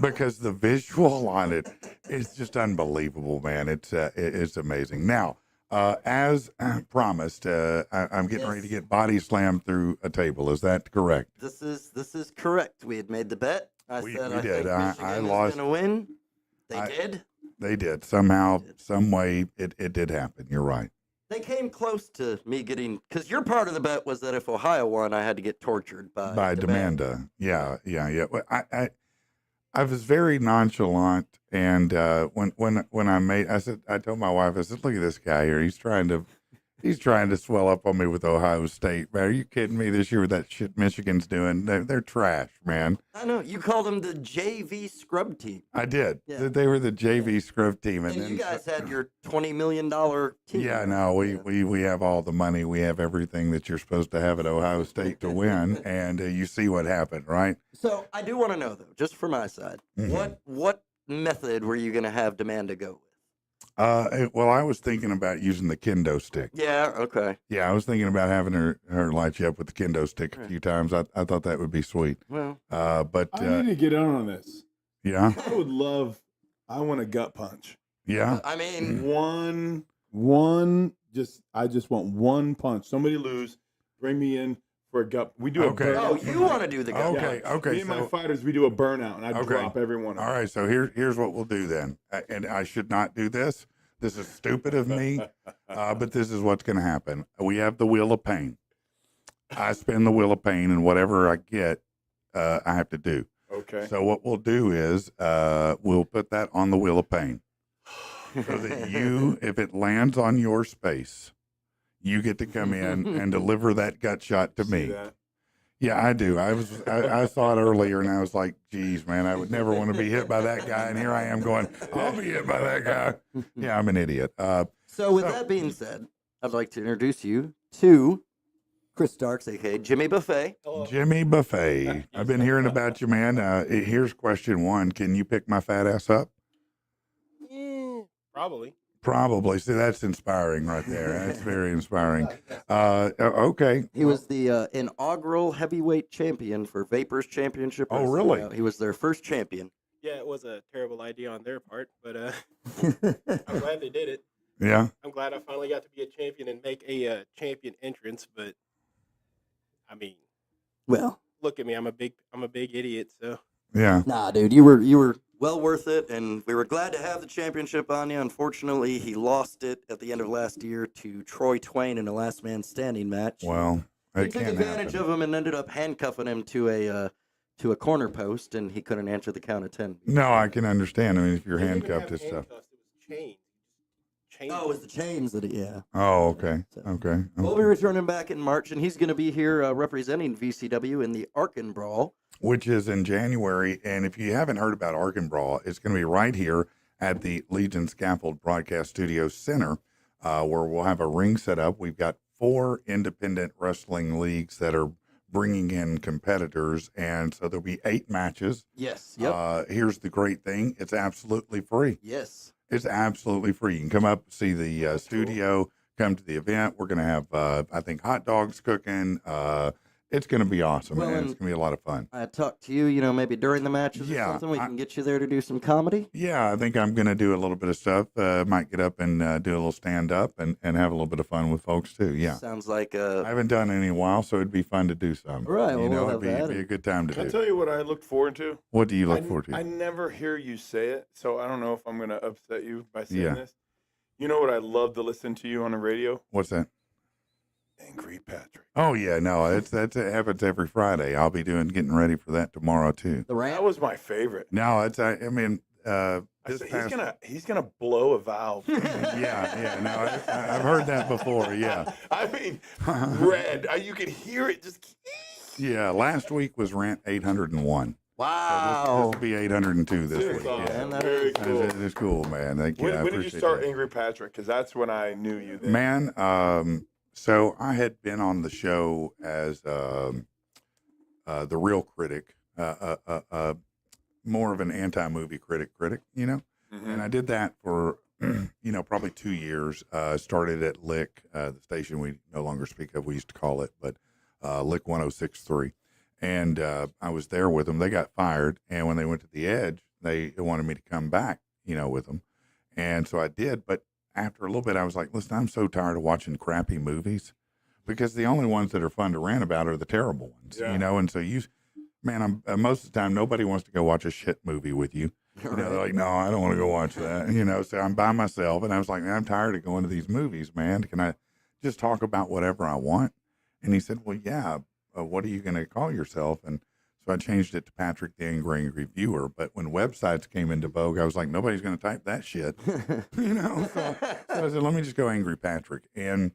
because the visual on it is just unbelievable, man. It's amazing. Now, as promised, I'm getting ready to get body slammed through a table. Is that correct? This is correct. We had made the bet. I We said did. I think I Michigan lost. is going to win. They I- did. They did. Somehow, some way, it did happen. You're right. They came close to me getting, because your part of the bet was that if Ohio won, I had to get tortured by Demanda. Yeah. Well, I was very nonchalant, and when I told my wife, I said, "Look at this guy here. He's trying to swell up on me with Ohio State. Man, are you kidding me? This year with that shit Michigan's doing, they're trash, man." I know. You called them the JV scrub team. I did. Yeah. They were the JV scrub team, And then you guys had your $20 million team. Yeah, no, we have all the money. We have everything that you're supposed to have at Ohio State to win, and you see what happened, right? So I do want to know, though, just for my side, Mhm. what method were you going to have Demanda go with? Well, I was thinking about using the kendo stick. Yeah, okay. Yeah, I was thinking about having her light you up with the kendo stick a few times. I thought that would be sweet. Well, But I need to get on this. yeah, I want a gut punch. yeah. I mean, I just want one punch. Somebody lose, bring me in for a gut. We do Okay. a burnout. oh, you want to do the gut Okay, punch. okay. Me and my So, fighters, we do a burnout, and I Okay. drop every one of all them. right. So here's what we'll do then. And I should not do this. This is stupid of me. But this is what's going to happen. We have the wheel of pain. I spin the wheel of pain, and whatever I get, I have to do. Okay. So what we'll do is we'll put that on the wheel of pain, so that if it lands on your space, you get to come in and deliver that gut shot to See me. that? Yeah, I do. I saw it earlier, and I was like, "Geez, man, I would never want to be hit by that guy." And here I am going, "I'll be hit by that guy." Yeah, I'm an idiot. So with So- that being said, I'd like to introduce you to Chris Starks, aka Jimmy Buffet. Jimmy Buffet. I've been hearing about you, man. Here's question one. Can you pick my fat ass up? Probably. Probably. See, that's inspiring right there. That's very inspiring. Okay. He was the inaugural heavyweight champion for Vapors Championship. Oh, really? He was their first champion. Yeah, it was a terrible idea on their part, but I'm glad they did it. Yeah. I'm glad I finally got to be a champion and make a champion entrance. But I mean, Well, look at me. I'm a big idiot. So Yeah. nah, dude, you were well worth it, and we were glad to have the championship on you. Unfortunately, he lost it at the end of last year to Troy Twain in a last man standing match. Well, He it took can't advantage happen. of him and ended up handcuffing him to a corner post, and he couldn't answer the count of 10. No, I can understand. I mean, if you're They didn't even handcuffed, have it's tough. handcuffs, it was chains. Chains. Oh, it was the chains that yeah. Oh, okay. So- Okay. We'll be returning back in March, and he's going to be here representing VCW in the Arkin Brawl. Which is in January. And if you haven't heard about Arkin Brawl, it's going to be right here at the Legion Scaffold Broadcast Studio Center, where we'll have a ring set up. We've got 4 independent wrestling leagues that are bringing in competitors. And so there'll be 8 matches. Yes. Yep. Here's the great thing. It's absolutely free. Yes. It's absolutely free. You can come up, see the studio, come to the event. We're going to have, I think, hot dogs cooking. It's going to be awesome, Well, and and- it's going to be a lot of fun. I talked to you, maybe during the matches or Yeah, something. We can get you there to do some comedy. Yeah, I think I'm going to do a little bit of stuff. Might get up and do a little stand up and have a little bit of fun with folks too. Yeah. Sounds like I haven't done it in a while, so it'd be fun to do some. Right, well, we'll it'd have that be a and- good time to Can I do. tell you what I look forward to? What do you look I, forward to? I never hear you say it, so I don't know if I'm going to upset you by saying Yeah. this. You know what I love to listen to you on the radio? What's that? Angry Patrick. Oh yeah, no, it happens every Friday. I'll be getting ready for that tomorrow too. The rant. That was my favorite. No, I mean, I this said, past, he's gonna blow a valve. yeah, no, I've heard that before. Yeah, I mean, red. You could hear it just. yeah. Last week was rant 801. Wow. This will be 802 this It's week. awesome. Yeah. Man, Very cool. It is cool, man. Thank you. I When did you appreciate start that. Angry Patrick? Because that's when I knew you. Then. Man, so I had been on the show as the real critic, more of an anti-movie critic, Mhm. and I did that for, probably 2 years. Started at Lick, the station we no longer speak of, we used to call it, but Lick 106.3. And I was there with them. They got fired. And when they went to the Edge, they wanted me to come back, with them. And so I did. But after a little bit, I was like, listen, I'm so tired of watching crappy movies because the only ones that are fun to rant about are the terrible ones, Yeah. And so most of the time, nobody wants to go watch a shit movie with you. They're like, no, I don't want to go watch that. So I'm by myself. And I was like, man, I'm tired of going to these movies, man. Can I just talk about whatever I want? And he said, well, yeah. What are you going to call yourself? And so I changed it to Patrick the Angry Reviewer. But when websites came into vogue, I was like, nobody's going to type that shit, So I said, let me just go Angry Patrick. And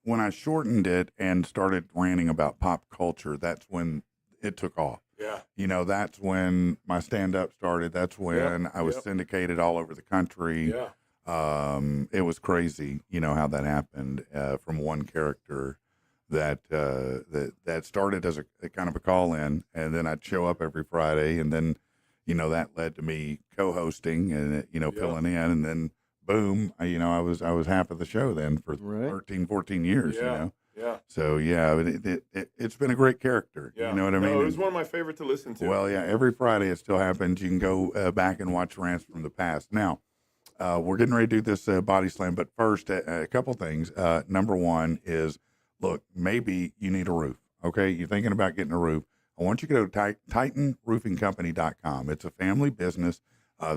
when I shortened it and started ranting about pop culture, that's when it took off. Yeah. That's when my stand-up started. That's when I was yep. syndicated all over the country. Yeah. It was crazy, how that happened from one character that started as a kind of a call-in, and then I'd show up every Friday, and then, that led to me co-hosting and, filling in, and then boom, I was half of the show then for Right. 13, 14 years, Yeah. Yeah. So yeah, it's been a great character. Yeah. You know what I No, mean? it was one of my favorite to listen to. Well, yeah, every Friday it still happens. You can go back and watch rants from the past. Now, we're getting ready to do this body slam, but first, a couple things. Number one is, look, maybe you need a roof. Okay, you're thinking about getting a roof. I want you to go to TitanRoofingCompany.com. It's a family business.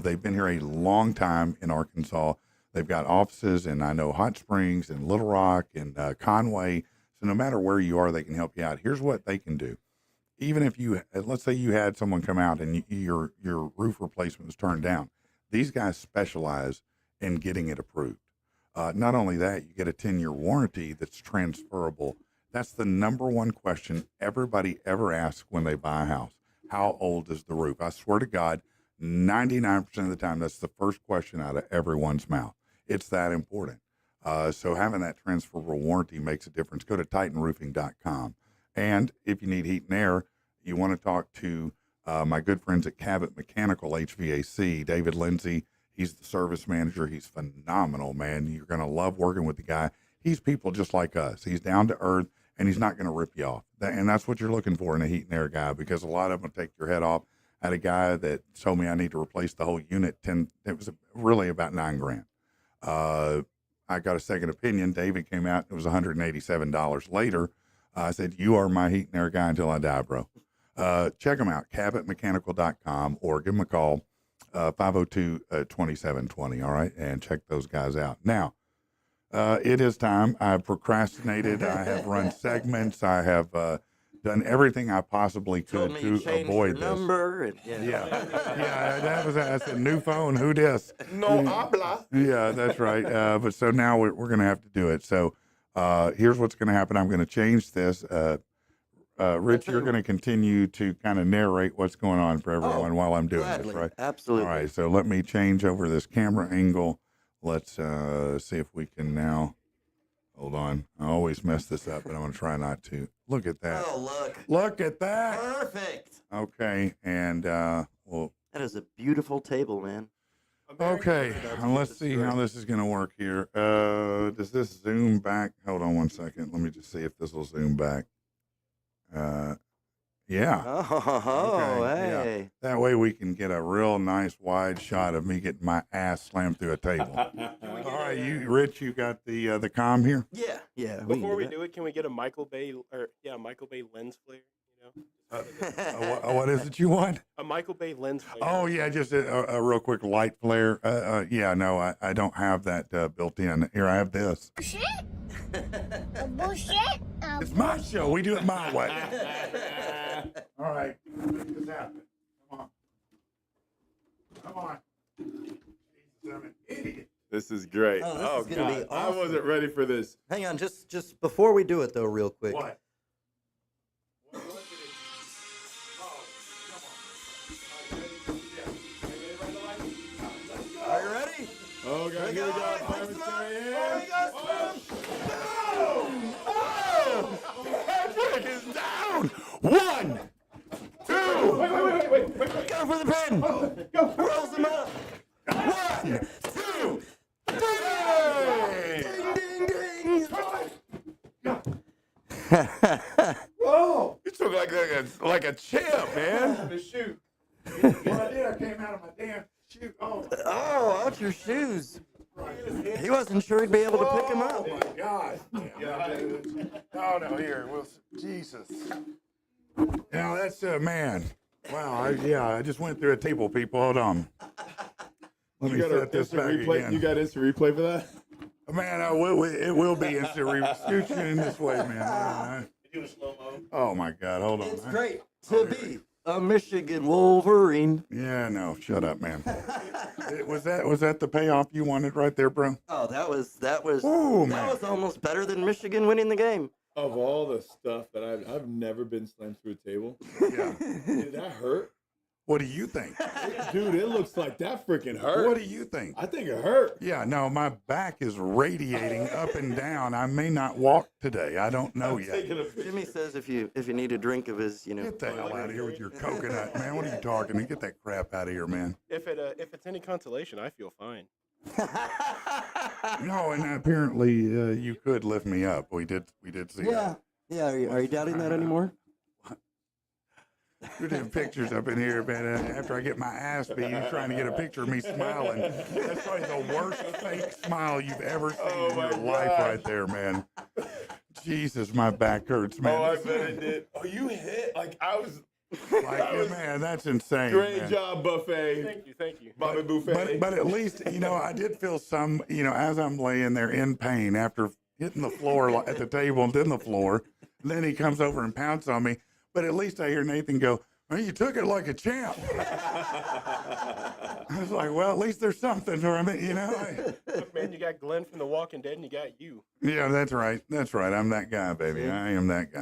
They've been here a long time in Arkansas. They've got offices in, I know, Hot Springs and Little Rock and Conway. So no matter where you are, they can help you out. Here's what they can do. Even if you, let's say you had someone come out and your roof replacement was turned down, these guys specialize in getting it approved. Not only that, you get a 10-year warranty that's transferable. That's the number one question everybody ever asks when they buy a house. How old is the roof? I swear to God, 99% of the time, that's the first question out of everyone's mouth. It's that important. So having that transferable warranty makes a difference. Go to titanroofing.com. And if you need heat and air, you want to talk to my good friends at Cabot Mechanical HVAC, David Lindsay. He's the service manager. He's phenomenal, man. You're going to love working with the guy. He's people just like us. He's down to earth, and he's not going to rip you off. And that's what you're looking for in a heat and air guy, because a lot of them take your head off. I had a guy that told me I need to replace the whole unit. It was really about $9,000. I got a second opinion. David came out. It was $187 later. I said, you are my heat and air guy until I die, bro. Check them out, cabotmechanical.com, or give them a call, 502-2720, all right? And check those guys out. Now, it is time. I've procrastinated. I have run segments. I have done everything I possibly could to avoid this. Number and, Yeah, that was, I said, new phone, who dis? No habla. Yeah, that's right. But so now we're going to have to do it. So here's what's going to happen. I'm going to change this. Rich, you're going to continue to kind of narrate what's going on for everyone while I'm doing this, right? Absolutely. All right, so let me change over this camera angle. Let's see if we can now. Hold on. I always mess this up, but I'm going to try not to. Look at that. Oh, look. Look at that. Perfect. Okay, and well. That is a beautiful table, man. Okay, let's see how this is going to work here. Does this zoom back? Hold on one second. Let me just see if this will zoom back. Yeah. Oh, Okay, hey. yeah. That way we can get a real nice wide shot of me getting my ass slammed through a table. All right, Rich, you got the comm here? Yeah. Yeah. Before we do it, can we get a Michael Bay lens flare? You know, What is it you want? a Michael Bay lens flare. Oh, yeah, just a real quick light flare. Yeah, no, I don't have that built in. Here, I have this. Bullshit. It's my show. We do it my way. All right. Make this happen. Come on. Come on. Jesus, I'm an idiot. This is great. Oh, this is gonna be I awesome. wasn't ready for this. Hang on, just before we do it, though, real quick. What? Are you ready? Oh, God, here we go. Patrick is down. 1, 2. Wait. Go for the pin. Go. Rolls him up. 1, 2, 3. Ding, ding, ding. Oh, you took like a champ, man. The shoot. What I did, I came out of my damn shoe. Oh, out your shoes. He wasn't sure he'd be able to pick him up. Oh my God. Oh no, here. Well, Jesus. Now that's man. Wow. I just went through a table, people. Hold on. Let me set this back again. You got instant replay for that? Man, it will be instant scoot you in this way, man. Oh my God. Hold on. It's great to be a Michigan Wolverine. Yeah, no, shut up, man. Was that the payoff you wanted right there, bro? Oh, that was Ooh, man. that was almost better than Michigan winning the game. Of all the stuff that I've never been slammed through a table. Yeah. Did that hurt? What do you think? Dude, it looks like that freaking hurt. What do you think? I think it hurt. Yeah, no, my back is radiating up and down. I may not walk today. I don't know yet. Jimmy says if you need a drink of his, Get the hell out of here with your coconut, man. What are you talking? Get that crap out of here, man. If it's any consolation, I feel fine. No, and apparently you could lift me up. We did see that. Yeah. Are you doubting that anymore? We're doing pictures up in here, man. After I get my ass beat, you're trying to get a picture of me smiling. That's probably the worst fake smile you've ever seen in your life right there, man. Jesus, my back hurts, man. Oh, I bet it did. Oh, you hit. Like, I was. Man, that's insane. Great man. job, Buffet. Thank you. Bobby Buffet. But at least, I did feel some, as I'm laying there in pain after hitting the floor at the table and then the floor. And then he comes over and pounds on me. But at least I hear Nathan go, well, you took it like a champ. I was like, well, at least there's something for me, Look, man, you got Glenn from The Walking Dead, and you got you. Yeah, that's right. That's right. I'm that guy, baby. I am that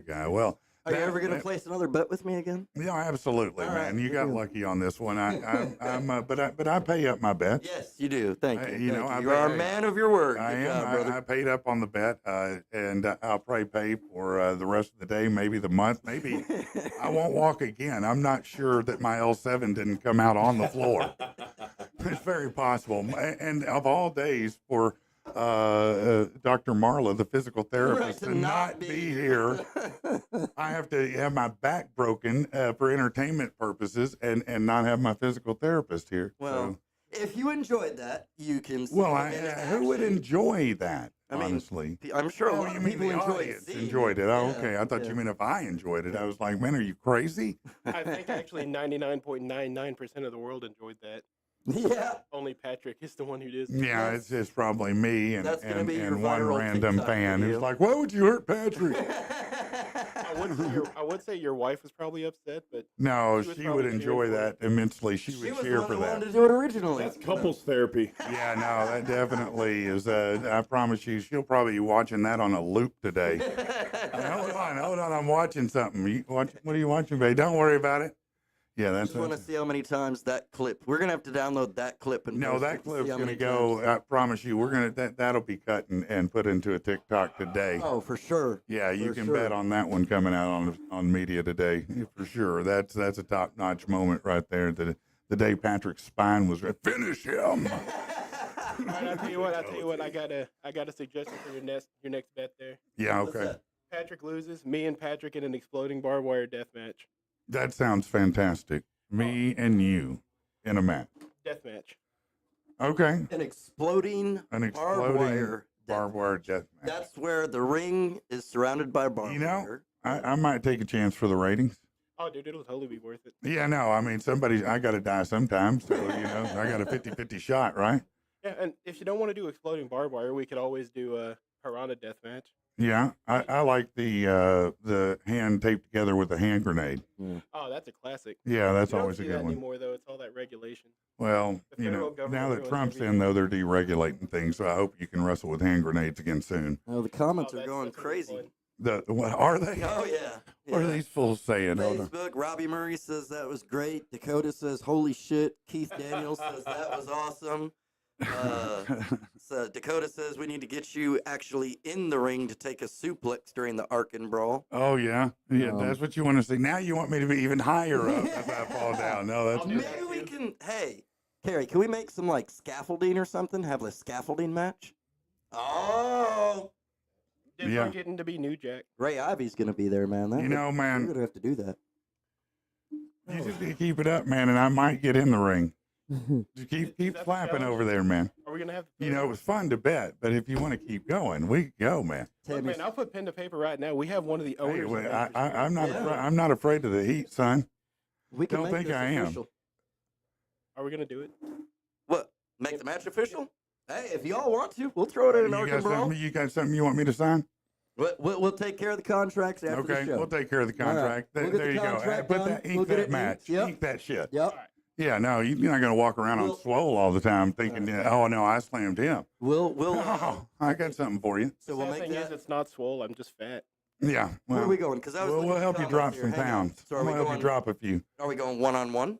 guy. Well, Are you ever going to place another bet with me again? Yeah, absolutely, All man. right, You good got deal. lucky on this one. But I pay up my bets. Yes, you do. Thank you. You know, Thank I you. You are a pay- man of your word. I Good am. job, brother. I paid up on the bet, and I'll probably pay for the rest of the day, maybe the month, maybe. I won't walk again. I'm not sure that my L7 didn't come out on the floor. It's very possible. And of all days for Dr. Marla, the physical therapist, to not be here, I have to have my back broken for entertainment purposes and not have my physical therapist here. Well, if you enjoyed that, you can. See Well, it, and who would actually- enjoy that? I mean, honestly, I'm sure a Oh, lot you of mean people the enjoyed audience seeing enjoyed it? it. Oh, Yeah, okay. I thought yeah. you meant if I enjoyed it. I was like, man, are you crazy? I think actually 99.99% of the world enjoyed that. Yeah. Only Patrick is the one who does. Yeah, it's just probably me and That's gonna be your one viral random TikTok fan video. who's like, why would you hurt Patrick? I would say your wife was probably upset, but No, She was she probably would cheering enjoy for that immensely. She She would was the cheer one for that that. wanted to do it originally. That's couples therapy. Yeah, no, that definitely is. I promise you, she'll probably be watching that on a loop today. Hold on, I'm watching something. What are you watching, babe? Don't worry about it. Yeah, I that's just want to see how many times that clip. We're gonna have to download that clip and no, post that it to see clip's how gonna many go. times. I promise you, that'll be cut and put into a TikTok today. Oh, for sure. Yeah, you For can sure. bet on that one coming out on media today for sure. That's a top notch moment right there. The day Patrick's spine was finish him. All right, I'll tell you what. I got a suggestion for your next bet there. Yeah, What's okay. that? Patrick loses. Me and Patrick in an exploding barbed wire death match. That sounds fantastic. Me and you in a match. Death match. Okay. An exploding, An barbed exploding wire. barbed wire death match. That's where the ring is surrounded by barbed You know, wire. I might take a chance for the ratings. Oh, dude, it'll totally be worth it. Yeah, no, I mean, I got to die sometime. So, I got a 50-50 shot, right? Yeah, and if you don't want to do exploding barbed wire, we could always do a piranha death match. Yeah, I like the hand taped together with a hand grenade. Oh, that's a classic. Yeah, that's You don't always a see good that one. anymore, though. It's all that regulation. Well, The federal government now that ruins Trump's in, everything. though, they're deregulating things. So I hope you can wrestle with hand grenades again soon. Oh, the comments Oh, are that's- going that's gonna be crazy. fun. What are they? Oh yeah. What are Yeah. these fools saying? Hold on. Facebook, Robbie Murray says that was great. Dakota says, holy shit. Keith Daniels says that was awesome. So Dakota says we need to get you actually in the ring to take a suplex during the Arkin Brawl. Oh yeah, yeah. Um, That's what you want to see. Now you want me to be even higher up if I fall down. No, that's I'll do that Maybe we too. can, hey, Carrie, can we make some like scaffolding or something? Have a scaffolding match? Oh, Dibs Yeah. on getting to be New Jack. Ray Ivy's going to be there, man. you know, We're man. going to have to do that. You just need to keep it up, man, and I might get in the ring. Just keep Is that the flapping challenge? over there, man. Are we gonna have? You know, it was fun to bet, but if you want to keep going, we can go, man. Look, Tammy's- man, I'll put pen to paper right now. We have one of the Hey, owners. well, of Anchorage. I'm not. Yeah. I'm not afraid of the heat, son. we can don't make think this I am. official. Are we gonna do it? What? Make the match official? Hey, if y'all want to, we'll throw it in an You Arkin got Brawl. something? You got something you want me to sign? We'll take care of the contracts after Okay, the show. we'll take care of the All right, contract. we'll get There the you go. contract Put done. that We'll ink get that it match. inked. Yep. Ink that shit. Yep. Yeah, no, you're not going to walk around on We'll- swole all the time thinking, oh no, I slammed him. We'll Oh, I got something for you. so The we'll sad make thing that. is, it's not swole. I'm just fat. Yeah. Where Well, are we going? Because I was. we'll looking at help the you drop comments some here. Hang on. pounds. So are we We'll help going? you drop a few. Are we going 1-on-1?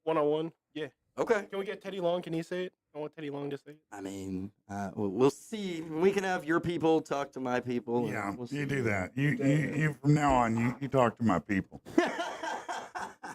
1-on-1. Yeah. Okay. Can we get Teddy Long? Can he say it? I want Teddy Long to say it. I mean, we'll see. We can have your people talk to my people. and Yeah, we'll see. you do that. You from now on, you talk to my people.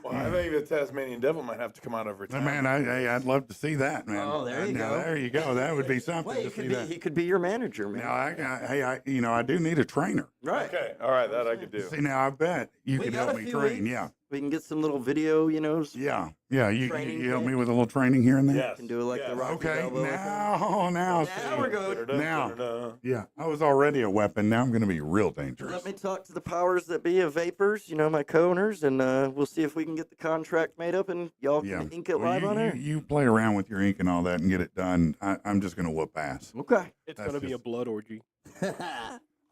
Well, I think the Tasmanian Devil might have to come out over time. Man, I'd love to see that, man. Oh, there you Now, go. There you go. That would be something Well, he to could see be. that. He could be your manager, man. Now, I do need a trainer. Right. Okay, all right, that I could do. See, now I bet you We could got help a me few train. weeks. Yeah. We can get some little video. Yeah. You Training help me camp. with a little training here and there. Yes. Can do like the yes. Rocky Okay. Balboa thing. Now, Now see. we're good. Now. Yeah, I was already a weapon. Now I'm going to be real dangerous. Let me talk to the powers that be of Vapors, my co-owners, and we'll see if we can get the contract made up and y'all Yeah. can ink it Well, live on air. you play around with your ink and all that and get it done. I'm just going to whoop ass. Okay. It's That's gonna be a just- blood orgy.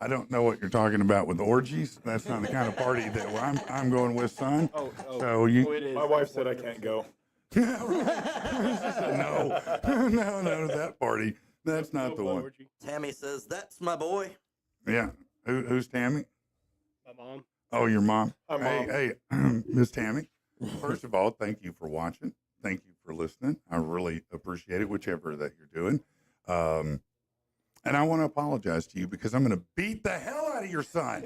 I don't know what you're talking about with orgies. That's not the kind of party that I'm going with, son. Oh, So you- oh, it is. My wife said I can't go. Yeah, right. No, that party. That's No not the blood one. orgy. Tammy says, that's my boy. Yeah. Who's Tammy? My mom. Oh, your mom. Hi, Mom. Hey, Miss Tammy. First of all, thank you for watching. Thank you for listening. I really appreciate it, whichever that you're doing. And I want to apologize to you because I'm going to beat the hell out of your son.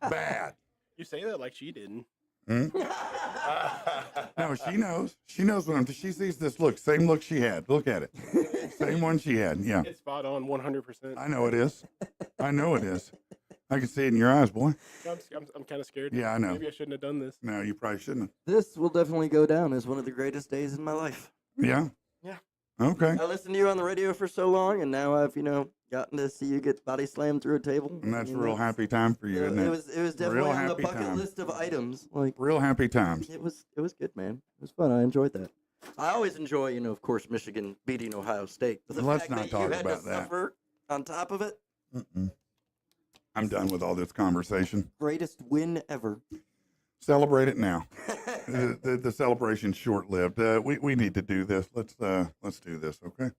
Bad. You say that like she didn't. Hmm? No, she knows. She knows what I'm. She sees this look. Same look she had. Look at it. Same one she had. Yeah. It's spot on 100%. I know it is. I know it is. I can see it in your eyes, boy. I'm kind of scared. Yeah, I know. Maybe I shouldn't have done this. No, you probably shouldn't This will definitely go down as one of the greatest days in my life. have. Yeah. Yeah. Okay. I listened to you on the radio for so long, and now I've, gotten to see you get body slammed through a table. And that's I a mean, real happy time for you, isn't it? It was definitely on the happy bucket time. list of items. Like, Real happy times. it was good, man. It was fun. I enjoyed that. I always enjoy, of course, Michigan beating Ohio State. But the Let's fact not that talk you had about to that. suffer on top of it, Mm-mm. I'm done with all this conversation. greatest win ever. Celebrate it now. The celebration's short-lived. We need to do this. Let's do this, okay?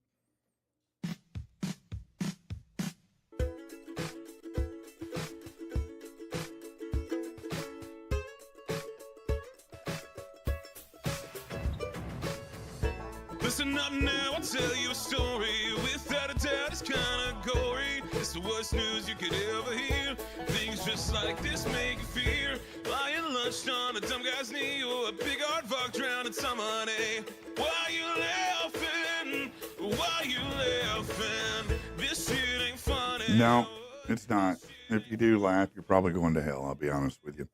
Listen up now, I'll tell you a story. Without a doubt, it's kinda gory. It's the worst news you could ever hear. Things just like this make you fear. Lying lunched on a dumb guy's knee, or a big hard fuck drowning some honey. Why you laughing? Why you laughing? This shit ain't funny. No, it's not. If you do laugh, you're probably going to hell, I'll be honest with you.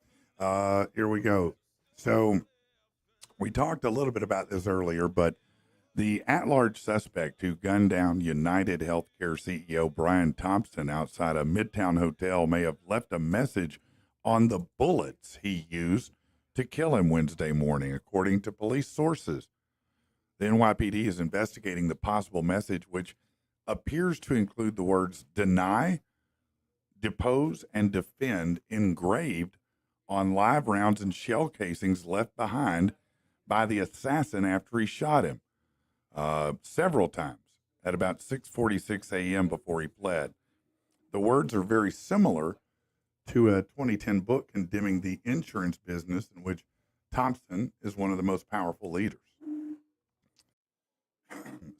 Here we go. So we talked a little bit about this earlier, but the at-large suspect who gunned down United Healthcare CEO Brian Thompson outside a Midtown hotel may have left a message on the bullets he used to kill him Wednesday morning, according to police sources. The NYPD is investigating the possible message, which appears to include the words deny, depose, and defend engraved on live rounds and shell casings left behind by the assassin after he shot him several times at about 6:46 a.m. before he pled. The words are very similar to a 2010 book condemning the insurance business in which Thompson is one of the most powerful leaders.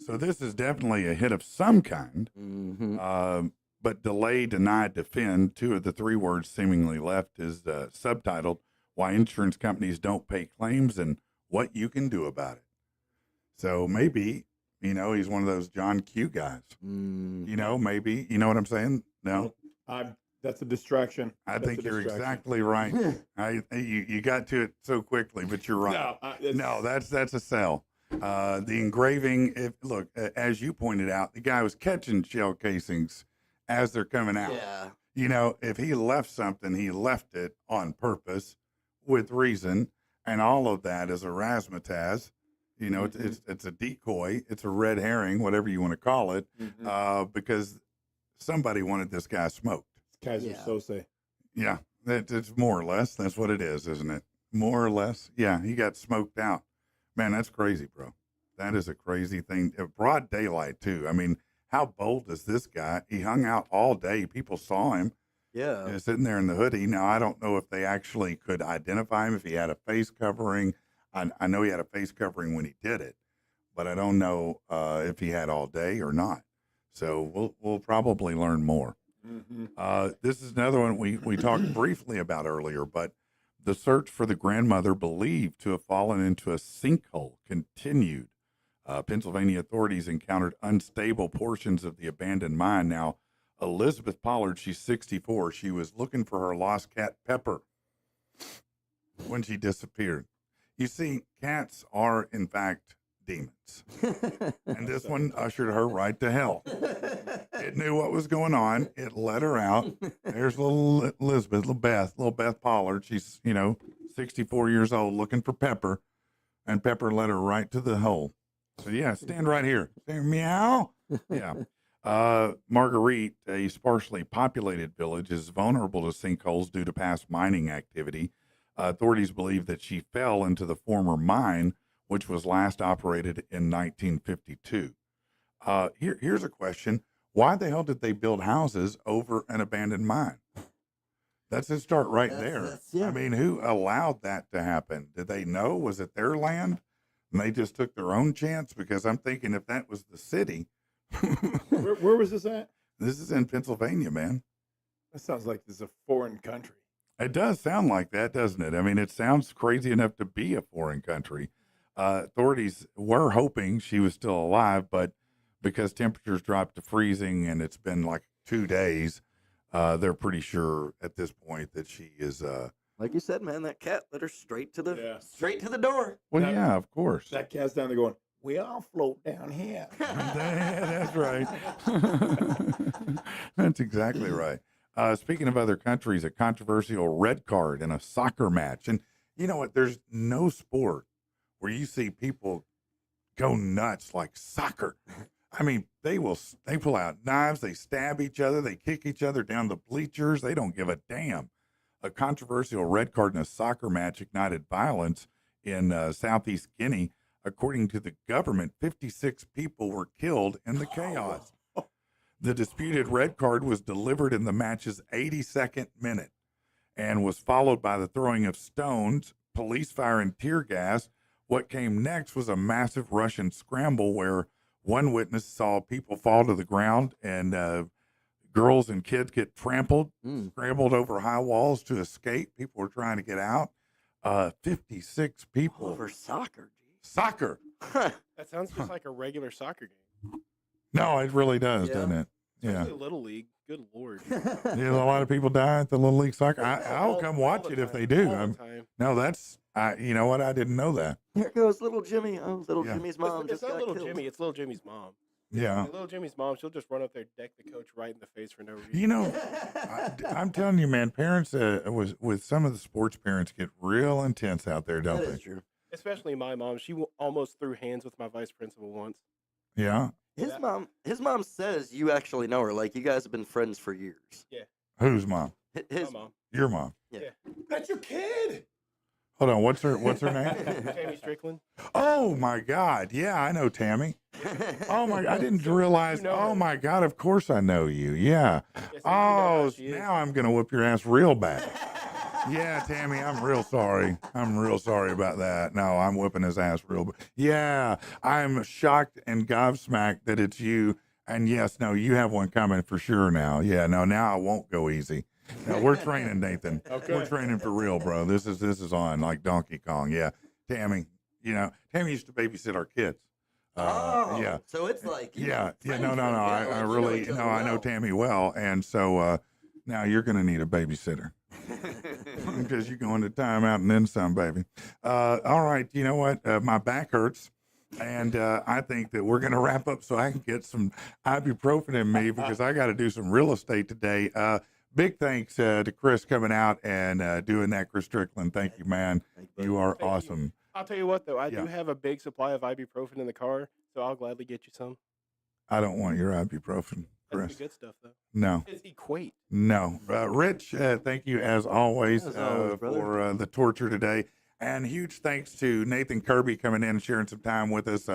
So this is definitely a hit of some kind, but delay, deny, defend, two of the three words seemingly left, is subtitled, Why Insurance Companies Don't Pay Claims and What You Can Do About it. So maybe, he's one of those John Q guys. Maybe, you know what I'm saying? No? That's a distraction. I think you're exactly right. You got to it so quickly, but you're right. No, that's a sell. The engraving, as you pointed out, the guy was catching shell casings as they're coming out. Yeah. If he left something, he left it on purpose with reason, and all of that is a razzmatazz. It's a decoy. It's a red herring, whatever you want to call it, because somebody wanted this guy smoked. Kaiser Sose. Yeah, it's more or less. That's what it is, isn't it? More or less. Yeah, he got smoked out. Man, that's crazy, bro. That is a crazy thing. Broad daylight, too. I mean, how bold is this guy? He hung out all day. People saw him. Yeah. Sitting there in the hoodie. Now, I don't know if they actually could identify him, if he had a face covering. I know he had a face covering when he did it, but I don't know if he had all day or not. So we'll probably learn more. This is another one we talked briefly about earlier, but the search for the grandmother believed to have fallen into a sinkhole continued. Pennsylvania authorities encountered unstable portions of the abandoned mine. Now, Elizabeth Pollard, she's 64. She was looking for her lost cat, Pepper, when she disappeared. You see, cats are, in fact, demons. And this one ushered her right to hell. It knew what was going on. It let her out. There's little Elizabeth, little Beth Pollard. She's, 64 years old, looking for Pepper. And Pepper led her right to the hole. So, yeah, stand right here. Say, meow. Yeah. Marguerite, a sparsely populated village, is vulnerable to sinkholes due to past mining activity. Authorities believe that she fell into the former mine, which was last operated in 1952. Here's a question. Why the hell did they build houses over an abandoned mine? That's a start right That's- there. that's- yeah. I mean, who allowed that to happen? Did they know? Was it their land? And they just took their own chance? Because I'm thinking if that was the city, Where was this at? this is in Pennsylvania, man. That sounds like this is a foreign country. It does sound like that, doesn't it? I mean, it sounds crazy enough to be a foreign country. Authorities were hoping she was still alive, but because temperatures dropped to freezing and it's been like 2 days, they're pretty sure at this point that she is. Like you said, man, that cat led her straight to the Yeah. door. Well, That- yeah, of course. That cat's down there going, we all float down here. That's right. That's exactly right. Speaking of other countries, a controversial red card in a soccer match. And you know what? There's no sport where you see people go nuts like soccer. I mean, they pull out knives, they stab each other, they kick each other down the bleachers. They don't give a damn. A controversial red card in a soccer match ignited violence in Southeast Guinea. According to the government, 56 people were killed in the chaos. The disputed red card was delivered in the match's 82nd minute and was followed by the throwing of stones, police fire, and tear gas. What came next was a massive Russian scramble where one witness saw people fall to the ground and girls and kids get trampled, scrambled over high walls to escape. People were trying to get out. 56 people. Over soccer. Soccer. That sounds just like a regular soccer game. No, it really does, doesn't it? Yeah. Especially Little League. Good lord. Yeah, a lot of people die at the Little League soccer. I'll come watch it if they do. All the time. No, that's, you know what? I didn't know that. Here goes little Jimmy. Oh, little Yeah. Jimmy's mom It's just not got little killed. Jimmy. It's little Jimmy's mom. Yeah. And little Jimmy's mom, she'll just run up there, deck the coach right in the face for no reason. You know, I'm telling you, man, parents, with some of the sports parents get real intense out there, don't That they? is true. Especially my mom. She almost threw hands with my vice principal once. Yeah. His mom says you actually know her. Like you guys have been friends for years. Whose mom? His My mom. Your mom. Yeah. That's your kid. Hold on. What's her name? Tammy Strickland. Oh my God. Yeah, I know Tammy. Oh my, I didn't realize. You know Oh her. my God. Of course I know you. Yeah. Yes, you know how Oh, she is. now I'm going to whoop your ass real bad. Yeah, Tammy, I'm real sorry. I'm real sorry about that. No, I'm whipping his ass real bad. Yeah, I'm shocked and gobsmacked that it's you. And yes, no, you have one coming for sure now. Yeah, no, now I won't go easy. No, we're training, Nathan. Okay. We're training for real, bro. This is on like Donkey Kong. Yeah, Tammy. You know, Tammy used to babysit our kids. Yeah. So it's like you Yeah, know, yeah, no, friends, no, no. yeah, I like, you know really, each other no, I know well. Tammy well, and so now you're going to need a babysitter because you're going to timeout and then some, baby. All right, you know what? My back hurts, and I think that we're going to wrap up so I can get some ibuprofen in me because I got to do some real estate today. Big thanks to Chris coming out and doing that, Chris Strickland. Thank you, man. You are Thank you. awesome. I'll tell you what, though. I Yeah. do have a big supply of ibuprofen in the car, so I'll gladly get you some. I don't want your ibuprofen, That's Chris. the good stuff, though. No. It's Equate. No. Rich, thank you as always, As always, brother. for the torture today. And huge thanks to Nathan Kirby coming in and sharing some time with us.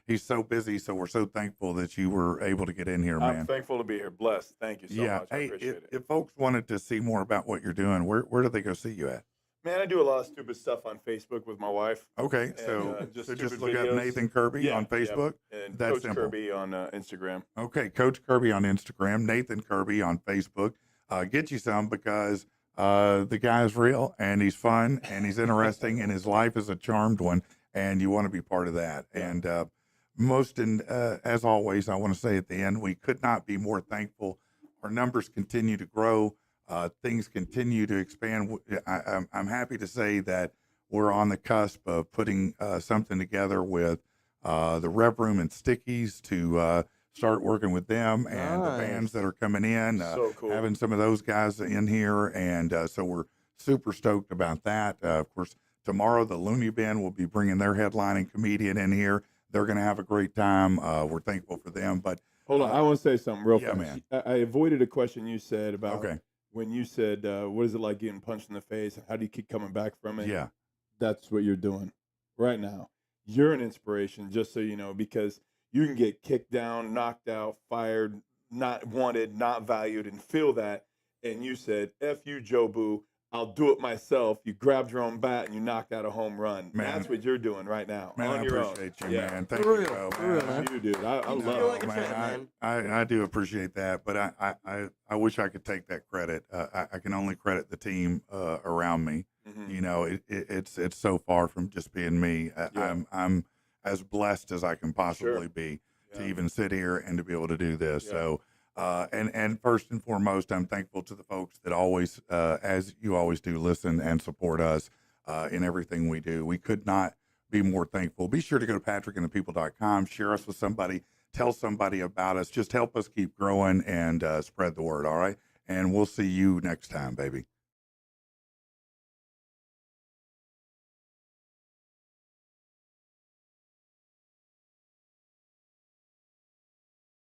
He's so busy, so we're so thankful that you were able to get in here, I'm man. thankful to be here. Blessed. Thank you so Yeah. much. I Hey, appreciate it. if folks wanted to see more about what you're doing, where do they go see you at? Man, I do a lot of stupid stuff on Facebook with my wife. Okay, And, so just so just stupid look up videos. Nathan Kirby Yeah, on Facebook. And That's Coach simple. Kirby on Instagram. Okay, Coach Kirby on Instagram, Nathan Kirby on Facebook. Get you some because the guy's real and he's fun and he's interesting and his life is a charmed one and you want to be part of that. And as always, I want to say at the end, we could not be more thankful. Our numbers continue to grow. Things continue to expand. I'm happy to say that we're on the cusp of putting something together with the Rev Room and Stickies to start working with them and the bands that are coming in, So cool. having some of those guys in here. And so we're super stoked about that. Of course, tomorrow the Looney Bin will be bringing their headlining comedian in here. They're going to have a great time. We're thankful for them. But Hold on. I want to say something real yeah, fast. man. I avoided a question you said about Okay. when you said, what is it like getting punched in the face? And how do you keep coming back from it? Yeah. That's what you're doing right now. You're an inspiration, just so you know, because you can get kicked down, knocked out, fired, not wanted, not valued, and feel that. and you said, "F you, Joe Boo. I'll do it myself." You grabbed your own bat and you knocked out a home run. Man. That's what you're doing right now Man, on I your own. appreciate you, Yeah. man. Thank For you, real, bro, for real, man. man. You, dude. I You love feel it. like a champ, man. I do appreciate that, but I wish I could take that credit. I can only credit the team around me. Mhm. You know, it's so far from just being me. Yeah. I'm as blessed as I can possibly Sure. be to Yeah. even sit here and to be able to do this. Yeah. So, and first and foremost, I'm thankful to the folks that always, as you always do, listen and support us in everything we do. We could not be more thankful. Be sure to go to patrickandthepeople.com, share us with somebody, tell somebody about us. Just help us keep growing and spread the word. All right. And we'll see you next time, baby.